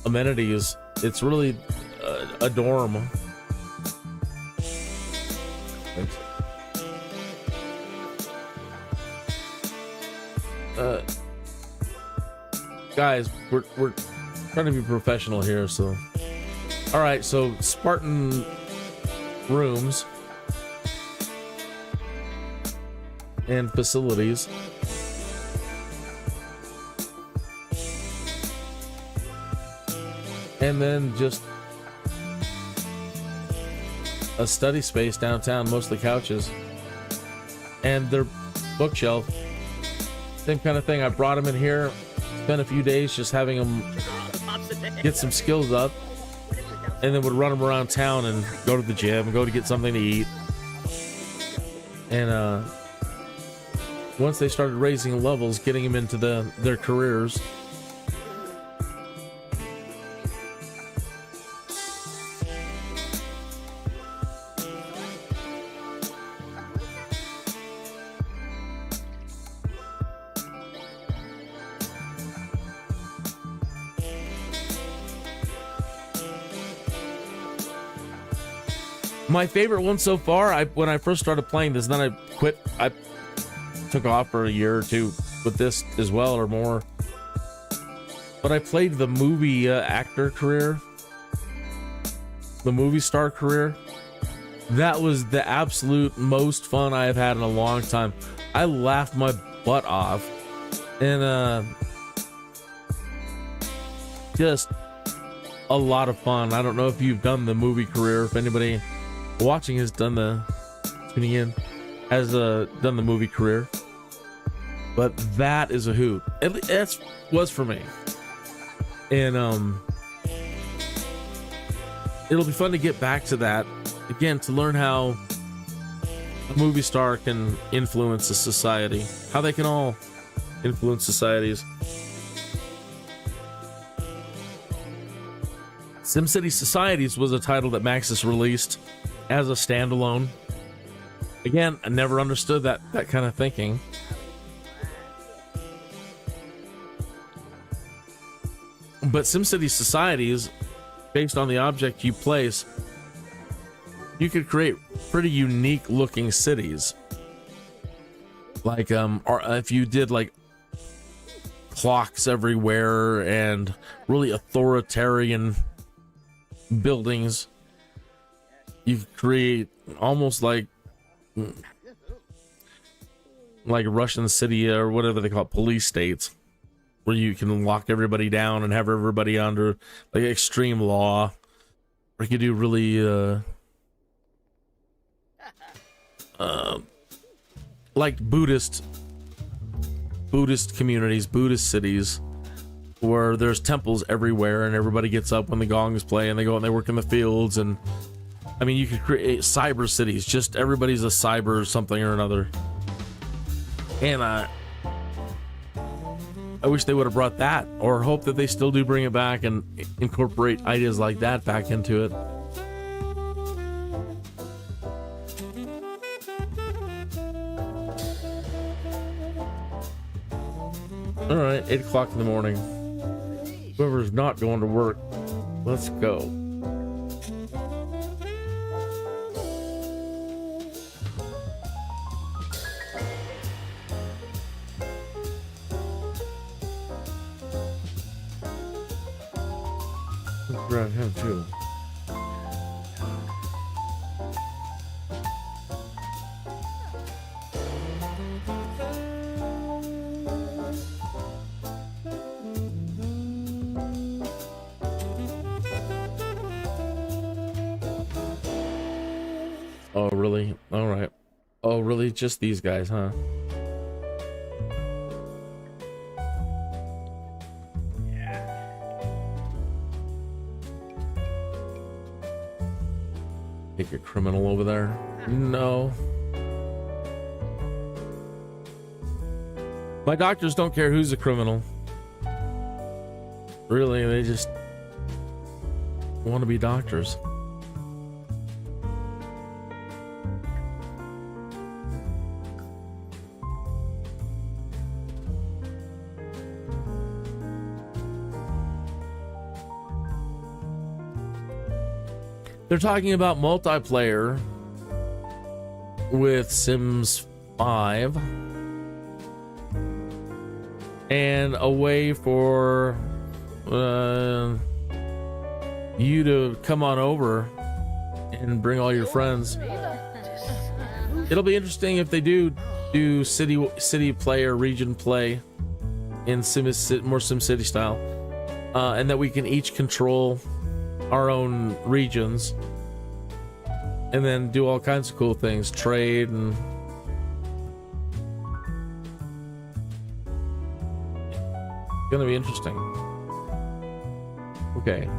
amenities. It's really a dorm. Guys, we're trying to be professional here, so all right. So Spartan rooms and facilities. And then just a study space downtown, mostly couches. And their bookshelf, same kind of thing. I brought them in here, spent a few days just having them get some skills up, and then would run them around town and go to the gym, go to get something to eat. And once they started raising levels, getting them into their careers. My favorite one so far, when I first started playing this, then I quit. I took off for a year or two with this as well, or more. But I played the movie actor career, the movie star career. That was the absolute most fun I have had in a long time. I laughed my butt off, and just a lot of fun. I don't know if you've done the movie career, if anybody watching has done tuning in has done the movie career, but that is a hoot. It was for me, and it'll be fun to get back to that again, to learn how a movie star can influence a society, how they can all influence societies. SimCity Societies was a title that Maxis released as a standalone. Again, I never understood that kind of thinking. But SimCity Societies, based on the object you place, you could create pretty unique looking cities. Like or if you did like clocks everywhere and really authoritarian buildings, you create almost like Russian city or whatever they call it, police states, where you can lock everybody down and have everybody under like extreme law. Or you could do really like Buddhist communities, Buddhist cities, where there's temples everywhere and everybody gets up when the gongs play and they go and they work in the fields. And I mean, you could create cyber cities, just everybody's a cyber something or another. And I wish they would have brought that, or hope that they still do bring it back and incorporate ideas like that back into it. All right, 8 o'clock in the morning. Whoever's not going to work, let's go. Let's grab him too. Oh, really? All right. Oh, really? Just these guys, huh? Take a criminal over there? No. My doctors don't care who's a criminal. Really, they just want to be doctors. They're talking about multiplayer with Sims 5 and a way for you to come on over and bring all your friends. It'll be interesting if they do city play or region play in more SimCity style, and that we can each control our own regions and then do all kinds of cool things, trade and gonna be interesting. Okay.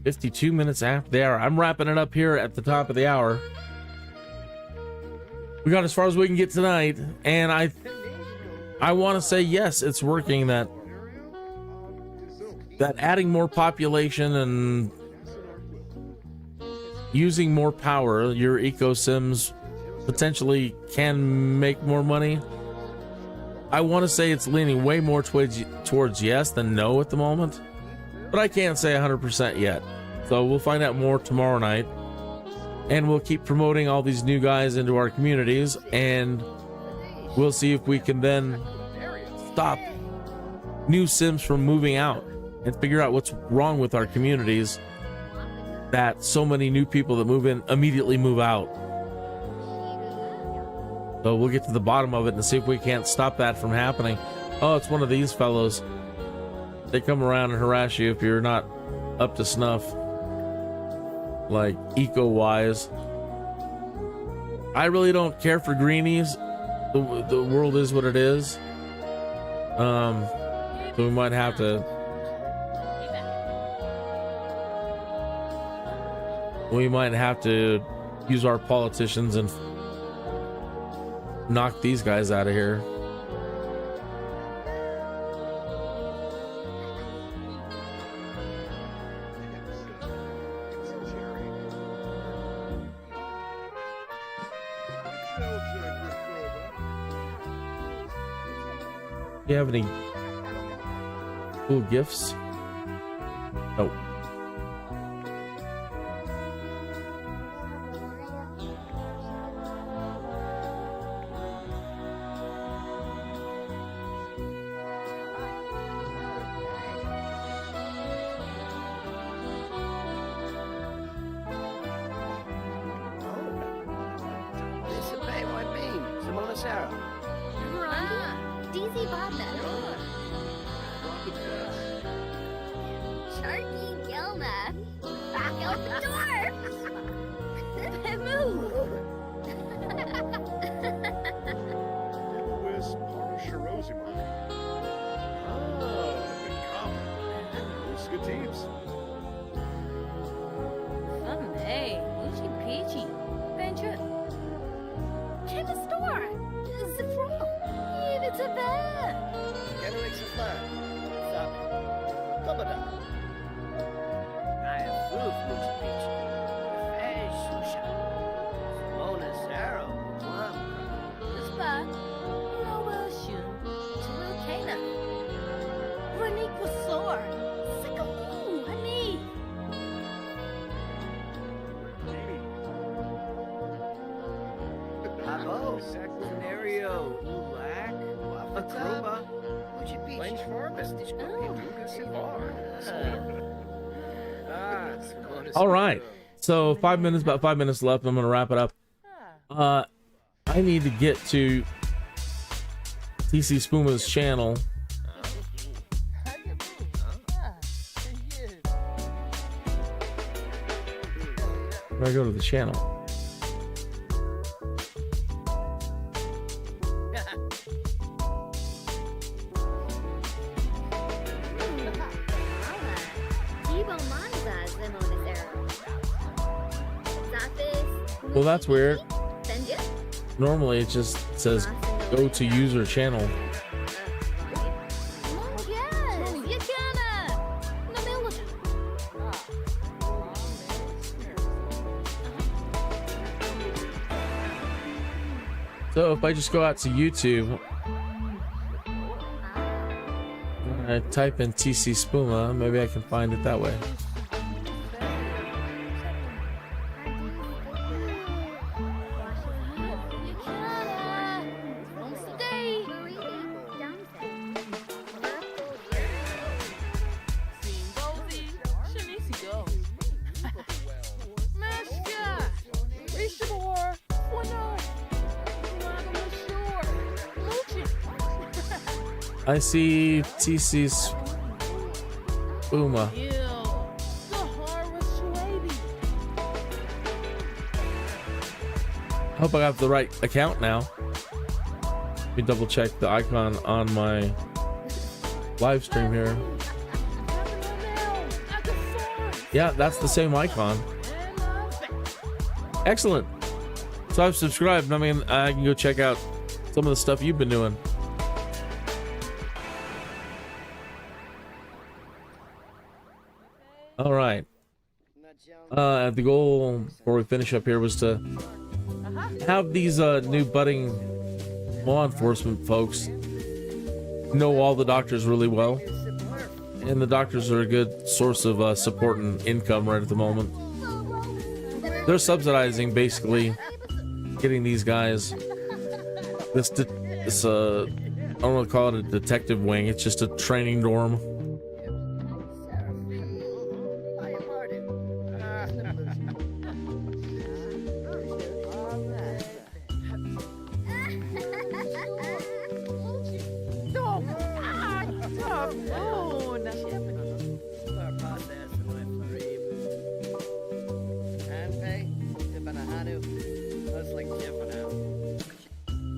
"52 minutes after the hour." I'm wrapping it up here at the top of the hour. We got as far as we can get tonight, and I want to say yes, it's working. That adding more population and using more power, your eco sims potentially can make more money. I want to say it's leaning way more towards yes than no at the moment, but I can't say 100% yet. So we'll find out more tomorrow night, and we'll keep promoting all these new guys into our communities, and we'll see if we can then stop new sims from moving out and figure out what's wrong with our communities, that so many new people that move in immediately move out. So we'll get to the bottom of it and see if we can't stop that from happening. Oh, it's one of these fellows. They come around and harass you if you're not up to snuff, like eco-wise. I really don't care for greenies. The world is what it is. So we might have to use our politicians and knock these guys out of here. Do you have any cool gifts? Nope. All right. So 5 minutes, about 5 minutes left. I'm going to wrap it up. I need to get to TC Spuma's channel. Where I go to the channel. Well, that's weird. Normally it just says go to user channel. So if I just go out to YouTube and I type in TC Spuma, maybe I can find it that way. I see TC Spuma. I hope I have the right account now. Let me double check the icon on my live stream here. Yeah, that's the same icon. Excellent. So I've subscribed. I mean, I can go check out some of the stuff you've been doing. All right. The goal before we finish up here was to have these new budding law enforcement folks know all the doctors really well, and the doctors are a good source of support and income right at the moment. They're subsidizing basically getting these guys this I don't want to call it a detective wing, it's just a training dorm.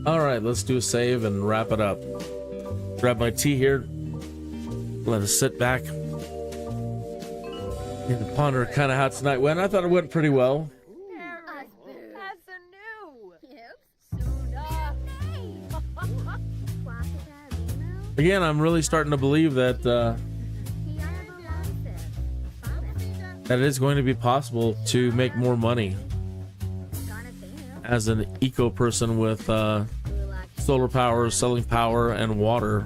Alright, let's do a save and wrap it up. Grab my tea here. Let us sit back. And ponder kind of how tonight went. I thought it went pretty well. Again, I'm really starting to believe that that it is going to be possible to make more money as an eco person with solar power, selling power and water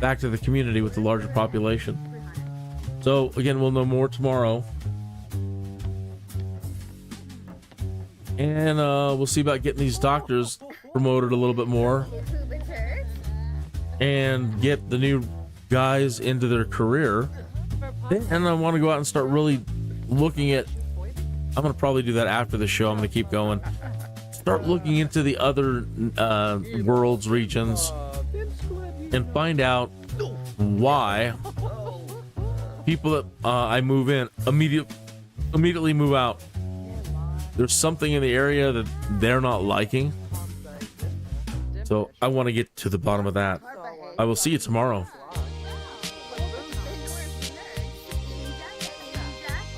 back to the community with the larger population. So again, we'll know more tomorrow, and we'll see about getting these doctors promoted a little bit more and get the new guys into their career. And I want to go out and start really looking at, I'm going to probably do that after the show. I'm going to keep going. Start looking into the other worlds, regions, and find out why people that I move in immediately move out. There's something in the area that they're not liking. So I want to get to the bottom of that. I will see you tomorrow.